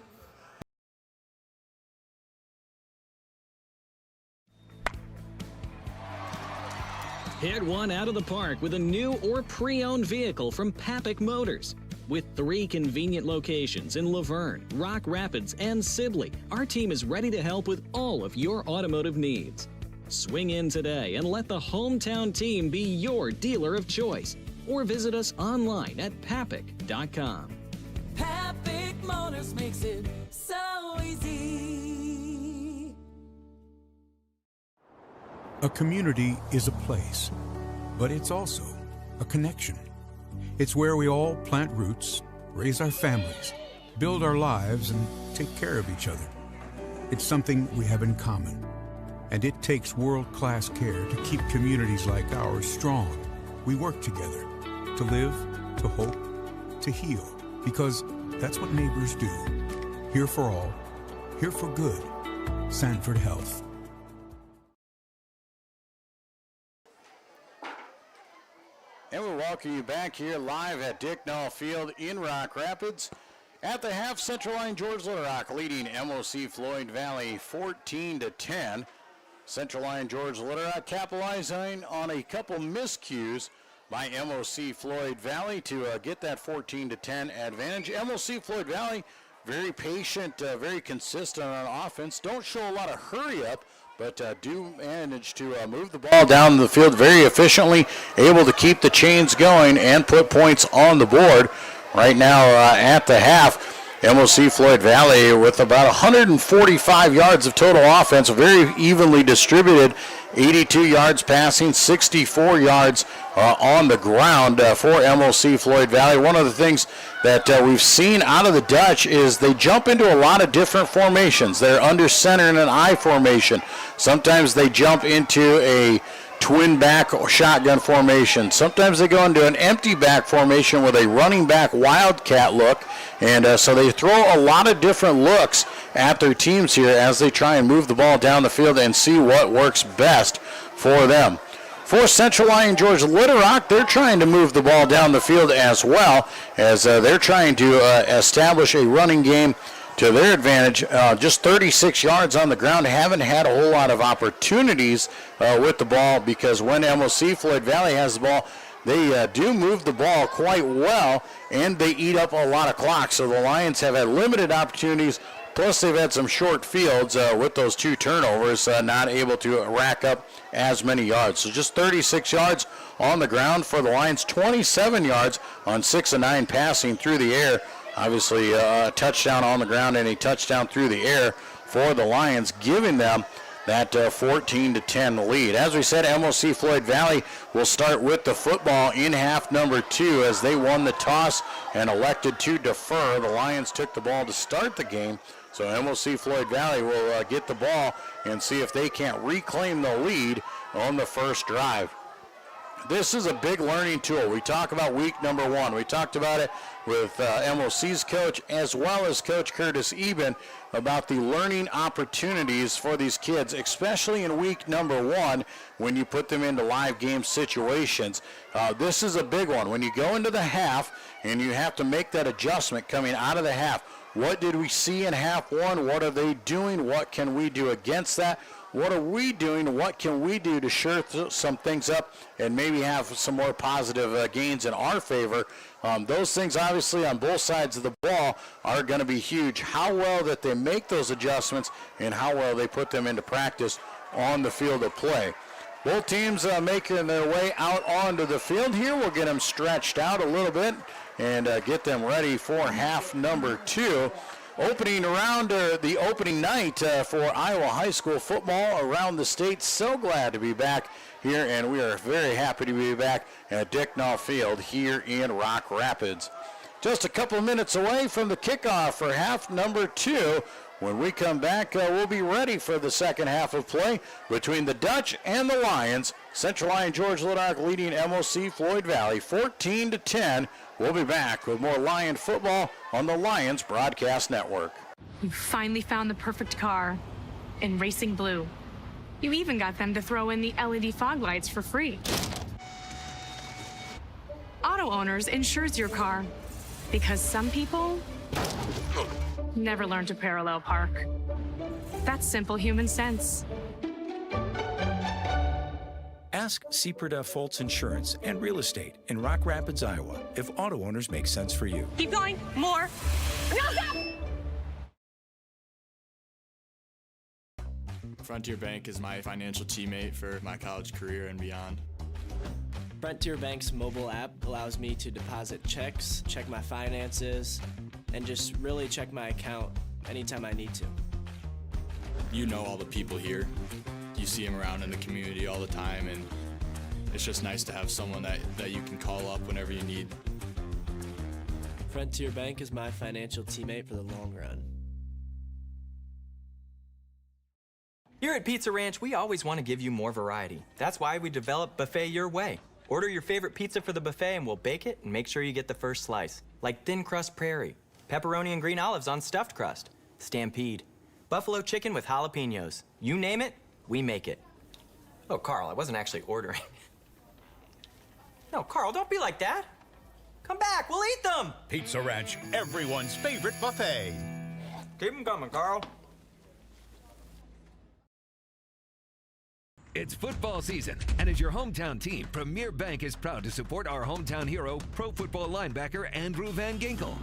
Hit one out of the park with a new or pre-owned vehicle from Papik Motors. With 3 convenient locations in Laverne, Rock Rapids, and Sibley, our team is ready to help with all of your automotive needs. Swing in today and let the hometown team be your dealer of choice. Or visit us online at papik.com. Papik Motors makes it so easy. A community is a place, but it's also a connection. It's where we all plant roots, raise our families, build our lives, and take care of each other. It's something we have in common, and it takes world-class care to keep communities like ours strong. We work together to live, to hope, to heal, because that's what neighbors do. Here for all, here for good. Sanford Health. And we welcome you back here live at Dicknall Field in Rock Rapids. At the half, Central Lyon George Little Rock leading MOC-Floyd Valley 14-10. Central Lyon George Little Rock capitalizing on a couple miscues by MOC-Floyd Valley to get that 14-10 advantage. MOC-Floyd Valley, very patient, very consistent on offense. Don't show a lot of hurry up, but do manage to move the ball down the field very efficiently, able to keep the chains going and put points on the board. Right now at the half, MOC-Floyd Valley with about 145 yards of total offense, very evenly distributed, 82 yards passing, 64 yards on the ground for MOC-Floyd Valley. One of the things that we've seen out of the Dutch is they jump into a lot of different formations. They're under center in an I formation. Sometimes they jump into a twin back or shotgun formation. Sometimes they go into an empty back formation with a running back wildcat look. And so they throw a lot of different looks at their teams here as they try and move the ball down the field and see what works best for them. For Central Lyon George Little Rock, they're trying to move the ball down the field as well as they're trying to establish a running game to their advantage. Just 36 yards on the ground. Haven't had a whole lot of opportunities with the ball because when MOC-Floyd Valley has the ball, they do move the ball quite well, and they eat up a lot of clock. So the Lions have had limited opportunities, plus they've had some short fields with those 2 turnovers, not able to rack up as many yards. So just 36 yards on the ground for the Lions, 27 yards on 6 of 9 passing through the air. Obviously a touchdown on the ground and a touchdown through the air for the Lions, giving them that 14-10 lead. As we said, MOC-Floyd Valley will start with the football in half number 2 as they won the toss and elected to defer. The Lions took the ball to start the game, so MOC-Floyd Valley will get the ball and see if they can't reclaim the lead on the first drive. This is a big learning tool. We talk about week number 1. We talked about it with MOC's coach as well as Coach Curtis Eben about the learning opportunities for these kids, especially in week number 1 when you put them into live game situations. This is a big one. When you go into the half and you have to make that adjustment coming out of the half, what did we see in half 1? What are they doing? What can we do against that? What are we doing? What can we do to shore some things up and maybe have some more positive gains in our favor? Those things, obviously, on both sides of the ball are going to be huge. How well that they make those adjustments and how well they put them into practice on the field of play. Both teams making their way out onto the field here. We'll get them stretched out a little bit and get them ready for half number 2. Opening around the opening night for Iowa high school football around the state. So glad to be back here, and we are very happy to be back at Dicknall Field here in Rock Rapids. Just a couple of minutes away from the kickoff for half number 2. When we come back, we'll be ready for the second half of play between the Dutch and the Lions. Central Lyon George Little Rock leading MOC-Floyd Valley 14-10. We'll be back with more Lion football on the Lions Broadcast Network. You finally found the perfect car in racing blue. You even got them to throw in the LED fog lights for free. Auto Owners insures your car because some people never learn to parallel park. That's simple human sense. Ask Seaperda Foltz Insurance and Real Estate in Rock Rapids, Iowa, if auto owners make sense for you. Keep going. More. No, stop! Frontier Bank is my financial teammate for my college career and beyond. Frontier Bank's mobile app allows me to deposit checks, check my finances, and just really check my account anytime I need to. You know all the people here. You see them around in the community all the time, and it's just nice to have someone that you can call up whenever you need. Frontier Bank is my financial teammate for the long run. Here at Pizza Ranch, we always want to give you more variety. That's why we developed Buffet Your Way. Order your favorite pizza for the buffet and we'll bake it and make sure you get the first slice. Like thin crust prairie, pepperoni and green olives on stuffed crust, stampede, buffalo chicken with jalapenos. You name it, we make it. Oh, Carl, I wasn't actually ordering. No, Carl, don't be like that. Come back, we'll eat them. Pizza Ranch, everyone's favorite buffet. Keep them coming, Carl. It's football season, and as your hometown team, Premier Bank is proud to support our hometown hero, pro football linebacker Andrew Van Ginkel.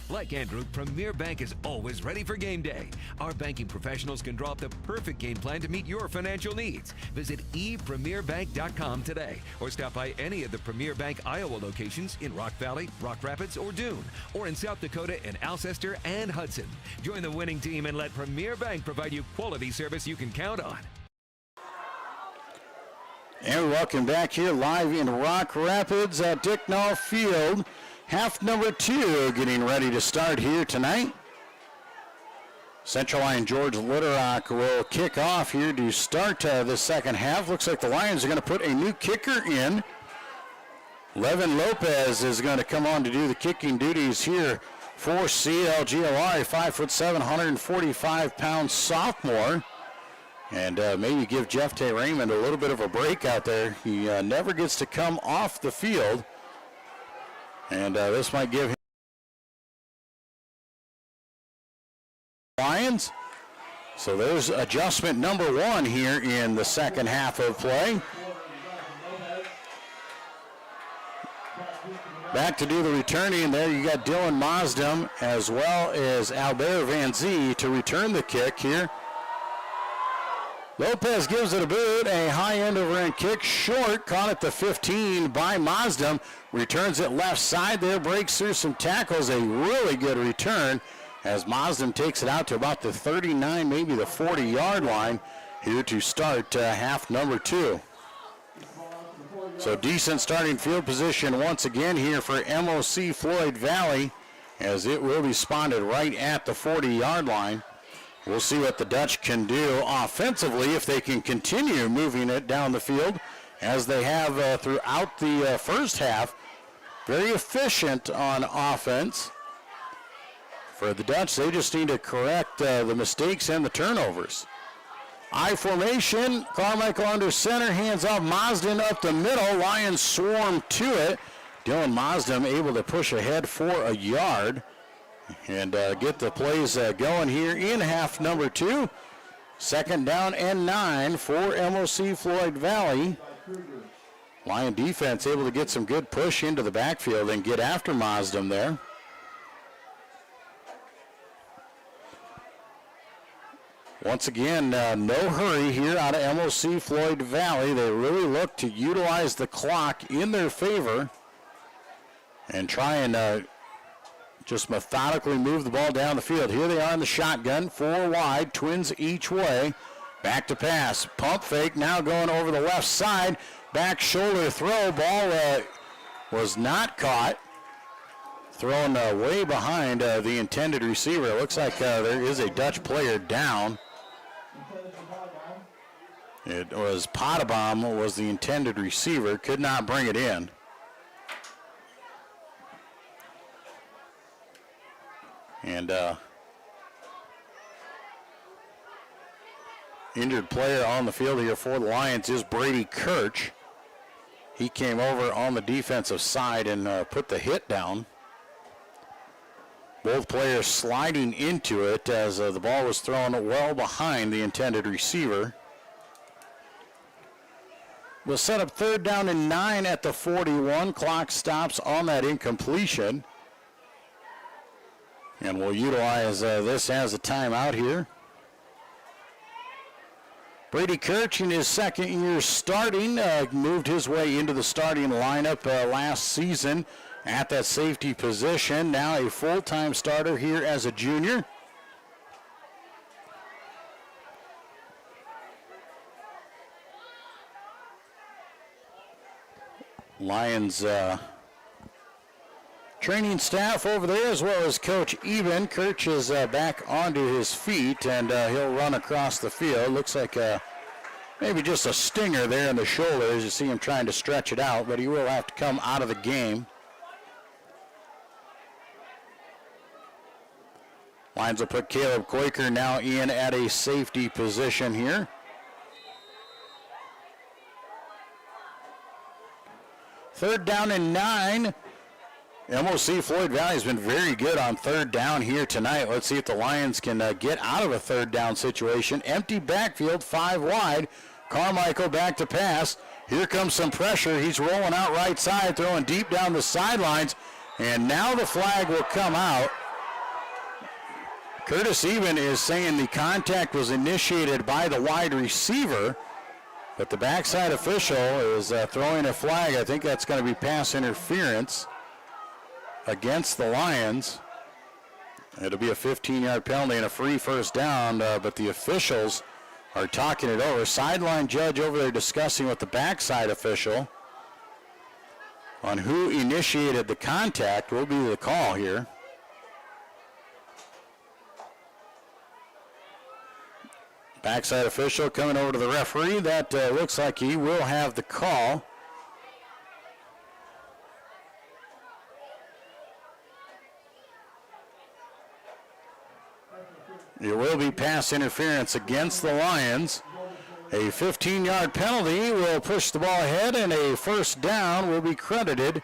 Like Andrew, Premier Bank is always ready for game day. Our banking professionals can draw up the perfect game plan to meet your financial needs. Visit epremierbank.com today or stop by any of the Premier Bank Iowa locations in Rock Valley, Rock Rapids, or Dune, or in South Dakota in Alcester and Hudson. Join the winning team and let Premier Bank provide you quality service you can count on. And welcome back here live in Rock Rapids at Dicknall Field. Half number 2 getting ready to start here tonight. Central Lyon George Little Rock will kick off here to start the second half. Looks like the Lions are going to put a new kicker in. Levin Lopez is going to come on to do the kicking duties here for CLGLR, 5'7", 145-pound sophomore. And maybe give Jeff Tay Raymond a little bit of a break out there. He never gets to come off the field. And this might give him Lions. So there's adjustment number 1 here in the second half of play. Back to do the returning there. You got Dylan Mosdem as well as Albert Van Zee to return the kick here. Lopez gives it a boot, a high end over end kick, short, caught at the 15 by Mosdem, returns it left side there, breaks through some tackles, a really good return as Mosdem takes it out to about the 39, maybe the 40-yard line here to start half number 2. So decent starting field position once again here for MOC-Floyd Valley as it will be spotted right at the 40-yard line. We'll see what the Dutch can do offensively if they can continue moving it down the field as they have throughout the first half. Very efficient on offense. For the Dutch, they just need to correct the mistakes and the turnovers. I formation, Carmichael under center, hands off Mosdem up the middle. Lions swarm to it. Dylan Mosdem able to push ahead for a yard. And get the plays going here in half number 2. Second down and 9 for MOC-Floyd Valley. Lion defense able to get some good push into the backfield and get after Mosdem there. Once again, no hurry here out of MOC-Floyd Valley. They really look to utilize the clock in their favor and try and just methodically move the ball down the field. Here they are in the shotgun, 4 wide, twins each way. Back to pass, pump fake, now going over the left side. Back shoulder throw, ball was not caught. Thrown way behind the intended receiver. It looks like there is a Dutch player down. It was Potabom was the intended receiver, could not bring it in. And injured player on the field here for the Lions is Brady Kirch. He came over on the defensive side and put the hit down. Both players sliding into it as the ball was thrown well behind the intended receiver. We'll set up third down and 9 at the 41. Clock stops on that incompletion. And we'll utilize this as a timeout here. Brady Kirch in his second year starting, moved his way into the starting lineup last season at that safety position. Now a full-time starter here as a junior. Lions training staff over there as well as Coach Eben. Kirch is back onto his feet and he'll run across the field. Looks like maybe just a stinger there in the shoulder as you see him trying to stretch it out, but he will have to come out of the game. Lions will put Caleb Quaker now in at a safety position here. Third down and 9. MOC-Floyd Valley has been very good on third down here tonight. Let's see if the Lions can get out of a third down situation. Empty backfield, 5 wide. Carmichael back to pass. Here comes some pressure. He's rolling out right side, throwing deep down the sidelines. And now the flag will come out. Curtis Eben is saying the contact was initiated by the wide receiver, but the backside official is throwing a flag. I think that's going to be pass interference against the Lions. It'll be a 15-yard penalty and a free first down, but the officials are talking it over. Sideline judge over there discussing with the backside official on who initiated the contact will be the call here. Backside official coming over to the referee. That looks like he will have the call. It will be pass interference against the Lions. A 15-yard penalty will push the ball ahead, and a first down will be credited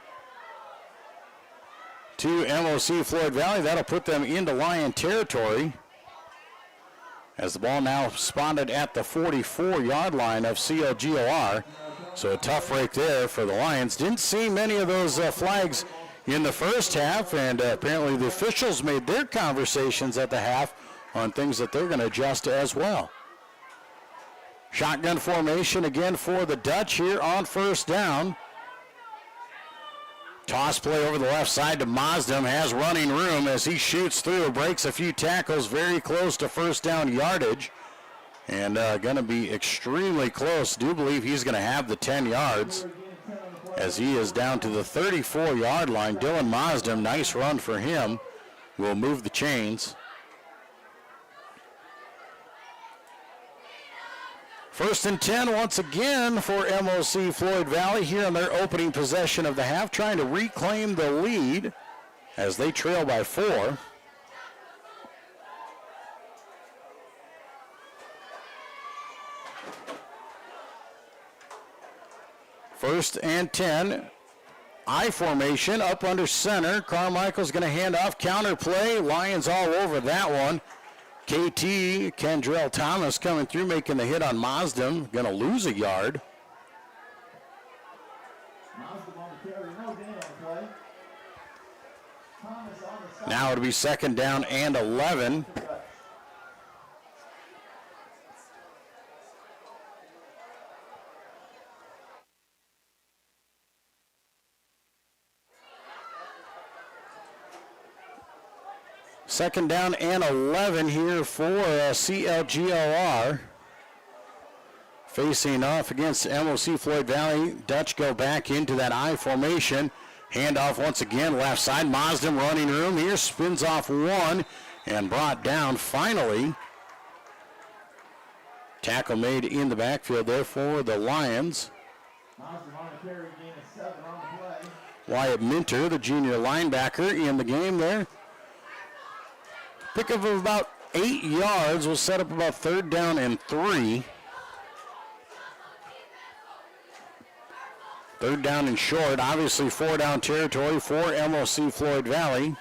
to MOC-Floyd Valley. That'll put them into Lion territory as the ball now spotted at the 44-yard line of CLGOR. So a tough break there for the Lions. Didn't see many of those flags in the first half, and apparently the officials made their conversations at the half on things that they're going to adjust as well. Shotgun formation again for the Dutch here on first down. Toss play over the left side to Mazdem, has running room as he shoots through, breaks a few tackles, very close to first down yardage, and going to be extremely close. Do believe he's going to have the 10 yards as he is down to the 34-yard line. Dylan Mazdem, nice run for him, will move the chains. First and 10 once again for MOC-Floyd Valley here in their opening possession of the half, trying to reclaim the lead as they trail by 4. First and 10, I formation up under center. Carmichael's going to hand off, counter play. Lions all over that one. KT, Kendrell Thomas coming through, making the hit on Mazdem. Going to lose a yard. Now it'll be second down and 11. Second down and 11 here for CLGOR. Facing off against MOC-Floyd Valley. Dutch go back into that I formation. Handoff once again, left side. Mazdem running room here, spins off one and brought down finally. Tackle made in the backfield there for the Lions. Wyatt Minter, the junior linebacker, in the game there. Pickup of about 8 yards will set up about third down and 3. Third down and short, obviously 4 down territory for MOC-Floyd Valley.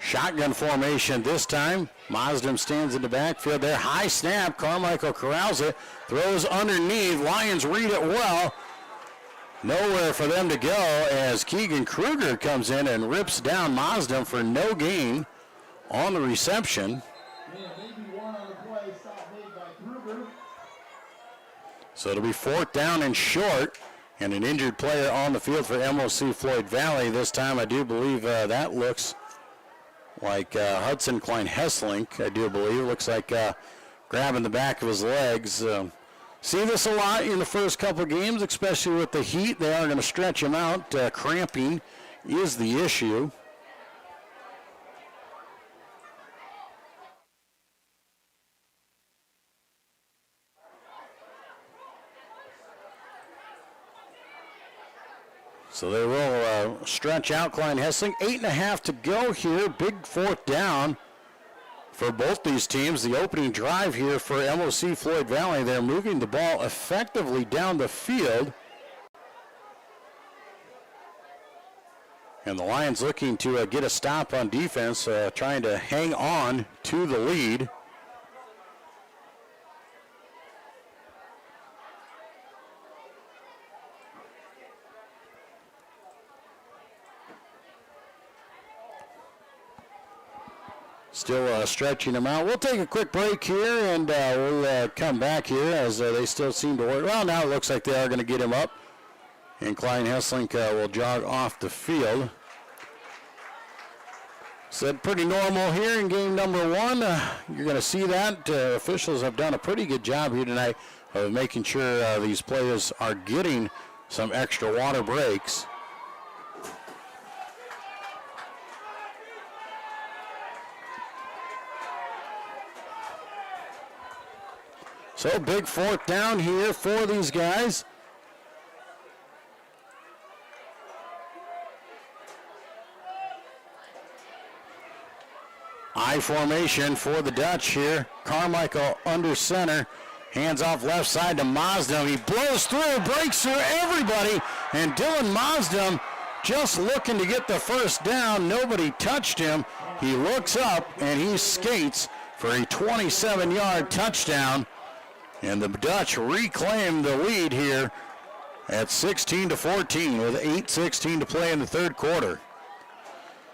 Shotgun formation this time. Mazdem stands in the backfield there. High snap. Carmichael corrals it. Throws underneath. Lions read it well. Nowhere for them to go as Keegan Kruger comes in and rips down Mazdem for no gain on the reception. So it'll be fourth down and short, and an injured player on the field for MOC-Floyd Valley. This time I do believe that looks like Hudson Klein Hesslink, I do believe. Looks like grabbing the back of his legs. See this a lot in the first couple of games, especially with the heat. They are going to stretch him out. Cramping is the issue. So they will stretch out Klein Hessling. 8.5 to go here. Big fourth down for both these teams. The opening drive here for MOC-Floyd Valley. They're moving the ball effectively down the field. And the Lions looking to get a stop on defense, trying to hang on to the lead. Still stretching them out. We'll take a quick break here, and we'll come back here as they still seem to work. Well, now it looks like they are going to get him up. And Klein Hesselink will jog off the field. Said pretty normal here in game number 1. You're going to see that. Officials have done a pretty good job here tonight of making sure these players are getting some extra water breaks. So big 4th down here for these guys. I formation for the Dutch here. Carmichael under center. Hands off left side to Mazdam. He blows through, breaks through everybody. And Dylan Mazdam just looking to get the first down. Nobody touched him. He looks up and he skates for a 27-yard touchdown. And the Dutch reclaim the lead here at 16-14 with 8:16 to play in the third quarter.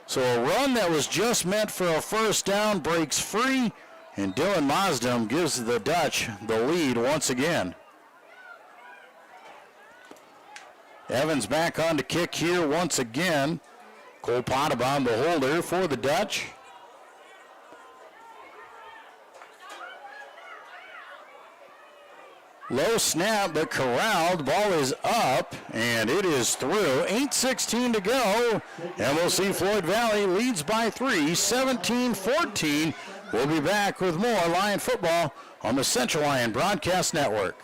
So a run that was just meant for a first down breaks free, and Dylan Mazdam gives the Dutch the lead once again. Evans back on to kick here once again. Cole Potabom, the holder for the Dutch. Low snap, but corralled. Ball is up, and it is through. 8:16 to go. MOC-Floyd Valley leads by 3, 17-14. We'll be back with more Lion football on the Central Lyon Broadcast Network.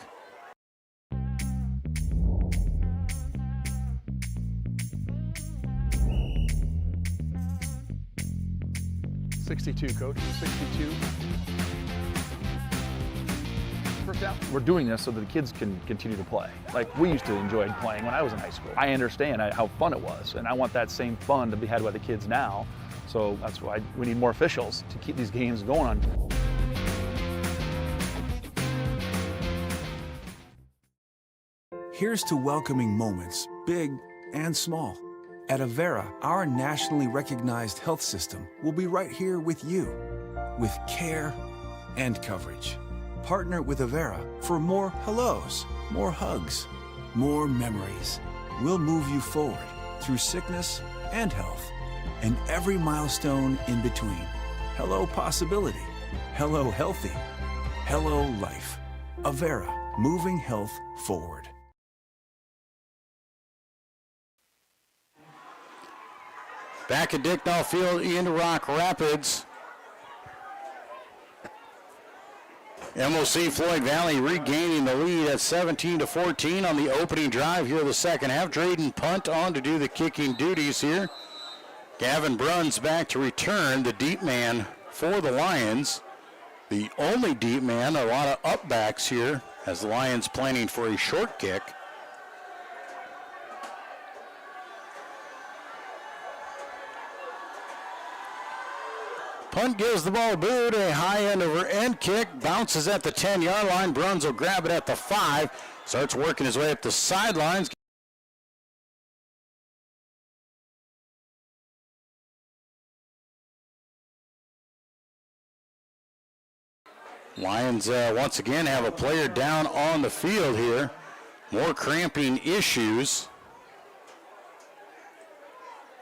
.62, Coach. 62. First down. We're doing this so that the kids can continue to play. Like we used to enjoy playing when I was in high school. I understand how fun it was, and I want that same fun to be had by the kids now. So that's why we need more officials to keep these games going on. Here's to welcoming moments, big and small. At Avera, our nationally recognized health system will be right here with you, with care and coverage. Partner with Avera for more hellos, more hugs, more memories. We'll move you forward through sickness and health, and every milestone in between. Hello possibility, hello healthy, hello life. Avera, moving health forward. Back at Dicknall Field in Rock Rapids. MOC-Floyd Valley regaining the lead at 17-14 on the opening drive here of the second half. Drayden Punt on to do the kicking duties here. Gavin Bruns back to return, the deep man for the Lions. The only deep man, a lot of upbacks here as the Lions planning for a short kick. Punt gives the ball a boot, a high end over end kick, bounces at the 10-yard line. Bruns will grab it at the 5, starts working his way up the sidelines. Lions once again have a player down on the field here. More cramping issues.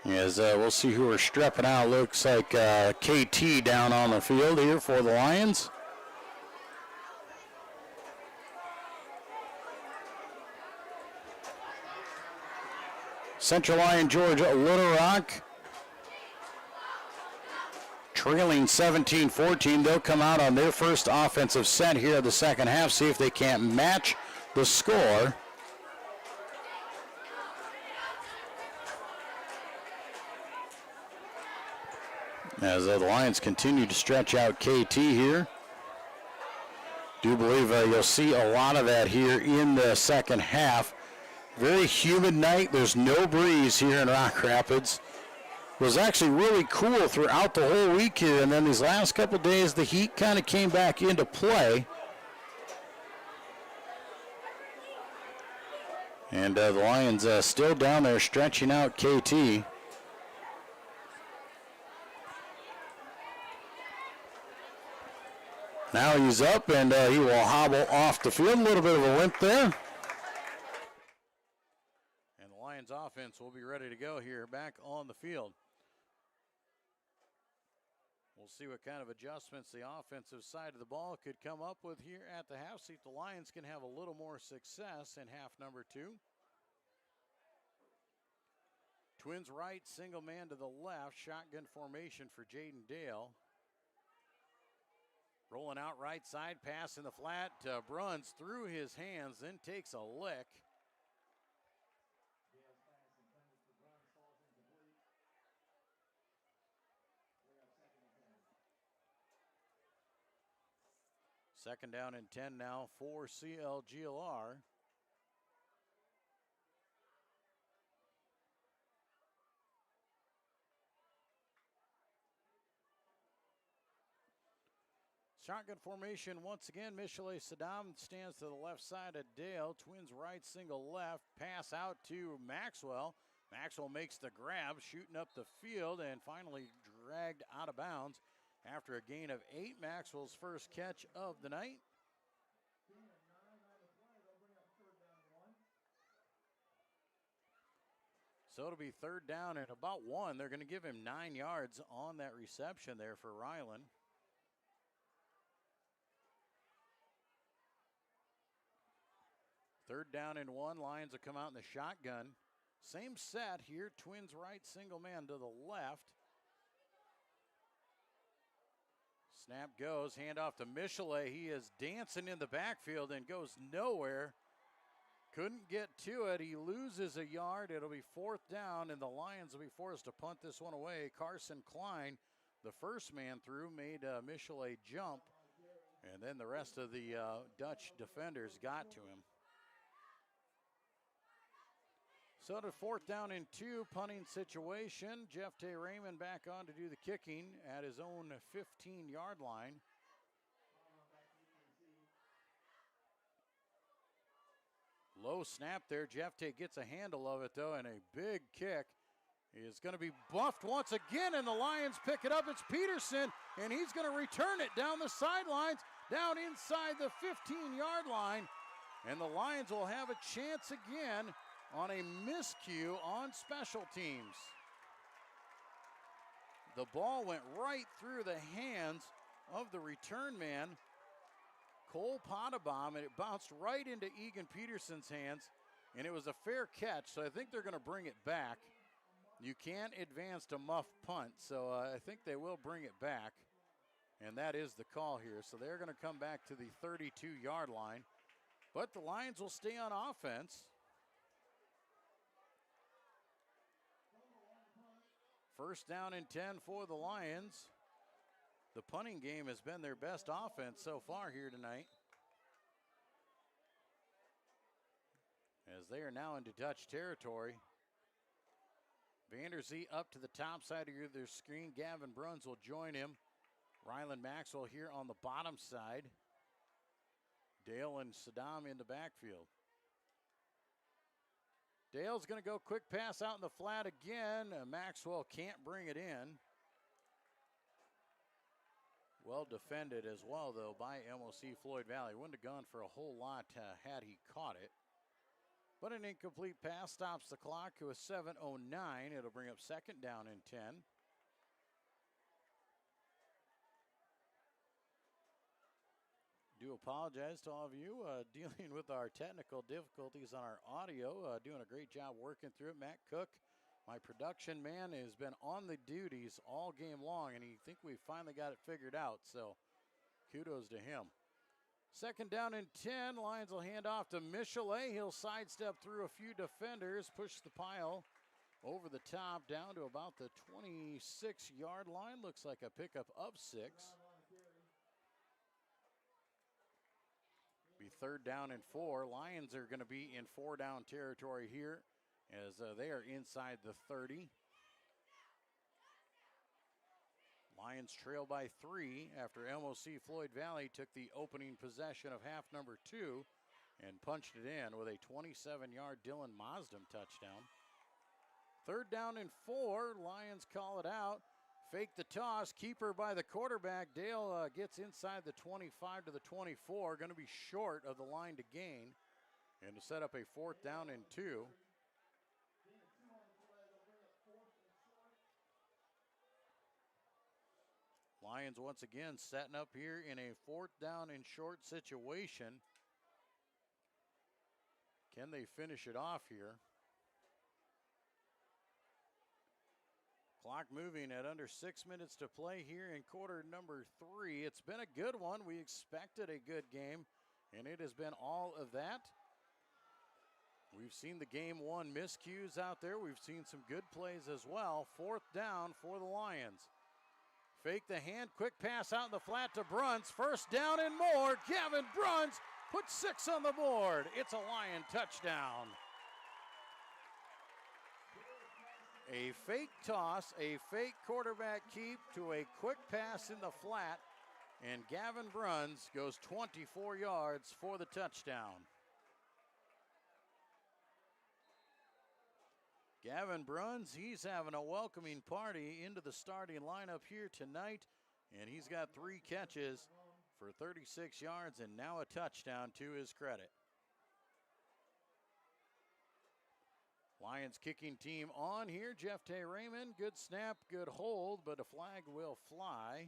As we'll see who are strepping out. Looks like KT down on the field here for the Lions. Central Lyon, Georgia, Little Rock. Trailing 17-14. They'll come out on their first offensive set here of the second half. See if they can't match the score. As the Lions continue to stretch out KT here. Do believe you'll see a lot of that here in the second half. Very humid night. There's no breeze here in Rock Rapids. was actually really cool throughout the whole week here, and then these last couple days the heat kind of came back into play. And the Lions still down there stretching out KT. Now he's up, and he will hobble off the field. A little bit of a limp there. And the Lions offense will be ready to go here back on the field. We'll see what kind of adjustments the offensive side of the ball could come up with here at the half. See if the Lions can have a little more success in half number 2. Twins right, single man to the left. Shotgun formation for Jaden Dale. Rolling out right side, pass in the flat. Bruns through his hands, then takes a lick. Second down and 10 now for CLGLR. Shotgun formation once again. Michelet Saddam stands to the left side of Dale. Twins right, single left. Pass out to Maxwell. Maxwell makes the grab, shooting up the field, and finally dragged out of bounds after a gain of 8. Maxwell's first catch of the night. So it'll be third down and about 1. They're going to give him 9 yards on that reception there for Ryland. Third down and 1. Lions will come out in the shotgun. Same set here. Twins right, single man to the left. Snap goes, handoff to Michelet. He is dancing in the backfield and goes nowhere. Couldn't get to it. He loses a yard. It'll be fourth down, and the Lions will be forced to punt this one away. Carson Klein, the first man through, made Michelet jump, and then the rest of the Dutch defenders got to him. So to fourth down and 2, punting situation. Jeff Tay Raymond back on to do the kicking at his own 15-yard line. Low snap there. Jeff Tay gets a handle of it, though, and a big kick is going to be buffed once again, and the Lions pick it up. It's Peterson, and he's going to return it down the sidelines, down inside the 15-yard line, and the Lions will have a chance again on a miscue on special teams. The ball went right through the hands of the return man, Cole Pottebaum, and it bounced right into Egan Peterson's hands, and it was a fair catch, so I think they're going to bring it back. You can't advance to muff punt, so I think they will bring it back, and that is the call here. So they're going to come back to the 32-yard line, but the Lions will stay on offense. First down and 10 for the Lions. The punting game has been their best offense so far here tonight, as they are now into Dutch territory. Vanderzee up to the top side of their screen. Gavin Bruns will join him. Ryland Maxwell here on the bottom side. Dale and Saddam in the backfield. Dale's going to go quick pass out in the flat again. Maxwell can't bring it in. Well defended as well, though, by MOC-Floyd Valley. Wouldn't have gone for a whole lot had he caught it. But an incomplete pass stops the clock to a 7:09. It'll bring up second down and 10. Do apologize to all of you dealing with our technical difficulties on our audio. Doing a great job working through it. Matt Cook, my production man, has been on the duties all game long, and he think we finally got it figured out, so kudos to him. Second down and 10. Lions will hand off to Michelet. He'll sidestep through a few defenders, push the pile over the top down to about the 26-yard line. Looks like a pickup of 6. Be third down and 4. Lions are going to be in 4-down territory here as they are inside the 30. Lions trail by 3 after MOC-Floyd Valley took the opening possession of half number 2 and punched it in with a 27-yard Dylan Mosdem touchdown. 3rd down and 4, Lions call it out. Fake the toss, keeper by the quarterback. Dale gets inside the 25 to the 24, going to be short of the line to gain, and to set up a 4th down and 2. Lions once again setting up here in a 4th down and short situation. Can they finish it off here? Clock moving at under 6 minutes to play here in quarter number 3. It's been a good one. We expected a good game, and it has been all of that. We've seen the game 1 miscues out there. We've seen some good plays as well. 4th down for the Lions. Fake the hand, quick pass out in the flat to Bruns. 1st down and more. Gavin Bruns puts 6 on the board. It's a Lion touchdown. A fake toss, a fake quarterback keep to a quick pass in the flat, and Gavin Bruns goes 24 yards for the touchdown. Gavin Bruns, he's having a welcoming party into the starting lineup here tonight, and he's got 3 catches for 36 yards and now a touchdown to his credit. Lions kicking team on here. Jeff Tay Raymond, good snap, good hold, but a flag will fly.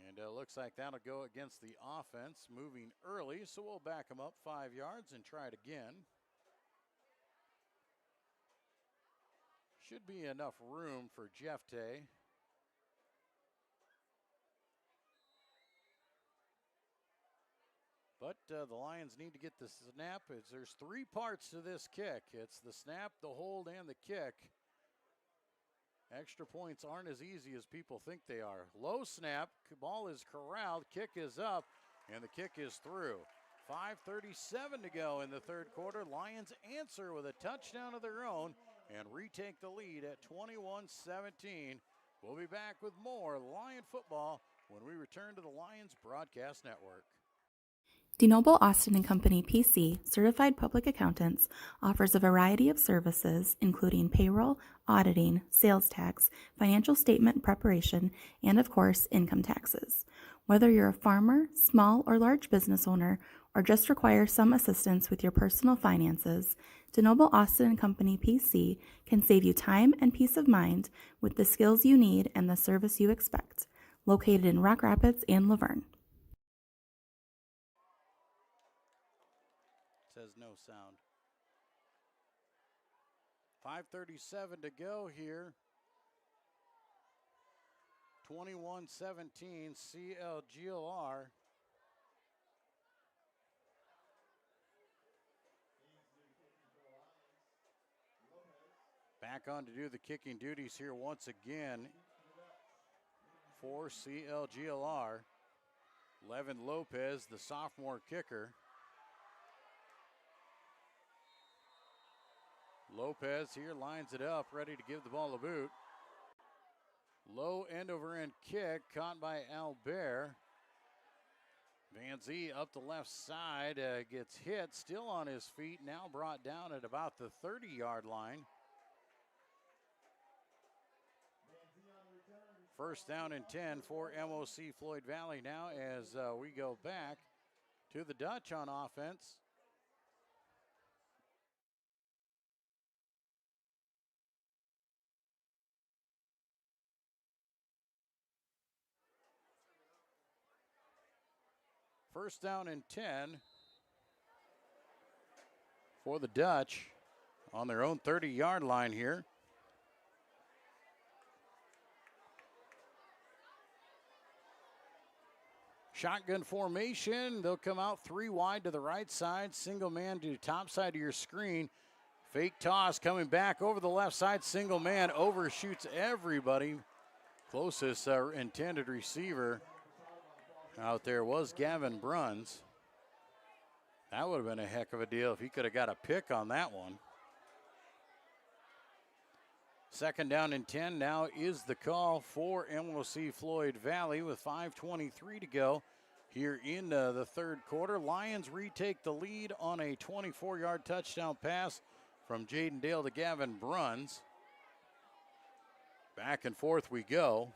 And looks like that'll go against the offense, moving early, so we'll back them up 5 yards and try it again. Should be enough room for Jeff Tay. But the Lions need to get the snap. There's 3 parts to this kick. It's the snap, the hold, and the kick. Extra points aren't as easy as people think they are. Low snap, ball is corralled, kick is up, and the kick is through. 5:37 to go in the 3rd quarter. Lions answer with a touchdown of their own and retake the lead at 21-17. We'll be back with more Lion football when we return to the Lions Broadcast Network. DeNoble Austin & Company PC, certified public accountants, offers a variety of services including payroll, auditing, sales tax, financial statement preparation, and of course, income taxes. Whether you're a farmer, small or large business owner, or just require some assistance with your personal finances, DeNoble Austin & Company PC can save you time and peace of mind with the skills you need and the service you expect. Located in Rock Rapids and Laverne. Says no sound. 5:37 to go here. 21-17 CLGLR. Back on to do the kicking duties here once again for CLGLR. Levin Lopez, the sophomore kicker. Lopez here lines it up, ready to give the ball a boot. Low end over end kick caught by Albert. Van Zee up the left side, gets hit, still on his feet, now brought down at about the 30-yard line. 1st down and 10 for MOC-Floyd Valley now as we go back to the Dutch on offense. First down and 10 for the Dutch on their own 30-yard line here. Shotgun formation. They'll come out 3 wide to the right side. Single man to the top side of your screen. Fake toss coming back over the left side. Single man overshoots everybody. Closest intended receiver out there was Gavin Bruns. That would have been a heck of a deal if he could have got a pick on that one. Second down and 10 now is the call for MOC-Floyd Valley with 5:23 to go here in the third quarter. Lions retake the lead on a 24-yard touchdown pass from Jaden Dale to Gavin Bruns. Back and forth we go.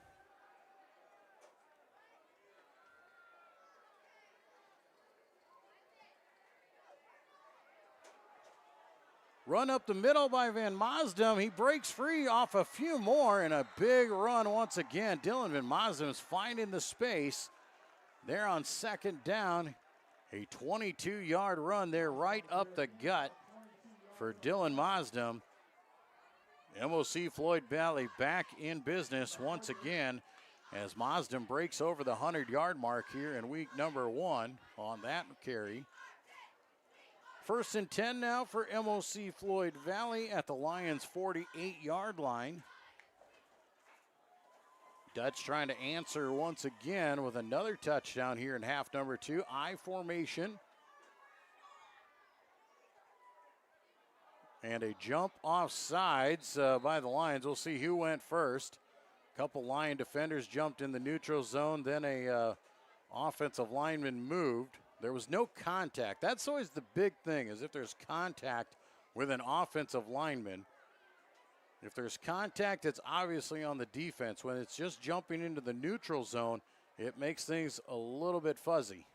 Run up the middle by Van Maasdam. He breaks free off a few more, and a big run once again. Dylan Van Maasdam is finding the space there on second down. A 22-yard run there right up the gut for Dylan Maasdam. MOC-Floyd Valley back in business once again as Maasdam breaks over the 100-yard mark here in week number 1 on that carry. First and 10 now for MOC-Floyd Valley at the Lions' 48-yard line. Dutch trying to answer once again with another touchdown here in half number 2. I formation. And a jump off sides by the Lions. We'll see who went first. A couple Lion defenders jumped in the neutral zone. Then a offensive lineman moved. There was no contact. That's always the big thing, is if there's contact with an offensive lineman. If there's contact, it's obviously on the defense. When it's just jumping into the neutral zone, it makes things a little bit fuzzy.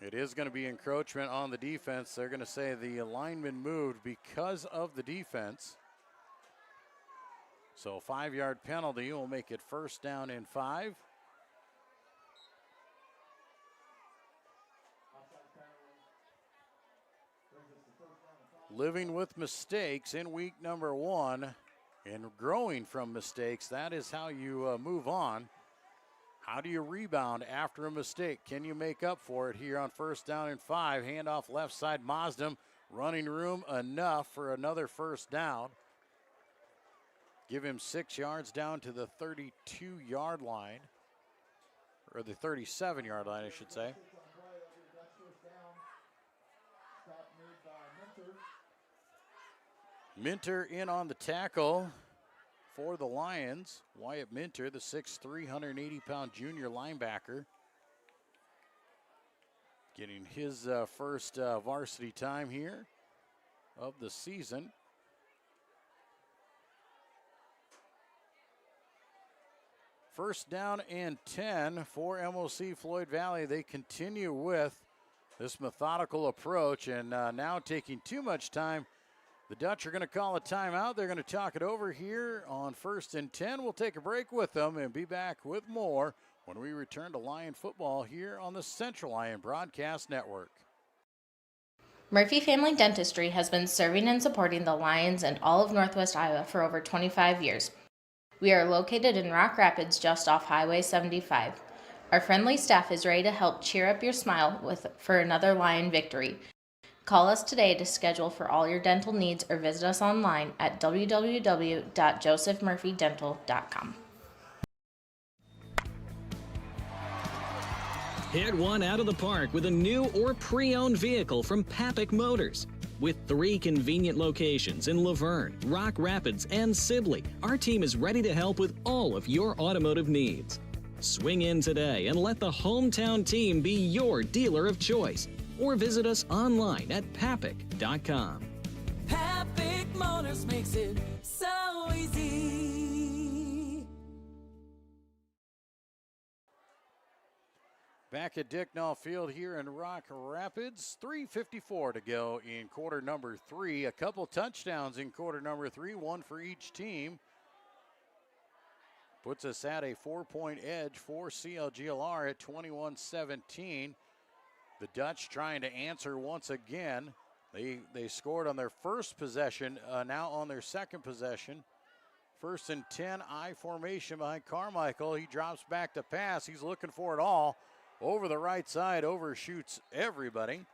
It is going to be encroachment on the defense. They're going to say the lineman moved because of the defense. So 5-yard penalty will make it first down and 5. Living with mistakes in week number 1 and growing from mistakes. That is how you move on. How do you rebound after a mistake? Can you make up for it here on first down and 5? Handoff left side, Maasdam. Running room enough for another first down. Give him 6 yards down to the 32-yard line. Or the 37-yard line, I should say. Minter in on the tackle for the Lions. Wyatt Minter, the 6'3", 180-pound junior linebacker, getting his first varsity time here of the season. First down and 10 for MOC-Floyd Valley. They continue with this methodical approach, and now taking too much time. The Dutch are going to call a timeout. They're going to talk it over here on first and 10. We'll take a break with them and be back with more when we return to Lion football here on the Central Lyon Broadcast Network. Murphy Family Dentistry has been serving and supporting the Lions and all of Northwest Iowa for over 25 years. We are located in Rock Rapids, just off Highway 75. Our friendly staff is ready to help cheer up your smile for another Lion victory. Call us today to schedule for all your dental needs or visit us online at www.josephmurphydental.com. Hit one out of the park with a new or pre-owned vehicle from Papik Motors. With 3 convenient locations in Laverne, Rock Rapids, and Sibley, our team is ready to help with all of your automotive needs. Swing in today and let the hometown team be your dealer of choice. Or visit us online at papik.com. Papik Motors makes it so easy. Back at Dicknall Field here in Rock Rapids. 3:54 to go in quarter number 3. A couple touchdowns in quarter number 3, one for each team. Puts us at a 4-point edge for CLGLR at 21-17. The Dutch trying to answer once again. They scored on their first possession, now on their second possession. First and 10, I formation behind Carmichael. He drops back to pass. He's looking for it all. Over the right side, overshoots everybody.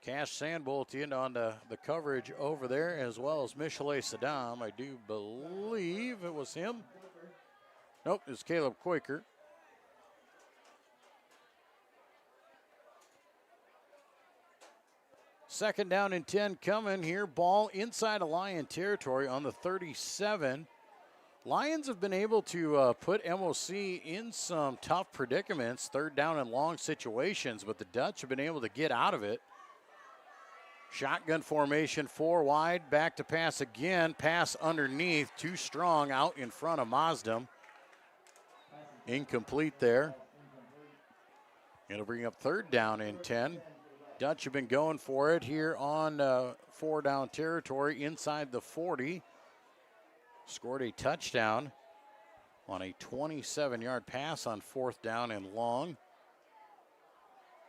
Cash Sandbolt in on the coverage over there, as well as Michelet Saddam. I do believe it was him. Nope, it's Caleb Quaker. Second down and 10 coming here. Ball inside of Lion territory on the 37. Lions have been able to put MOC in some tough predicaments, third down and long situations, but the Dutch have been able to get out of it. Shotgun formation, 4 wide, back to pass again. Pass underneath, too strong out in front of Mazdam. Incomplete there. It'll bring up third down and 10. Dutch have been going for it here on 4 down territory inside the 40. Scored a touchdown on a 27-yard pass on 4th down and long.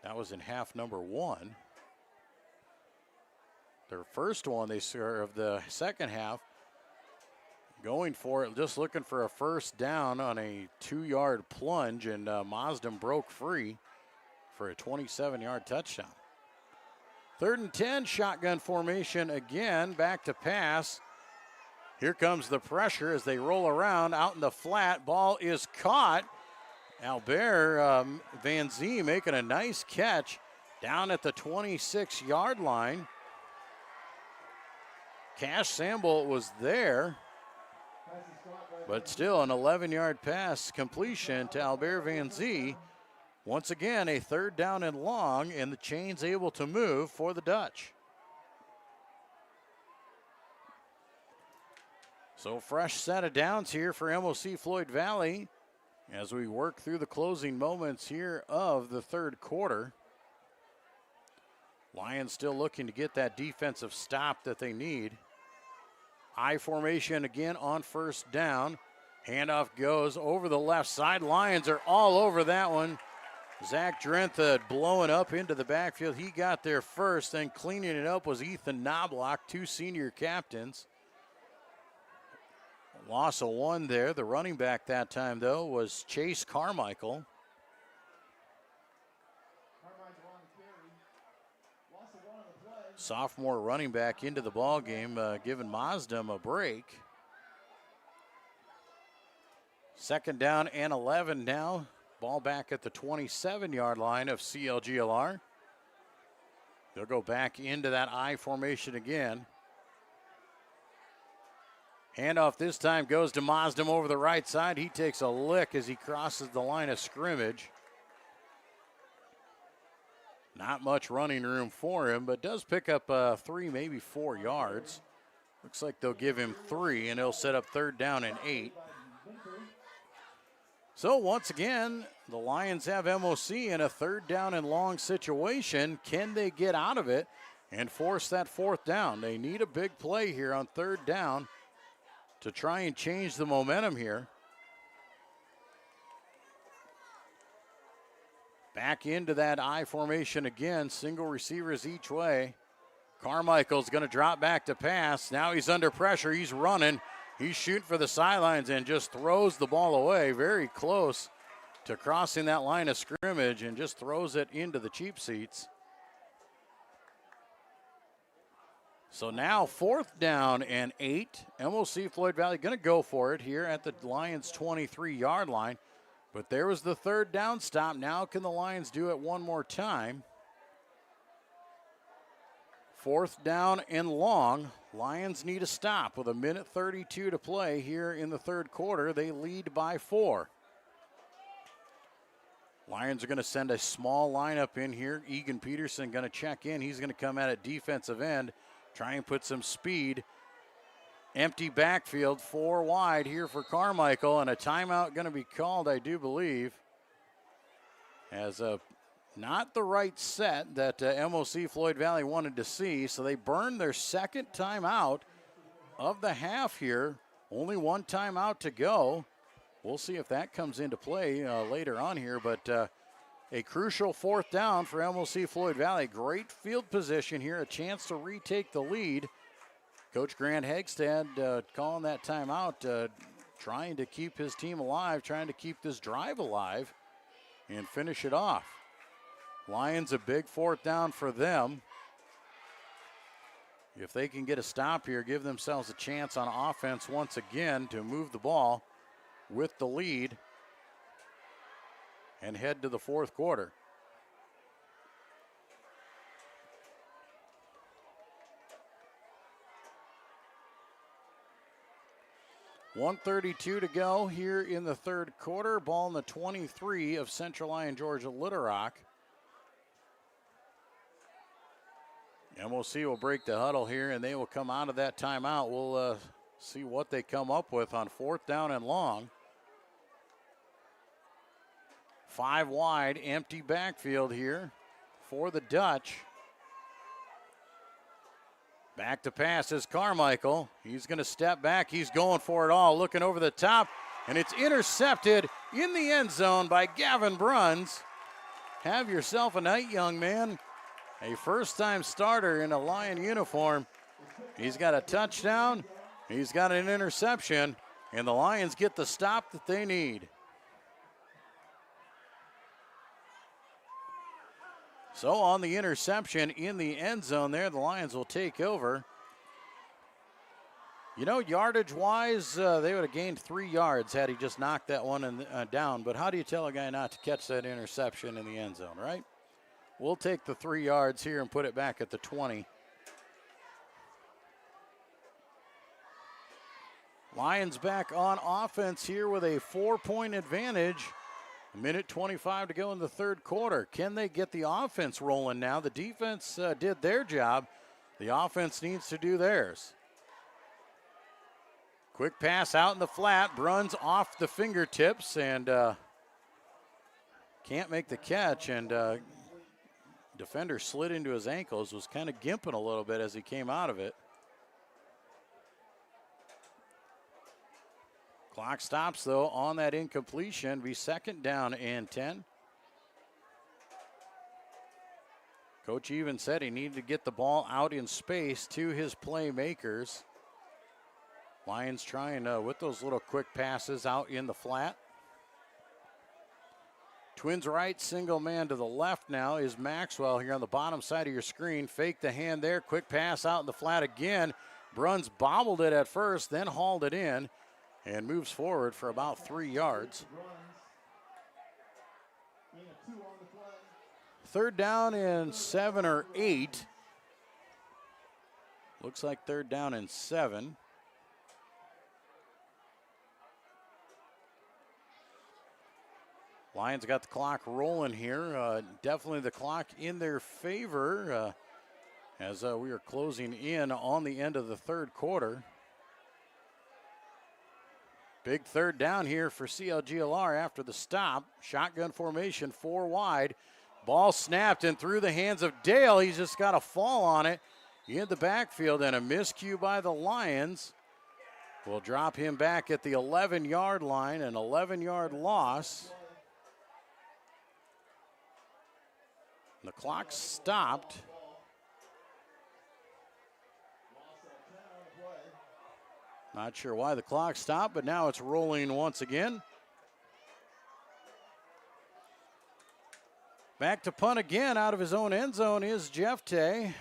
That was in half number 1. Their first one they served the second half. Going for it, just looking for a first down on a 2-yard plunge, and Mazdam broke free for a 27-yard touchdown. 3rd and 10, shotgun formation again, back to pass. Here comes the pressure as they roll around out in the flat. Ball is caught. Albert Van Zee making a nice catch down at the 26-yard line. Cash Samble was there, but still an 11-yard pass completion to Albert Van Zee. Once again, a 3rd down and long, and the chain's able to move for the Dutch. So fresh set of downs here for MOC-Floyd Valley as we work through the closing moments here of the 3rd quarter. Lions still looking to get that defensive stop that they need. I formation again on 1st down. Handoff goes over the left side. Lions are all over that one. Zach Drentha blowing up into the backfield. He got there first, then cleaning it up was Ethan Knobloch, 2 senior captains. Loss of 1 there. The running back that time, though, was Chase Carmichael. Sophomore running back into the ball game, giving Mazdam a break. 2nd down and 11 now. Ball back at the 27-yard line of CLGLR. They'll go back into that I formation again. Handoff this time goes to Mazdam over the right side. He takes a lick as he crosses the line of scrimmage. Not much running room for him, but does pick up 3, maybe 4 yards. Looks like they'll give him 3, and he'll set up 3rd down and 8. So once again, the Lions have MOC in a 3rd down and long situation. Can they get out of it and force that 4th down? They need a big play here on 3rd down to try and change the momentum here. Back into that I formation again, single receivers each way. Carmichael's going to drop back to pass. Now he's under pressure. He's running. He's shooting for the sidelines and just throws the ball away. Very close to crossing that line of scrimmage and just throws it into the cheap seats. So now 4th down and 8. MOC-Floyd Valley going to go for it here at the Lions' 23-yard line. But there was the 3rd down stop. Now can the Lions do it one more time? 4th down and long. Lions need a stop with 1:32 to play here in the 3rd quarter. They lead by 4. Lions are going to send a small lineup in here. Egan Peterson going to check in. He's going to come out at defensive end, try and put some speed. Empty backfield, 4 wide here for Carmichael, and a timeout going to be called, I do believe, as not the right set that MOC-Floyd Valley wanted to see, so they burned their 2nd timeout of the half here. Only 1 timeout to go. We'll see if that comes into play later on here, but a crucial 4th down for MOC-Floyd Valley. Great field position here, a chance to retake the lead. Coach Grant Hegstead calling that timeout, trying to keep his team alive, trying to keep this drive alive and finish it off. Lions a big 4th down for them. If they can get a stop here, give themselves a chance on offense once again to move the ball with the lead and head to the 4th quarter. 1:32 to go here in the third quarter. Ball in the 23 of Central Lyon Georgia Little Rock. MOC will break the huddle here, and they will come out of that timeout. We'll see what they come up with on 4th down and long. 5 wide, empty backfield here for the Dutch. Back to pass is Carmichael. He's going to step back. He's going for it all, looking over the top, and it's intercepted in the end zone by Gavin Bruns. Have yourself a night, young man. A first-time starter in a Lion uniform. He's got a touchdown. He's got an interception, and the Lions get the stop that they need. So on the interception in the end zone there, the Lions will take over. You know, yardage-wise, they would have gained 3 yards had he just knocked that one down. But how do you tell a guy not to catch that interception in the end zone, right? We'll take the 3 yards here and put it back at the 20. Lions back on offense here with a 4-point advantage. 1:25 to go in the third quarter. Can they get the offense rolling now? The defense did their job. The offense needs to do theirs. Quick pass out in the flat. Bruns off the fingertips and can't make the catch. And defender slid into his ankles, was kind of gimping a little bit as he came out of it. Clock stops, though, on that incompletion. Be 2nd down and 10. Coach even said he needed to get the ball out in space to his playmakers. Lions trying with those little quick passes out in the flat. Twins right, single man to the left now is Maxwell here on the bottom side of your screen. Fake the hand there, quick pass out in the flat again. Bruns bobbled it at first, then hauled it in. And moves forward for about 3 yards. 3rd down and 7 or 8. Looks like 3rd down and 7. Lions got the clock rolling here. Definitely the clock in their favor as we are closing in on the end of the third quarter. Big 3rd down here for CLGLR after the stop. Shotgun formation, 4 wide. Ball snapped and through the hands of Dale. He's just got a fall on it in the backfield and a miscue by the Lions. We'll drop him back at the 11-yard line, an 11-yard loss. The clock stopped. Not sure why the clock stopped, but now it's rolling once again. Back to punt again out of his own end zone is Jefte.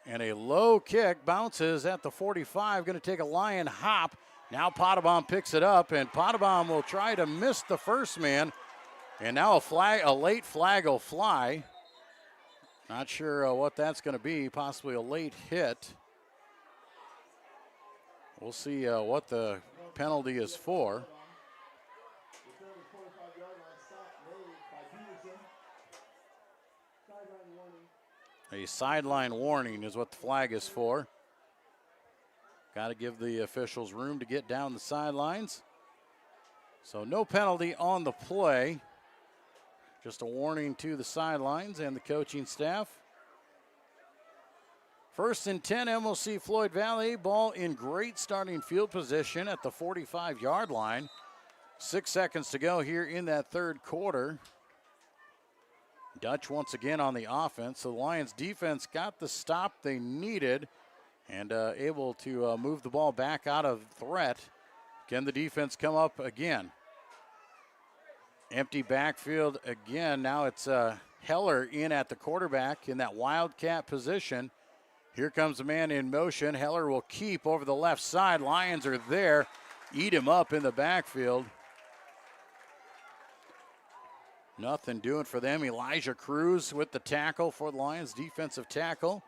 And a low kick bounces at the 45. Going to take a Lion hop. Now Potabom picks it up, and Potabom will try to miss the first man. And now a late flag will fly. Not sure what that's going to be, possibly a late hit. We'll see what the penalty is for. A sideline warning is what the flag is for. Got to give the officials room to get down the sidelines. So no penalty on the play. Just a warning to the sidelines and the coaching staff. 1st and 10, MOC-Floyd Valley. Ball in great starting field position at the 45-yard line. 6 seconds to go here in that third quarter. Dutch once again on the offense. So the Lions defense got the stop they needed and able to move the ball back out of threat. Can the defense come up again? Empty backfield again. Now it's Heller in at the quarterback in that wildcat position. Here comes a man in motion. Heller will keep over the left side. Lions are there. Eat him up in the backfield. Nothing doing for them. Elijah Cruz with the tackle for the Lions, defensive tackle.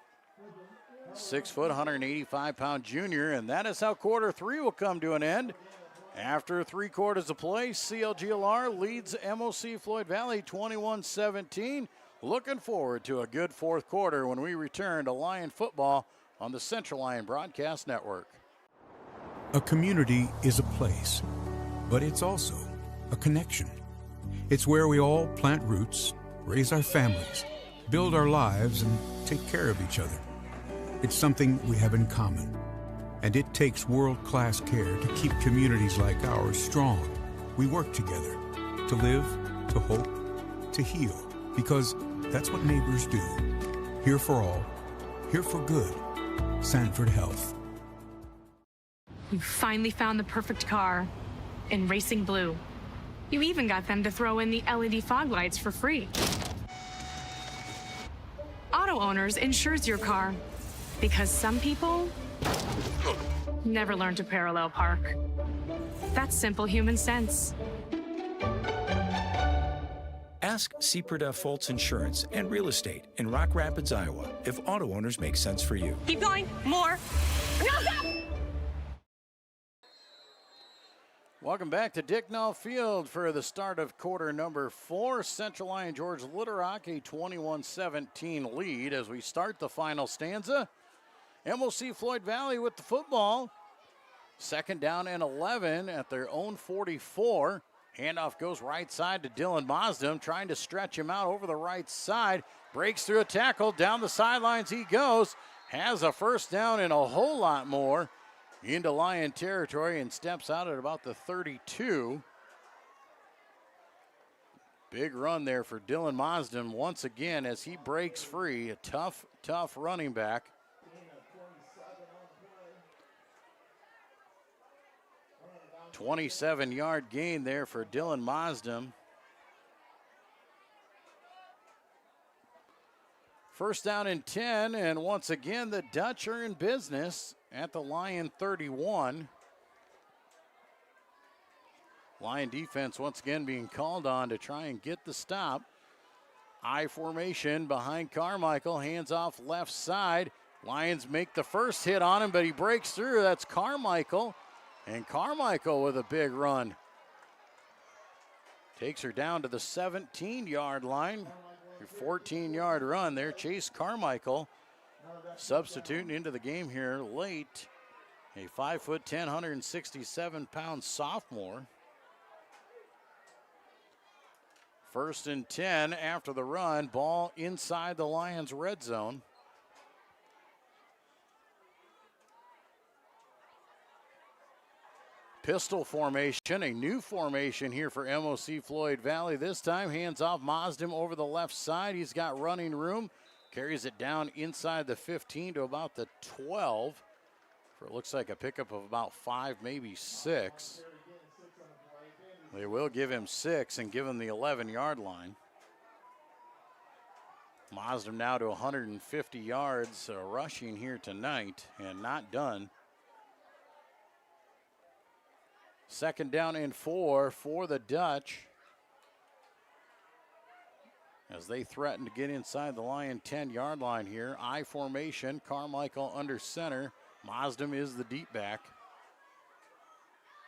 6 foot, 185-pound junior, and that is how quarter three will come to an end. After 3 quarters of play, CLGLR leads MOC-Floyd Valley 21-17. Looking forward to a good fourth quarter when we return to Lion football on the Central Lyon Broadcast Network. A community is a place, but it's also a connection. It's where we all plant roots, raise our families, build our lives, and take care of each other. It's something we have in common, and it takes world-class care to keep communities like ours strong. We work together to live, to hope, to heal, because that's what neighbors do. Here for all, here for good. Sanford Health. You finally found the perfect car in racing blue. You even got them to throw in the LED fog lights for free. Auto Owners insures your car because some people never learn to parallel park. That's simple human sense. Ask Seaperda Foltz Insurance and Real Estate in Rock Rapids, Iowa, if auto owners make sense for you. Keep going. More. No, stop! Welcome back to Dicknall Field for the start of quarter number 4. Central Lyon George Little Rock, a 21-17 lead as we start the final stanza. MOC-Floyd Valley with the football. Second down and 11 at their own 44. Handoff goes right side to Dylan Mosdem, trying to stretch him out over the right side. Breaks through a tackle, down the sidelines he goes. Has a first down and a whole lot more into Lion territory and steps out at about the 32. Big run there for Dylan Mosdem once again as he breaks free. A tough running back. A 27-yard gain there for Dylan Mosdem. First down and 10, and once again the Dutch are in business at the Lion 31. Lion defense once again being called on to try and get the stop. I formation behind Carmichael, hands off left side. Lions make the first hit on him, but he breaks through. That's Carmichael, and Carmichael with a big run. Takes her down to the 17-yard line. 14-yard run there. Chase Carmichael substituting into the game here late. A 5'10", 167-pound sophomore. First and 10 after the run. Ball inside the Lions' red zone. Pistol formation, a new formation here for MOC-Floyd Valley. This time, hands off Mosdem over the left side. He's got running room. Carries it down inside the 15 to about the 12. For it looks like a pickup of about 5, maybe 6. They will give him 6 and give him the 11-yard line. Mosdem now to 150 yards rushing here tonight and not done. Second down and 4 for the Dutch as they threaten to get inside the Lion 10-yard line here. I formation, Carmichael under center. Mosdem is the deep back.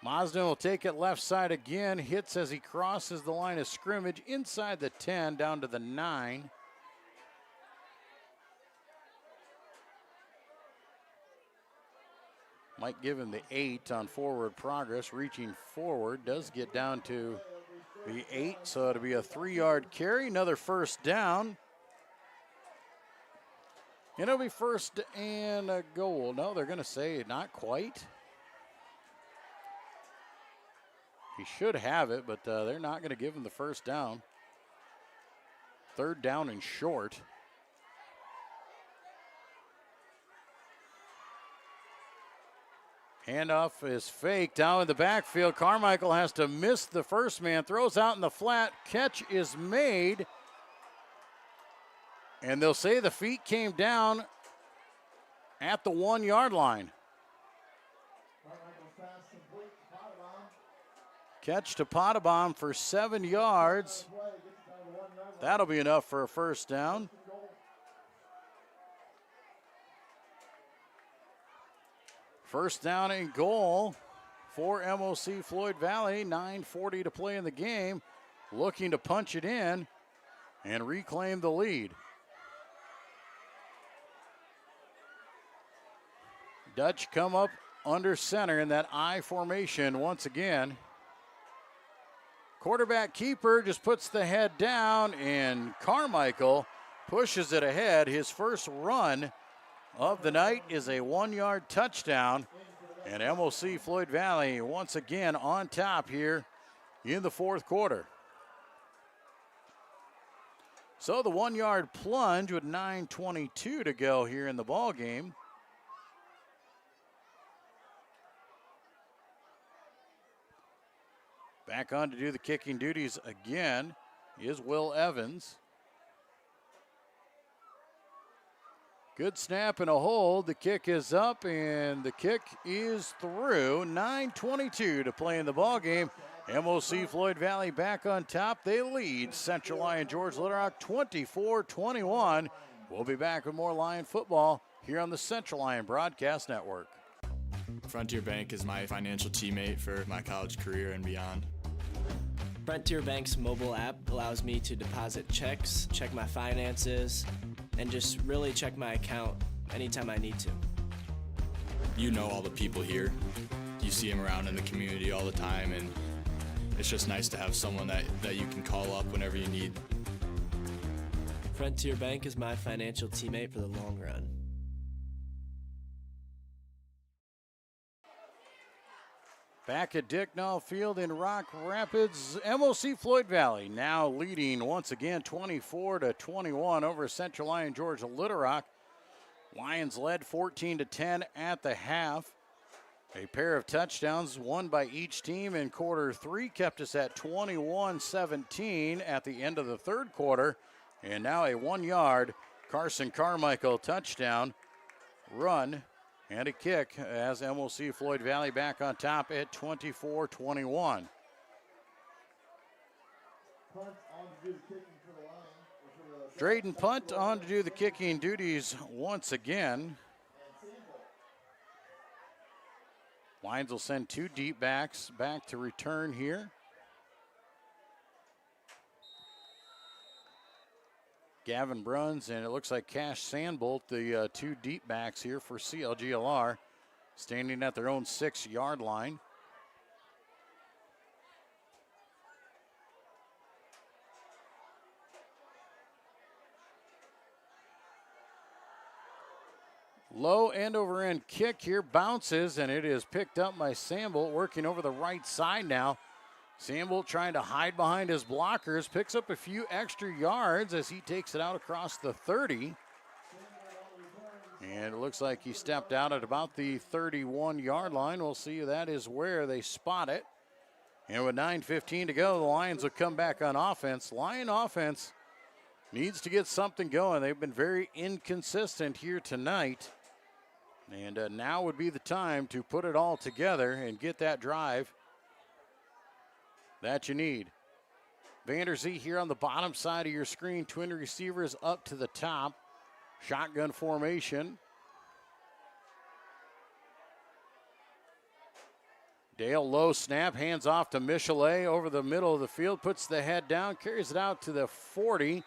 Mosdem will take it left side again. Hits as he crosses the line of scrimmage inside the 10 down to the 9. Might give him the 8 on forward progress. Reaching forward, does get down to the 8, so it'll be a 3-yard carry. Another first down. It'll be first and a goal. No, they're going to say not quite. He should have it, but they're not going to give him the first down. Third down and short. Handoff is fake down in the backfield. Carmichael has to miss the first man. Throws out in the flat. Catch is made. And they'll say the feet came down at the 1-yard line. Catch to Potabom for 7 yards. That'll be enough for a first down. First down and goal for MOC-Floyd Valley. 9:40 to play in the game. Looking to punch it in and reclaim the lead. Dutch come up under center in that I formation once again. Quarterback keeper just puts the head down, and Carmichael pushes it ahead. His first run of the night is a 1-yard touchdown, and MOC-Floyd Valley once again on top here in the fourth quarter. So the 1-yard plunge with 9:22 to go here in the ball game. Back on to do the kicking duties again is Will Evans. Good snap and a hold. The kick is up and the kick is through. 9:22 to play in the ball game. MOC-Floyd Valley back on top. They lead Central Lyon George Little Rock 24-21. We'll be back with more Lion football here on the Central Lyon Broadcast Network. Frontier Bank is my financial teammate for my college career and beyond. Frontier Bank's mobile app allows me to deposit checks, check my finances, and just really check my account anytime I need to. You know all the people here. You see them around in the community all the time, and it's just nice to have someone that you can call up whenever you need. Frontier Bank is my financial teammate for the long run. Back at Dicknall Field in Rock Rapids, MOC-Floyd Valley now leading once again 24-21 over Central Lyon George Little Rock. Lions led 14-10 at the half. A pair of touchdowns won by each team in quarter three kept us at 21-17 at the end of the third quarter. And now a 1-yard Carson Carmichael touchdown run and a kick as MOC-Floyd Valley back on top at 24-21. Drayden punt on to do the kicking duties once again. Lions will send 2 deep backs back to return here. Gavin Bruns, and it looks like Cash Sandbolt, the 2 deep backs here for CLGLR, standing at their own 6-yard line. Low end over end kick here, bounces, and it is picked up by Sandbolt, working over the right side now. Sandbolt trying to hide behind his blockers, picks up a few extra yards as he takes it out across the 30. And it looks like he stepped out at about the 31-yard line. We'll see, that is where they spot it. And with 9:15 to go, the Lions will come back on offense. Lion offense needs to get something going. They've been very inconsistent here tonight. And now would be the time to put it all together and get that drive that you need. Vanderzee here on the bottom side of your screen. Twin receivers up to the top. Shotgun formation. Dale low snap, hands off to Michelet over the middle of the field, puts the head down, carries it out to the 40,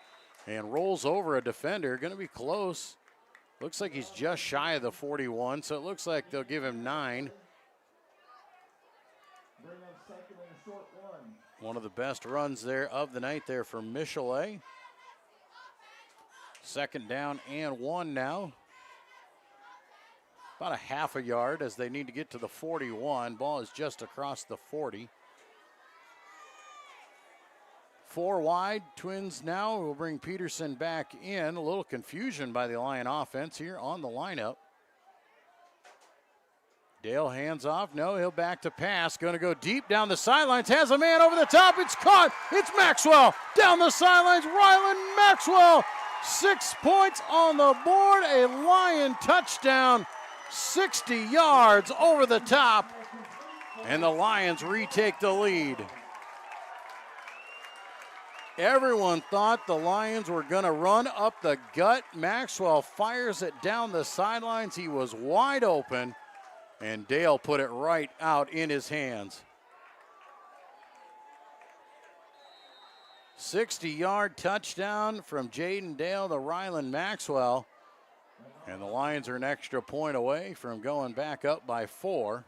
and rolls over a defender. Going to be close. Looks like he's just shy of the 41, so it looks like they'll give him 9. One of the best runs there of the night there for Michelet. Second down and 1 now. About a half a yard as they need to get to the 41. Ball is just across the 40. 4 wide. Twins now will bring Peterson back in. A little confusion by the Lion offense here on the lineup. Dale hands off. No, he'll back to pass. Going to go deep down the sidelines. Has a man over the top. It's caught. It's Maxwell. Down the sidelines. Rylan Maxwell. 6 points on the board. A Lion touchdown. 60 yards over the top. And the Lions retake the lead. Everyone thought the Lions were going to run up the gut. Maxwell fires it down the sidelines. He was wide open. and Dale put it right out in his hands. 60-yard touchdown from Jaden Dale to Ryland Maxwell. And the Lions are an extra point away from going back up by 4.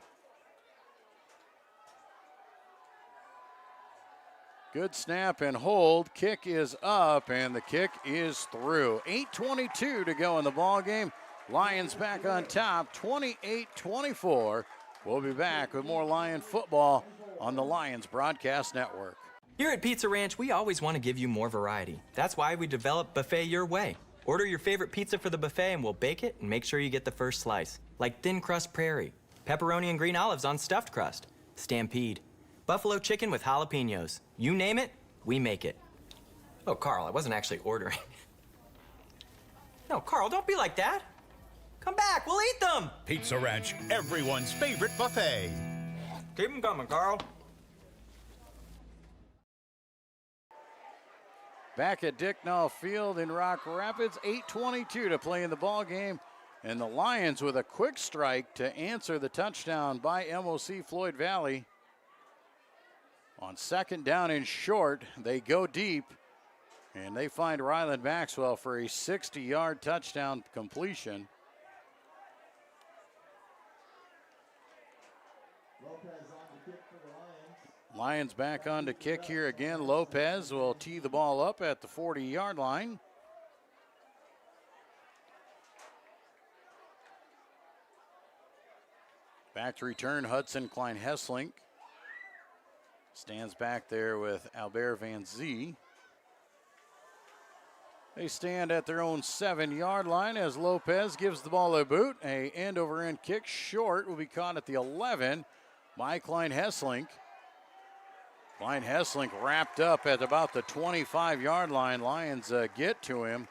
Good snap and hold. Kick is up, and the kick is through. 8:22 to go in the ball game. Lions back on top, 28-24. We'll be back with more Lion football on the Lions Broadcast Network. Here at Pizza Ranch, we always want to give you more variety. That's why we developed Buffet Your Way. Order your favorite pizza for the buffet and we'll bake it and make sure you get the first slice. Like thin crust prairie, pepperoni and green olives on stuffed crust, stampede, buffalo chicken with jalapenos. You name it, we make it. Oh, Carl, I wasn't actually ordering. No, Carl, don't be like that. Come back, we'll eat them. Pizza Ranch, everyone's favorite buffet. Keep them coming, Carl. Back at Dicknall Field in Rock Rapids, 8:22 to play in the ball game. And the Lions with a quick strike to answer the touchdown by MOC-Floyd Valley. On second down and short, they go deep, and they find Ryland Maxwell for a 60-yard touchdown completion. Lions back on to kick here again. Lopez will tee the ball up at the 40-yard line. Back to return, Hudson Klein Hesslink. Stands back there with Albert Van Zee. They stand at their own 7-yard line as Lopez gives the ball a boot. A end-over-end kick short will be caught at the 11 by Klein Hesslink. Klein Hesslink wrapped up at about the 25-yard line. Lions get to him.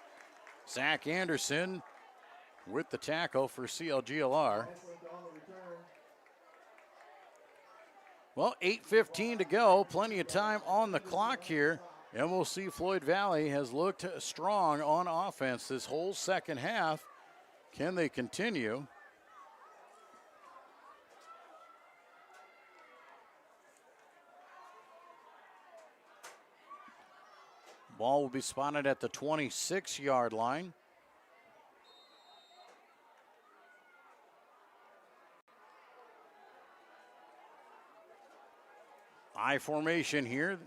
Zach Anderson with the tackle for CLGLR. Well, 8:15 to go. Plenty of time on the clock here. MOC-Floyd Valley has looked strong on offense this whole second half. Can they continue? Ball will be spotted at the 26-yard line. I formation here.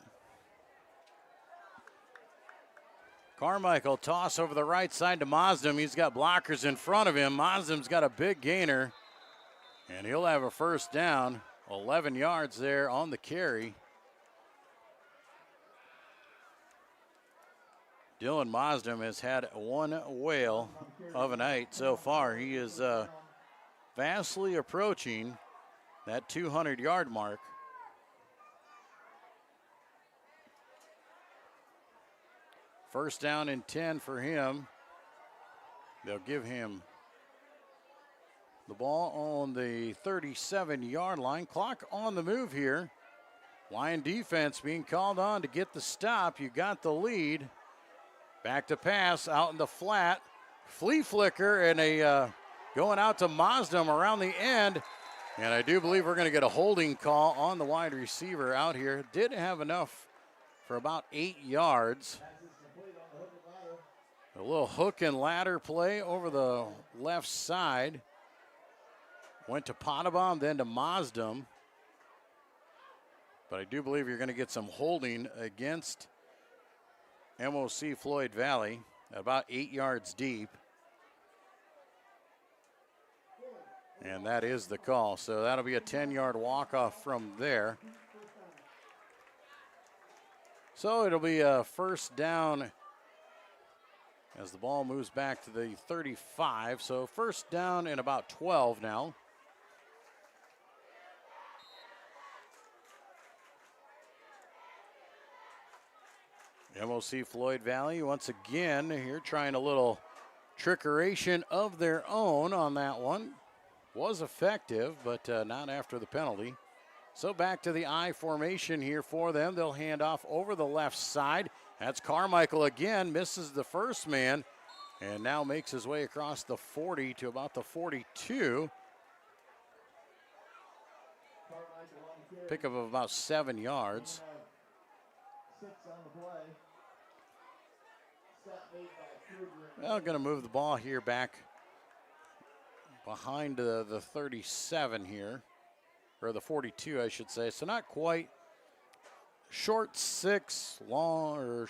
Carmichael toss over the right side to Mazdam. He's got blockers in front of him. Mazdam's got a big gainer, and he'll have a first down. 11 yards there on the carry. Dylan Mazdam has had one whale of a night so far. He is vastly approaching that 200-yard mark. First down and 10 for him. They'll give him the ball on the 37-yard line. Clock on the move here. Lion defense being called on to get the stop. You got the lead. Back to pass out in the flat. Flea flicker and a going out to Mazdam around the end. And I do believe we're going to get a holding call on the wide receiver out here. Did have enough for about 8 yards. A little hook and ladder play over the left side. Went to Potabom, then to Mazdam. But I do believe you're going to get some holding against MOC-Floyd Valley, about 8 yards deep. And that is the call. So that'll be a 10-yard walk-off from there. So it'll be a first down as the ball moves back to the 35. So first down and about 12 now. MOC-Floyd Valley once again here trying a little trickeration of their own on that one. Was effective, but not after the penalty. So back to the I formation here for them. They'll hand off over the left side. That's Carmichael again, misses the first man, and now makes his way across the 40 to about the 42. Pickup of about 7 yards. 6 on the play. Step 8 by Kruger. Well, going to move the ball here back behind the 37 here, or the 42, I should say. So not quite. Short 6, long, or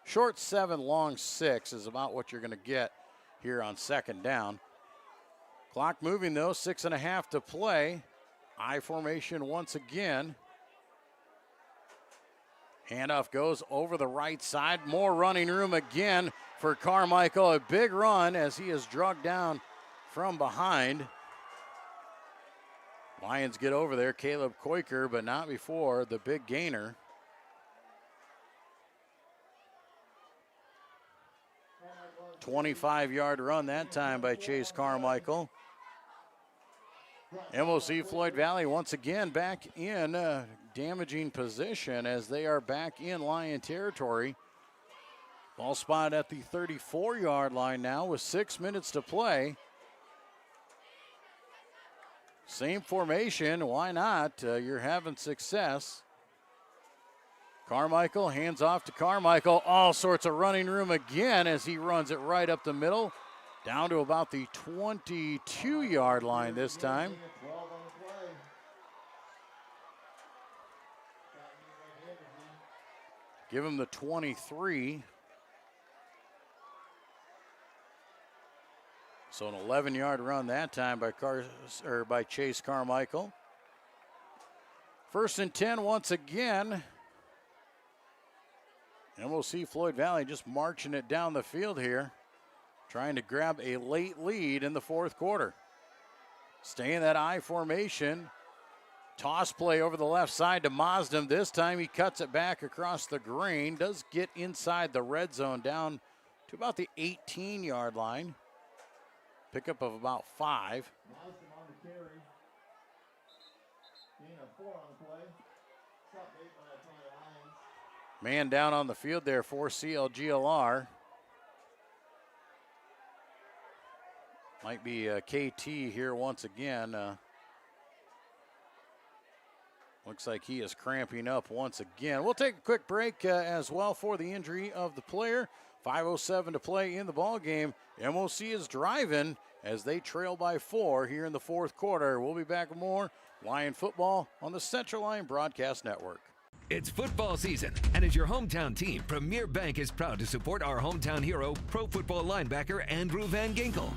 short 7, long 6 is about what you're going to get here on second down. Clock moving though, 6.5 to play. I formation once again. Handoff goes over the right side. More running room again for Carmichael. A big run as he is drugged down from behind. Lions get over there. Caleb Koiker, but not before the big gainer. A 25-yard run that time by Chase Carmichael. MOC-Floyd Valley once again back in damaging position as they are back in Lion territory. Ball spotted at the 34-yard line now with 6 minutes to play. Same formation, why not? You're having success. Carmichael, hands off to Carmichael. All sorts of running room again as he runs it right up the middle. Down to about the 22-yard line this time. Give him the 23. So an 11-yard run that time by Chase Carmichael. 1st and 10 once again. MOC-Floyd Valley just marching it down the field here, trying to grab a late lead in the 4th quarter. Stay in that I formation. Toss play over the left side to Mazdam. This time he cuts it back across the green. Does get inside the red zone down to about the 18-yard line. Pickup of about 5. Mazdam on the carry. Gain of 4 on the play. Step 8 by the Lions. Man down on the field there for CLGLR. Might be KT here once again. Looks like he is cramping up once again. We'll take a quick break as well for the injury of the player. 5:07 to play in the ball game. MOC is driving as they trail by 4 here in the 4th quarter. We'll be back with more Lion football on the Central Lion Broadcast Network. It's football season, and as your hometown team, Premier Bank is proud to support our hometown hero, pro football linebacker Andrew Van Ginkel.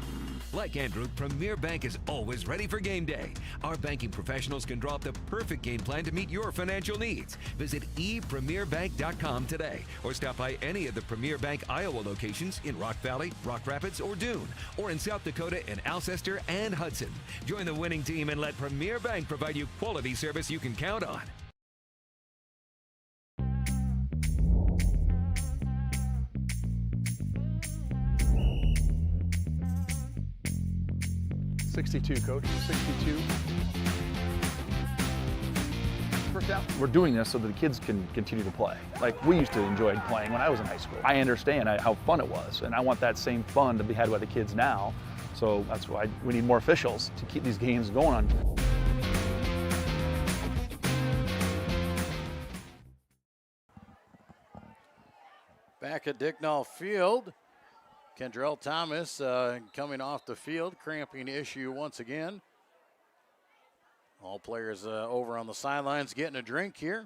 Like Andrew, Premier Bank is always ready for game day. Our banking professionals can draw up the perfect game plan to meet your financial needs. Visit epremierbank.com today or stop by any of the Premier Bank Iowa locations in Rock Valley, Rock Rapids, or Dune, or in South Dakota in Alcester and Hudson. Join the winning team and let Premier Bank provide you quality service you can count on. .62, Coach, 62. First down. We're doing this so that the kids can continue to play. Like we used to enjoy playing when I was in high school. I understand how fun it was, and I want that same fun to be had by the kids now. So that's why we need more officials to keep these games going on. Back at Dicknall Field. Kendrell Thomas coming off the field, cramping issue once again. All players over on the sidelines getting a drink here.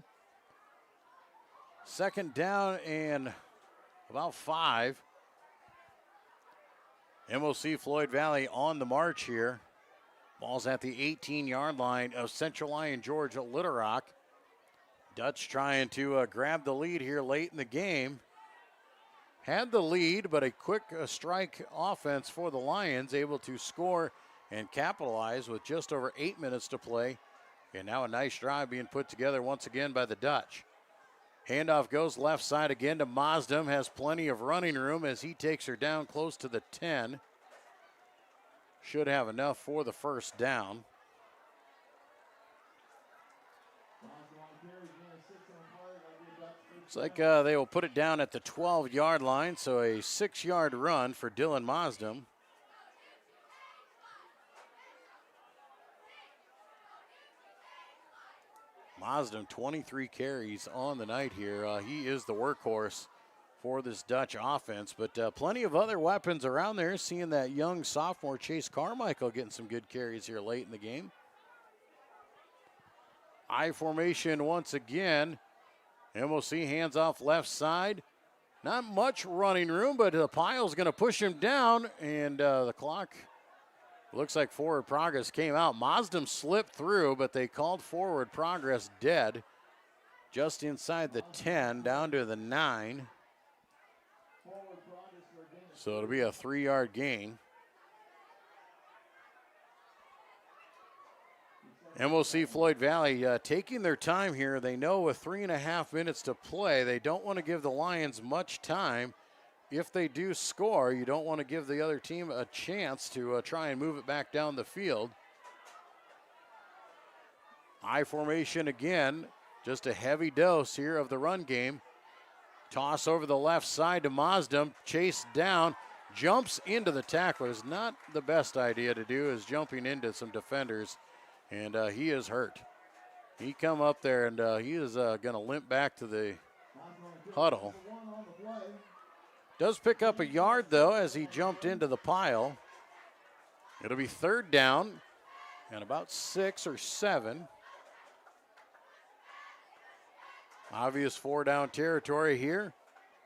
2nd down and about 5. MOC-Floyd Valley on the march here. Ball's at the 18-yard line of Central Lyon George at Little Rock. Dutch trying to grab the lead here late in the game. Had the lead, but a quick strike offense for the Lions, able to score and capitalize with just over 8 minutes to play. And now a nice drive being put together once again by the Dutch. Handoff goes left side again to Mazdam, has plenty of running room as he takes her down close to the 10. Should have enough for the 1st down. Looks like they will put it down at the 12-yard line, so a 6-yard run for Dylan Mazdam. Maasdam, 23 carries on the night here. He is the workhorse for this Dutch offense, but plenty of other weapons around there. Seeing that young sophomore Chase Carmichael getting some good carries here late in the game. I formation once again. MOC hands off left side. Not much running room, but the pile's going to push him down, and the clock looks like forward progress came out. Maasdam slipped through, but they called forward progress dead. Just inside the 10, down to the 9. So it'll be a 3-yard gain. MOC-Floyd Valley taking their time here. They know with 3.5 minutes to play, they don't want to give the Lions much time. If they do score, you don't want to give the other team a chance to try and move it back down the field. I formation again, just a heavy dose here of the run game. Toss over the left side to Maasdam, chased down, jumps into the tackler. Is not the best idea to do, is jumping into some defenders, and he is hurt. He come up there, and he is going to limp back to the huddle. Does pick up a yard, though, as he jumped into the pile. It'll be 3rd down and about 6 or 7. Obvious 4-down territory here.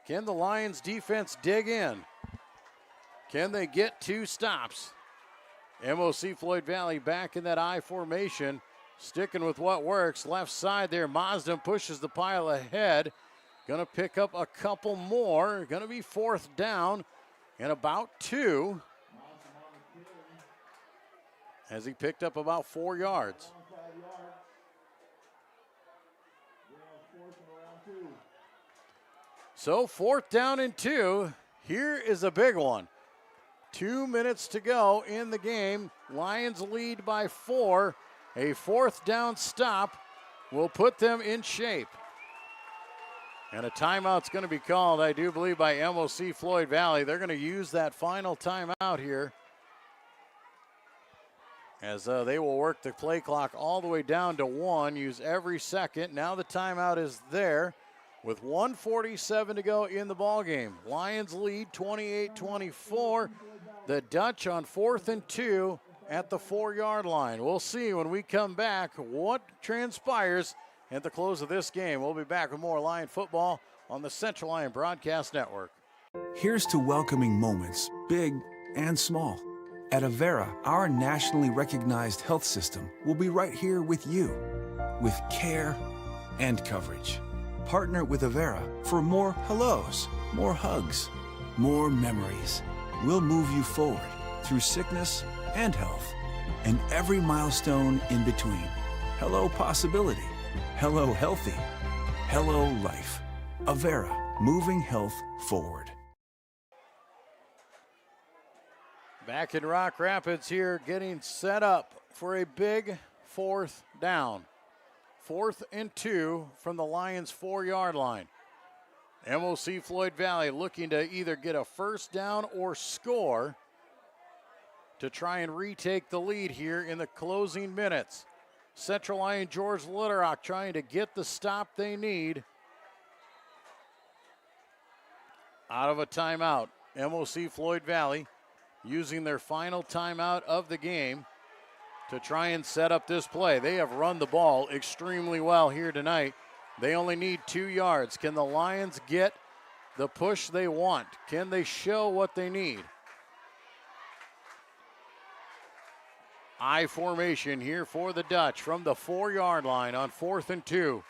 Can the Lions defense dig in? Can they get 2 stops? MOC-Floyd Valley back in that I formation, sticking with what works. Left side there, Maasdam pushes the pile ahead. Gonna pick up a couple more. Gonna be 4th down and about 2. As he picked up about 4 yards. So 4th down and 2. Here is a big one. 2 minutes to go in the game. Lions lead by 4. A 4th down stop will put them in shape. And a timeout's going to be called, I do believe, by MOC-Floyd Valley. They're going to use that final timeout here as they will work the play clock all the way down to 1, use every second. Now the timeout is there with 1:47 to go in the ballgame. Lions lead 28-24. The Dutch on 4th and 2 at the 4-yard line. We'll see when we come back what transpires at the close of this game. We'll be back with more Lion football on the Central Lyon Broadcast Network. Here's to welcoming moments, big and small. At Avera, our nationally recognized health system will be right here with you, with care and coverage. Partner with Avera for more hellos, more hugs, more memories. We'll move you forward through sickness and health, and every milestone in between. Hello possibility. Hello healthy. Hello life. Avera, moving health forward. Back in Rock Rapids here, getting set up for a big 4th down. 4th and 2 from the Lions' 4-yard line. MOC-Floyd Valley looking to either get a 1st down or score to try and retake the lead here in the closing minutes. Central Lyon George Little Rock trying to get the stop they need out of a timeout. MOC-Floyd Valley using their final timeout of the game to try and set up this play. They have run the ball extremely well here tonight. They only need 2 yards. Can the Lions get the push they want? Can they show what they need? I formation here for the Dutch from the 4-yard line on 4th and 2.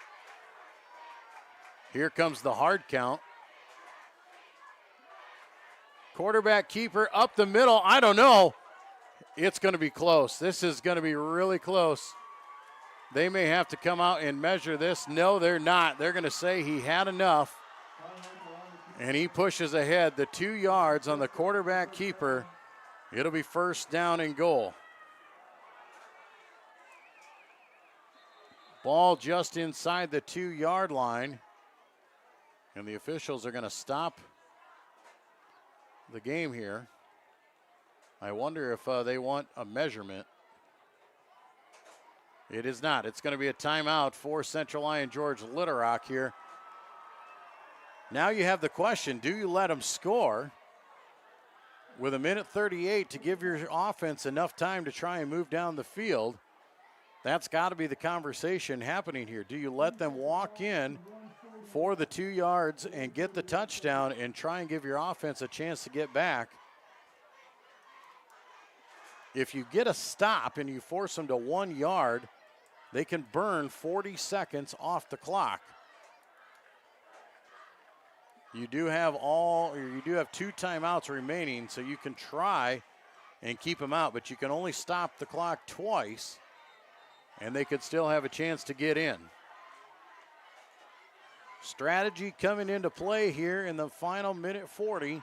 Here comes the hard count. Quarterback keeper up the middle. I don't know. It's going to be close. This is going to be really close. They may have to come out and measure this. No, they're not. They're going to say he had enough. And he pushes ahead the 2 yards on the quarterback keeper. It'll be 1st down and goal. Ball just inside the 2-yard line. And the officials are going to stop the game here. I wonder if they want a measurement. It is not. It's going to be a timeout for Central Lyon George Little Rock here. Now you have the question, do you let them score with 1:38 to give your offense enough time to try and move down the field? That's got to be the conversation happening here. Do you let them walk in for the 2 yards and get the touchdown and try and give your offense a chance to get back? If you get a stop and you force them to 1 yard, they can burn 40 seconds off the clock. You do have 2 timeouts remaining, so you can try and keep them out, but you can only stop the clock twice, and they could still have a chance to get in. Strategy coming into play here in the final 1:40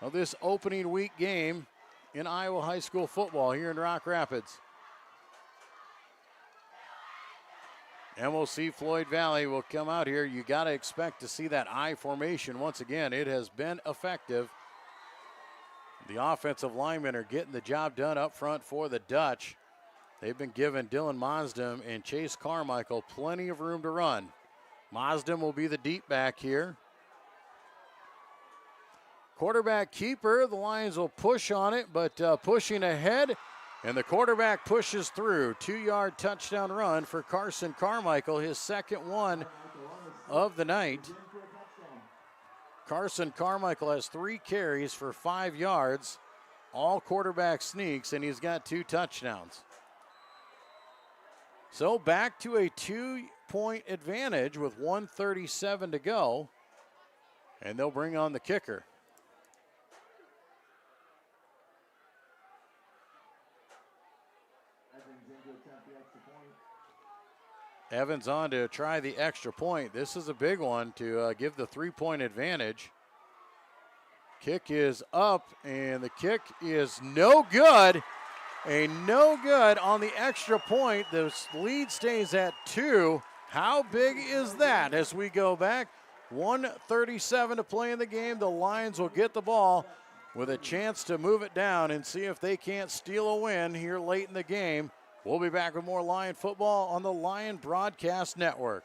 of this opening week game in Iowa high school football here in Rock Rapids. MOC-Floyd Valley will come out here. You got to expect to see that I formation once again. It has been effective. The offensive linemen are getting the job done up front for the Dutch. They've been giving Dylan Mosdem and Chase Carmichael plenty of room to run. Mosdem will be the deep back here. Quarterback keeper, the Lions will push on it, but pushing ahead, and the quarterback pushes through. 2-yard touchdown run for Carson Carmichael, his second one of the night. Carson Carmichael has 3 carries for 5 yards, all quarterback sneaks, and he's got 2 touchdowns. So back to a 2-point advantage with 1:37 to go, and they'll bring on the kicker. Evans on to try the extra point. This is a big one to give the 3-point advantage. Kick is up, and the kick is no good. A no good on the extra point. The lead stays at 2. How big is that as we go back? 1:37 to play in the game. The Lions will get the ball with a chance to move it down and see if they can't steal a win here late in the game. We'll be back with more Lion football on the Lion Broadcast Network.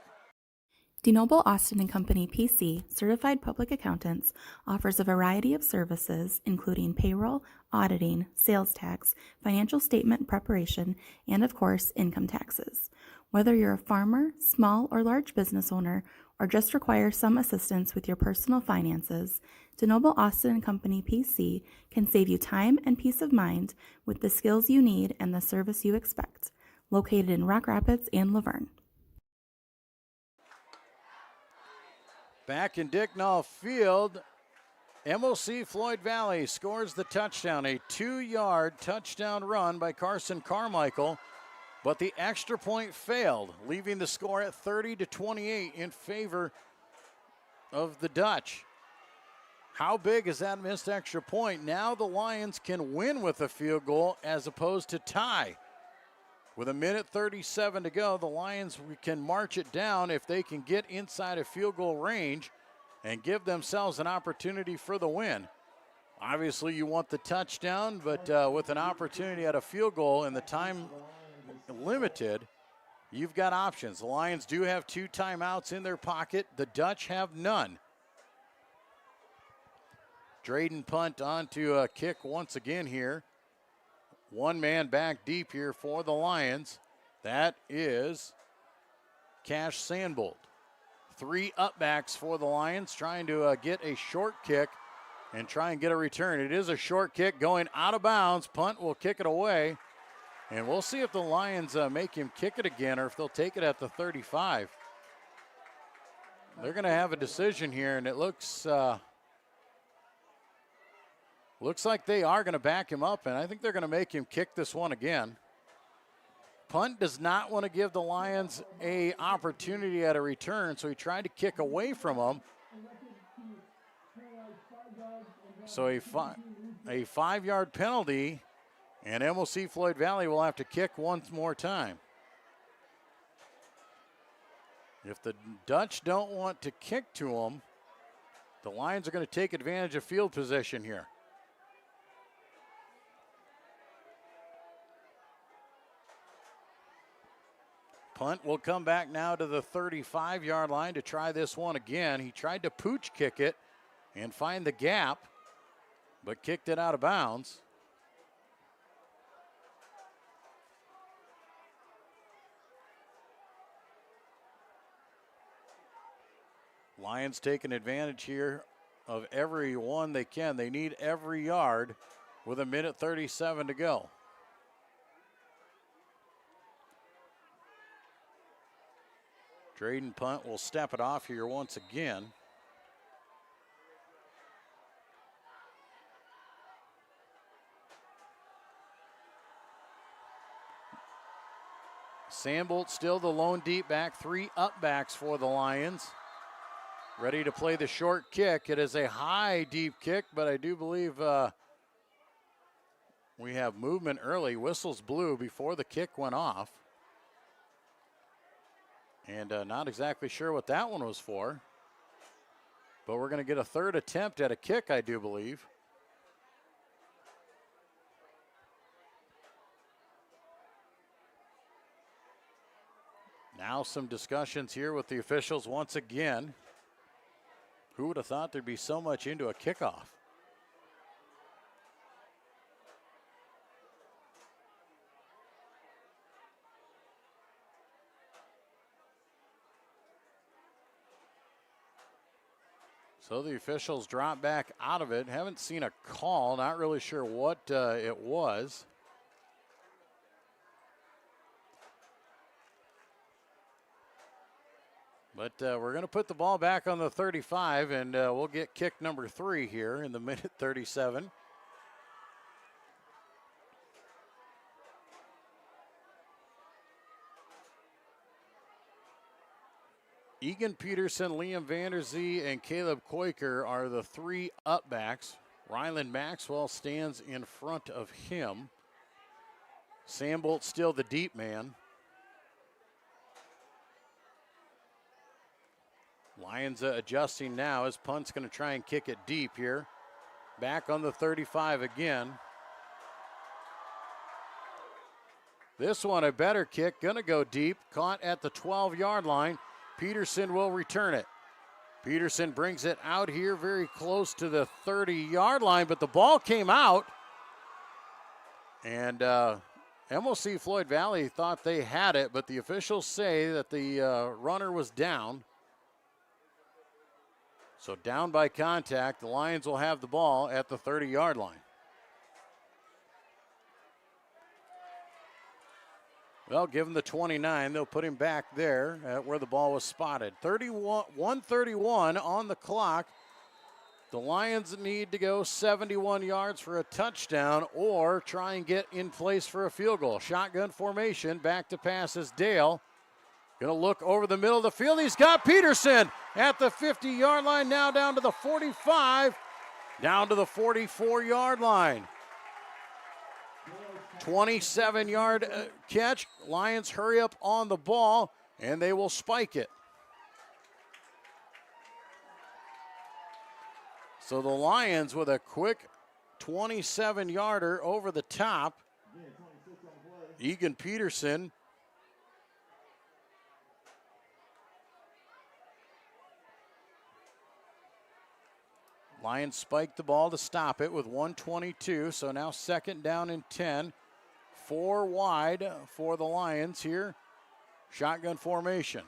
DeNoble Austin & Company PC, certified public accountants, offers a variety of services including payroll, auditing, sales tax, financial statement preparation, and of course, income taxes. Whether you're a farmer, small or large business owner, or just require some assistance with your personal finances, DeNoble Austin & Company PC can save you time and peace of mind with the skills you need and the service you expect. Located in Rock Rapids and Laverne. Back in Dicknall Field, MOC-Floyd Valley scores the touchdown, a 2-yard touchdown run by Carson Carmichael, but the extra point failed, leaving the score at 30-28 in favor of the Dutch. How big is that missed extra point? Now the Lions can win with a field goal as opposed to tie. With 1:37 to go, the Lions can march it down if they can get inside a field goal range and give themselves an opportunity for the win. Obviously, you want the touchdown, but with an opportunity at a field goal and the time limited, you've got options. The Lions do have 2 timeouts in their pocket. The Dutch have none. Drayden punt onto a kick once again here. 1 man back deep here for the Lions. That is Cash Sandbolt. 3 upbacks for the Lions trying to get a short kick and try and get a return. It is a short kick going out of bounds. Punt will kick it away. And we'll see if the Lions make him kick it again or if they'll take it at the 35. They're going to have a decision here, and it looks like they are going to back him up, and I think they're going to make him kick this one again. Punt does not want to give the Lions an opportunity at a return, so he tried to kick away from them. So a 5-yard penalty, and MOC-Floyd Valley will have to kick one more time. If the Dutch don't want to kick to them, the Lions are going to take advantage of field position here. Punt will come back now to the 35-yard line to try this one again. He tried to pooch kick it and find the gap, but kicked it out of bounds. Lions taking advantage here of every one they can. They need every yard with 1:37 to go. Drayden Punt will step it off here once again. Sambolt still the lone deep back, 3 up backs for the Lions. Ready to play the short kick. It is a high, deep kick, but I do believe we have movement early. Whistles blew before the kick went off. And not exactly sure what that one was for. But we're going to get a third attempt at a kick, I do believe. Now some discussions here with the officials once again. Who would have thought there'd be so much into a kickoff? So the officials drop back out of it. Haven't seen a call. Not really sure what it was. But we're going to put the ball back on the 35, and we'll get kick number 3 here in the 1:37. Egan Peterson, Liam Vanderzee, and Caleb Koiker are the 3 up backs. Ryland Maxwell stands in front of him. Sambolt still the deep man. Lions adjusting now as Punt's going to try and kick it deep here. Back on the 35 again. This one a better kick, going to go deep, caught at the 12-yard line. Peterson will return it. Peterson brings it out here very close to the 30-yard line, but the ball came out. And MOC-Floyd Valley thought they had it, but the officials say that the runner was down. So down by contact, the Lions will have the ball at the 30-yard line. Well, give him the 29. They'll put him back there at where the ball was spotted. 1:31 on the clock. The Lions need to go 71 yards for a touchdown or try and get in place for a field goal. Shotgun formation, back to pass is Dale. Going to look over the middle of the field. He's got Peterson at the 50-yard line, now down to the 45, down to the 44-yard line. 27-yard catch. Lions hurry up on the ball, and they will spike it. So the Lions with a quick 27-yarder over the top. Egan Peterson. Lions spiked the ball to stop it with 1:22, so now second down and 10. 4 wide for the Lions here. Shotgun formation.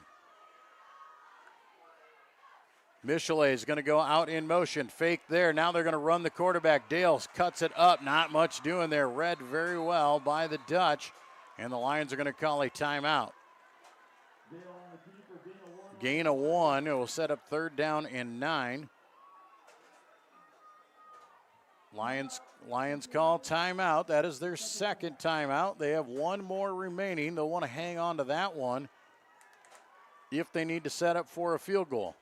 Michelet is going to go out in motion. Fake there. Now they're going to run the quarterback. Dales cuts it up. Not much doing there. Read very well by the Dutch. And the Lions are going to call a timeout. Gain of 1. It will set up third down and 9. Lions call timeout. That is their second timeout. They have one more remaining. They'll want to hang on to that one if they need to set up for a field goal.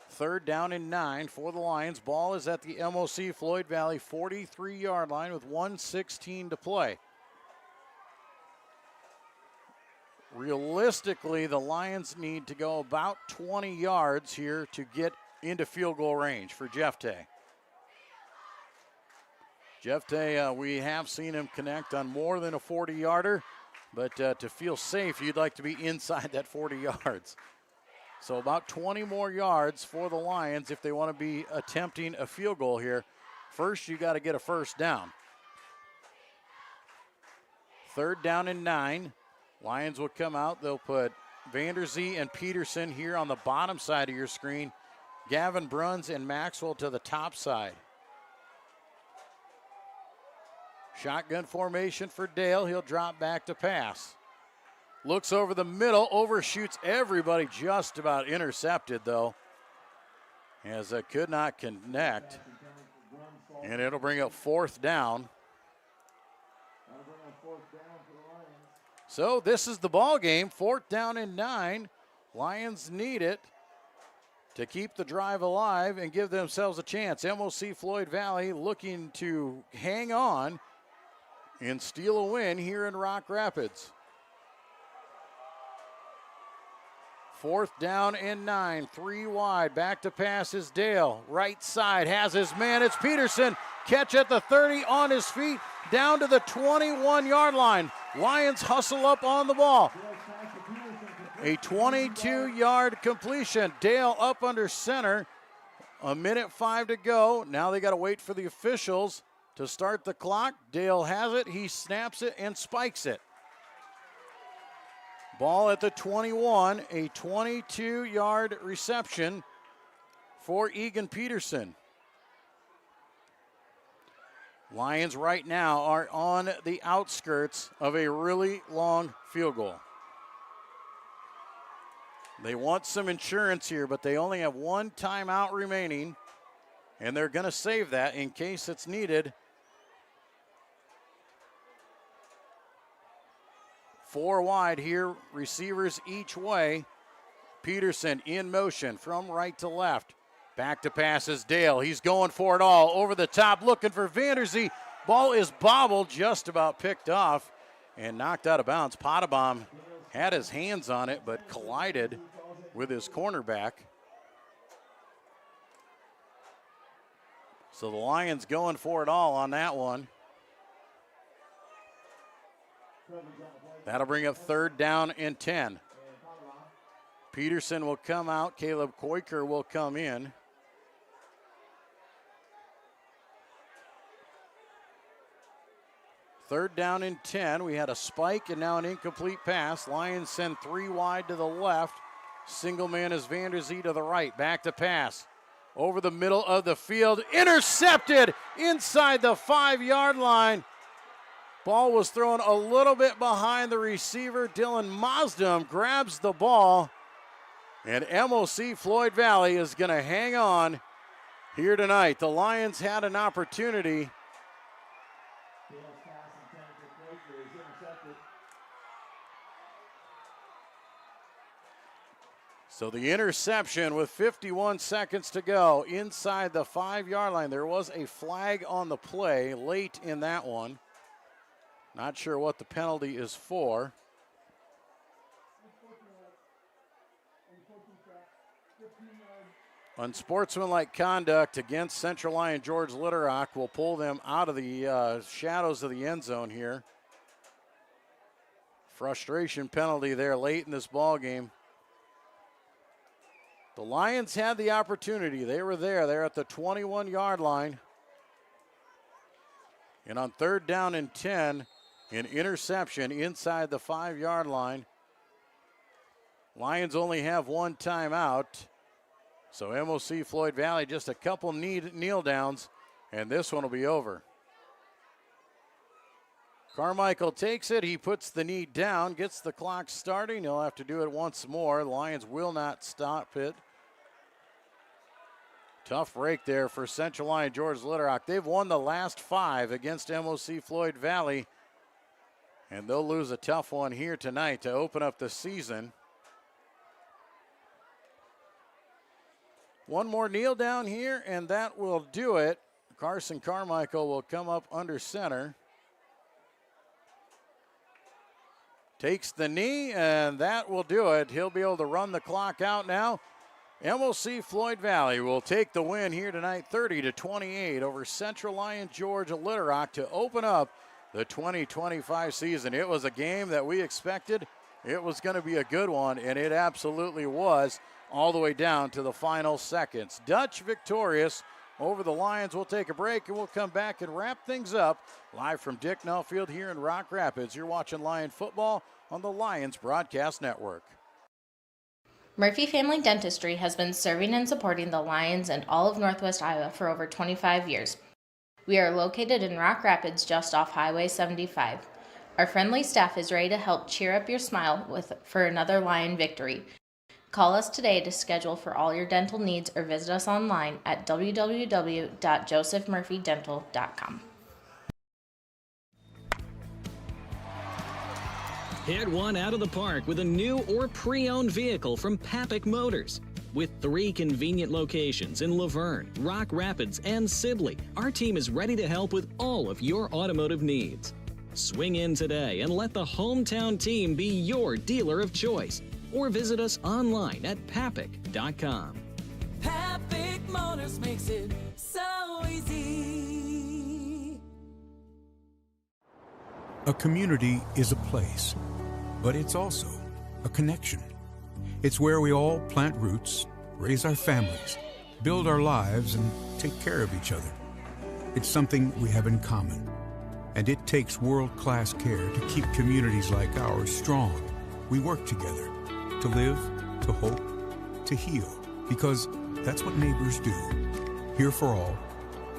Third down and 9 for the Lions. Ball is at the MOC-Floyd Valley 43-yard line with 1:16 to play. Realistically, the Lions need to go about 20 yards here to get into field goal range for Jeff Tay. Jeff Day, we have seen him connect on more than a 40-yarder, but to feel safe, you'd like to be inside that 40 yards. So about 20 more yards for the Lions if they want to be attempting a field goal here. First, you got to get a first down. 3rd down and 9. Lions will come out. They'll put Vanderzee and Peterson here on the bottom side of your screen. Gavin Bruns and Maxwell to the top side. Shotgun formation for Dale. He'll drop back to pass. Looks over the middle, overshoots everybody, just about intercepted though, as it could not connect. And it'll bring up 4th down. So this is the ball game, 4th down and 9. Lions need it to keep the drive alive and give themselves a chance. MOC-Floyd Valley looking to hang on and steal a win here in Rock Rapids. 4th down and 9, 3 wide. Back to pass is Dale. Right side has his man. It's Peterson. Catch at the 30 on his feet. Down to the 21-yard line. Lions hustle up on the ball. A 22-yard completion. Dale up under center. 1:05 to go. Now they got to wait for the officials to start the clock. Dale has it. He snaps it and spikes it. Ball at the 21, a 22-yard reception for Egan Peterson. Lions right now are on the outskirts of a really long field goal. They want some insurance here, but they only have 1 timeout remaining, and they're going to save that in case it's needed. 4 wide here, receivers each way. Peterson in motion from right to left. Back to pass is Dale. He's going for it all. Over the top, looking for Vanderzee. Ball is bobbled, just about picked off and knocked out of bounds. Potabom had his hands on it, but collided with his cornerback. So the Lions going for it all on that one. That'll bring up 3rd down and 10. Peterson will come out. Caleb Koiker will come in. Third down and 10. We had a spike and now an incomplete pass. Lions send 3 wide to the left. Single man is Vanderzee to the right. Back to pass. Over the middle of the field. Intercepted inside the 5-yard line. Ball was thrown a little bit behind the receiver. Dylan Mosdom grabs the ball. And MOC-Floyd Valley is going to hang on here tonight. The Lions had an opportunity. So the interception with 51 seconds to go inside the 5-yard line. There was a flag on the play late in that one. Not sure what the penalty is for. Unsportsmanlike conduct against Central Lyon George Litterock will pull them out of the shadows of the end zone here. Frustration penalty there late in this ball game. The Lions had the opportunity. They were there. They're at the 21-yard line. And on 3rd down and 10, an interception inside the 5-yard line. Lions only have 1 timeout. So MOC-Floyd Valley just a couple kneel downs, and this one will be over. Carmichael takes it. He puts the knee down, gets the clock starting. He'll have to do it once more. The Lions will not stop it. Tough break there for Central Lyon George Litterock. They've won the last 5 against MOC-Floyd Valley, and they'll lose a tough one here tonight to open up the season. One more kneel down here, and that will do it. Carson Carmichael will come up under center. Takes the knee, and that will do it. He'll be able to run the clock out now. MOC-Floyd Valley will take the win here tonight, 30-28 over Central Lyon Georgia Little Rock to open up the 2025 season. It was a game that we expected. It was going to be a good one, and it absolutely was all the way down to the final seconds. Dutch victorious over the Lions. We'll take a break, and we'll come back and wrap things up live from Dicknall Field here in Rock Rapids. You're watching Lion football on the Lions Broadcast Network. Murphy Family Dentistry has been serving and supporting the Lions and all of Northwest Iowa for over 25 years. We are located in Rock Rapids just off Highway 75. Our friendly staff is ready to help cheer up your smile for another Lion victory. Call us today to schedule for all your dental needs or visit us online at www.josephmurphydental.com. Hit one out of the park with a new or pre-owned vehicle from Papik Motors. With 3 convenient locations in Laverne, Rock Rapids, and Sibley, our team is ready to help with all of your automotive needs. Swing in today and let the hometown team be your dealer of choice, or visit us online at papik.com. Papik Motors makes it so easy. A community is a place, but it's also a connection. It's where we all plant roots, raise our families, build our lives, and take care of each other. It's something we have in common, and it takes world-class care to keep communities like ours strong. We work together to live, to hope, to heal, because that's what neighbors do. Here for all,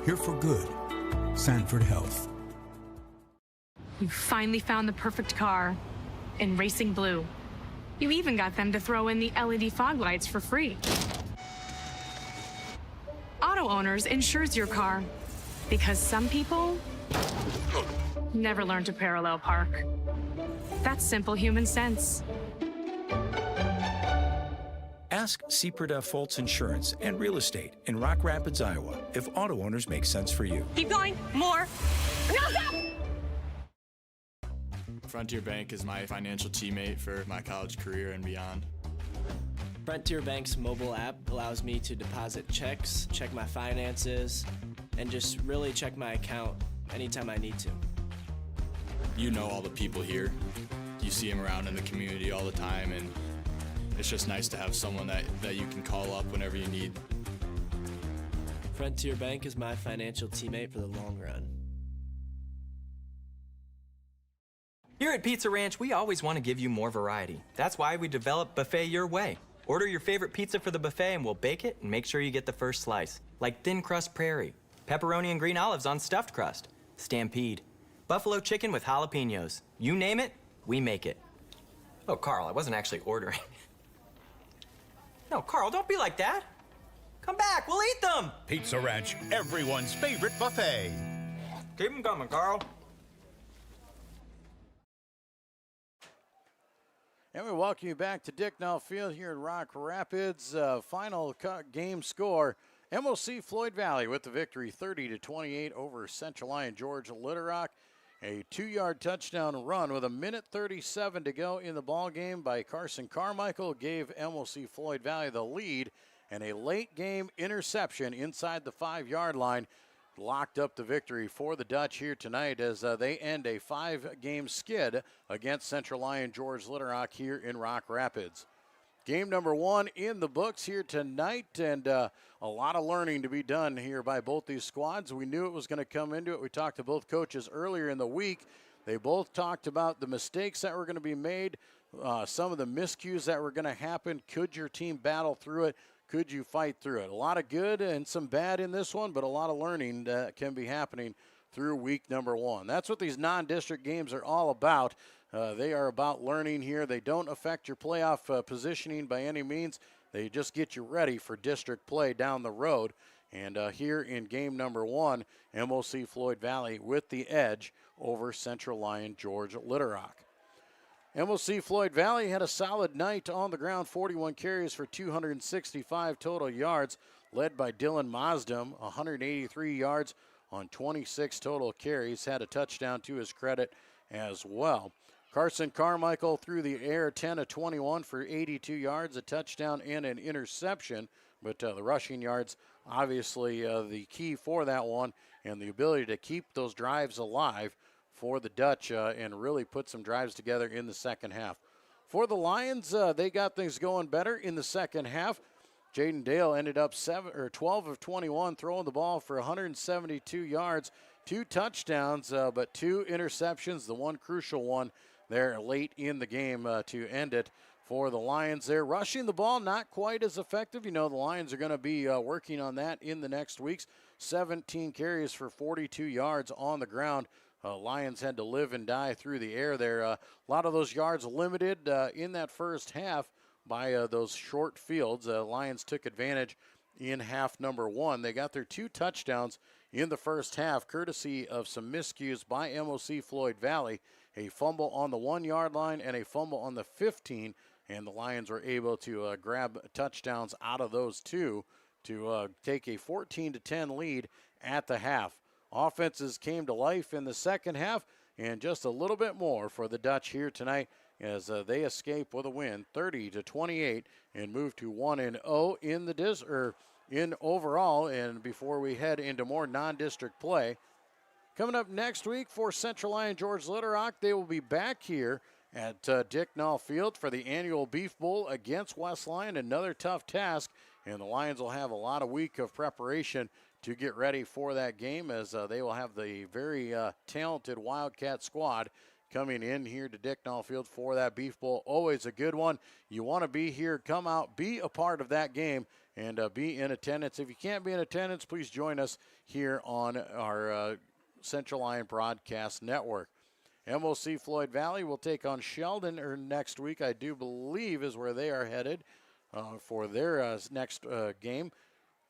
here for good. Sanford Health. You finally found the perfect car in racing blue. You even got them to throw in the LED fog lights for free. Auto Owners insures your car because some people never learn to parallel park. That's simple human sense. Ask Seaperda Foltz Insurance and Real Estate in Rock Rapids, Iowa, if auto owners make sense for you. Keep going. More. No, stop! Frontier Bank is my financial teammate for my college career and beyond. Frontier Bank's mobile app allows me to deposit checks, check my finances, and just really check my account anytime I need to. You know all the people here. You see them around in the community all the time, and it's just nice to have someone that you can call up whenever you need. Frontier Bank is my financial teammate for the long run. Here at Pizza Ranch, we always want to give you more variety. That's why we developed Buffet Your Way. Order your favorite pizza for the buffet and we'll bake it and make sure you get the first slice. Like thin crust prairie, pepperoni and green olives on stuffed crust, stampede, buffalo chicken with jalapenos. You name it, we make it. Oh, Carl, I wasn't actually ordering. No, Carl, don't be like that. Come back, we'll eat them. Pizza Ranch, everyone's favorite buffet. Keep them coming, Carl. And we welcome you back to Dicknall Field here in Rock Rapids. Final game score, MOC-Floyd Valley with the victory 30-28 over Central Lyon Georgia Little Rock. A 2-yard touchdown run with 1:37 to go in the ball game by Carson Carmichael gave MOC-Floyd Valley the lead, and a late game interception inside the 5-yard line locked up the victory for the Dutch here tonight as they end a 5-game skid against Central Lyon George Little Rock here in Rock Rapids. Game number 1 in the books here tonight, and a lot of learning to be done here by both these squads. We knew it was going to come into it. We talked to both coaches earlier in the week. They both talked about the mistakes that were going to be made, some of the miscues that were going to happen. Could your team battle through it? Could you fight through it? A lot of good and some bad in this one, but a lot of learning that can be happening through week number 1. That's what these non-district games are all about. They are about learning here. They don't affect your playoff positioning by any means. They just get you ready for district play down the road. And here in game number 1, MOC-Floyd Valley with the edge over Central Lyon George Little Rock. MOC-Floyd Valley had a solid night on the ground, 41 carries for 265 total yards, led by Dylan Mazdam, 183 yards on 26 total carries, had a touchdown to his credit as well. Carson Carmichael through the air, 10 of 21 for 82 yards, a touchdown and an interception. But the rushing yards, obviously the key for that one, and the ability to keep those drives alive for the Dutch and really put some drives together in the second half. For the Lions, they got things going better in the second half. Jaden Dale ended up 12 of 21, throwing the ball for 172 yards, 2 touchdowns, but 2 interceptions, the one crucial one there late in the game to end it for the Lions. They're rushing the ball, not quite as effective. You know, the Lions are going to be working on that in the next weeks. 17 carries for 42 yards on the ground. Lions had to live and die through the air there. A lot of those yards limited in that first half by those short fields. Lions took advantage in half number 1. They got their 2 touchdowns in the first half, courtesy of some miscues by MOC-Floyd Valley. A fumble on the 1-yard line and a fumble on the 15, and the Lions were able to grab touchdowns out of those 2 to take a 14-10 lead at the half. Offenses came to life in the second half, and just a little bit more for the Dutch here tonight as they escape with a win, 30-28, and move to 1-0 in the in overall. And before we head into more non-district play, coming up next week for Central Lyon George Little Rock, they will be back here at Dicknall Field for the annual Beef Bowl against West Lyon. Another tough task, and the Lions will have a lot of week of preparation to get ready for that game, as they will have the very talented Wildcat squad coming in here to Dicknall Field for that Beef Bowl. Always a good one. You want to be here, come out, be a part of that game, and be in attendance. If you can't be in attendance, please join us here on our Central Lyon Broadcast Network. MOC-Floyd Valley will take on Sheldon next week, I do believe is where they are headed for their next game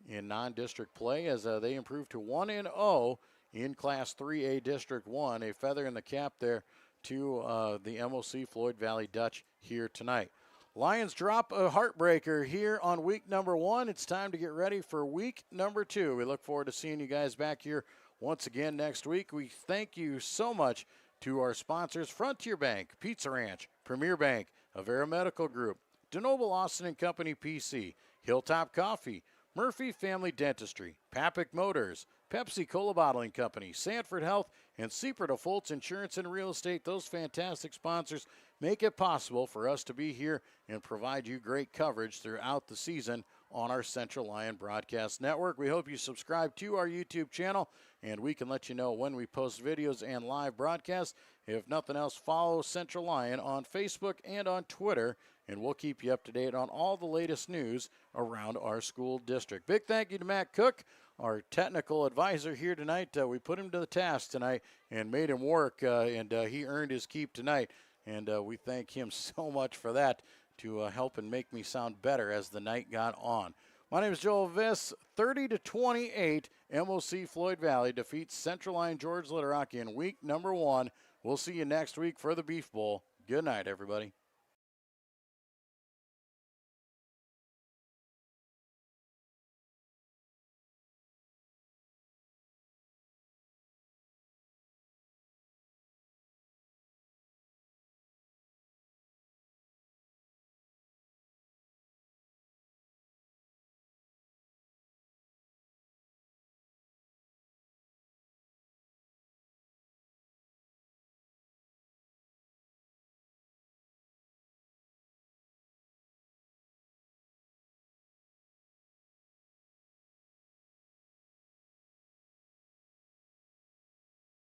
in non-district play, as they improve to 1-0 in Class 3A District 1. A feather in the cap there to the MOC-Floyd Valley Dutch here tonight. Lions drop a heartbreaker here on week number 1. It's time to get ready for week number 2. We look forward to seeing you guys back here once again next week. We thank you so much to our sponsors, Frontier Bank, Pizza Ranch, Premier Bank, Avera Medical Group, DeNoble Austin & Company PC, Hilltop Coffee, Murphy Family Dentistry, Papick Motors, Pepsi Cola Bottling Company, Sanford Health, and Seaport of Fultz Insurance and Real Estate. Those fantastic sponsors make it possible for us to be here and provide you great coverage throughout the season on our Central Lyon Broadcast Network. We hope you subscribe to our YouTube channel, and we can let you know when we post videos and live broadcasts. If nothing else, follow Central Lyon on Facebook and on Twitter, and we'll keep you up to date on all the latest news around our school district. Big thank you to Matt Cook, our technical advisor here tonight. We put him to the task tonight and made him work, and he earned his keep tonight. And we thank him so much for that, to help and make me sound better as the night got on. My name is Joel Viss. 30-28, MOC-Floyd Valley defeats Central Lyon George Little Rock in week number 1. We'll see you next week for the Beef Bowl. Good night, everybody.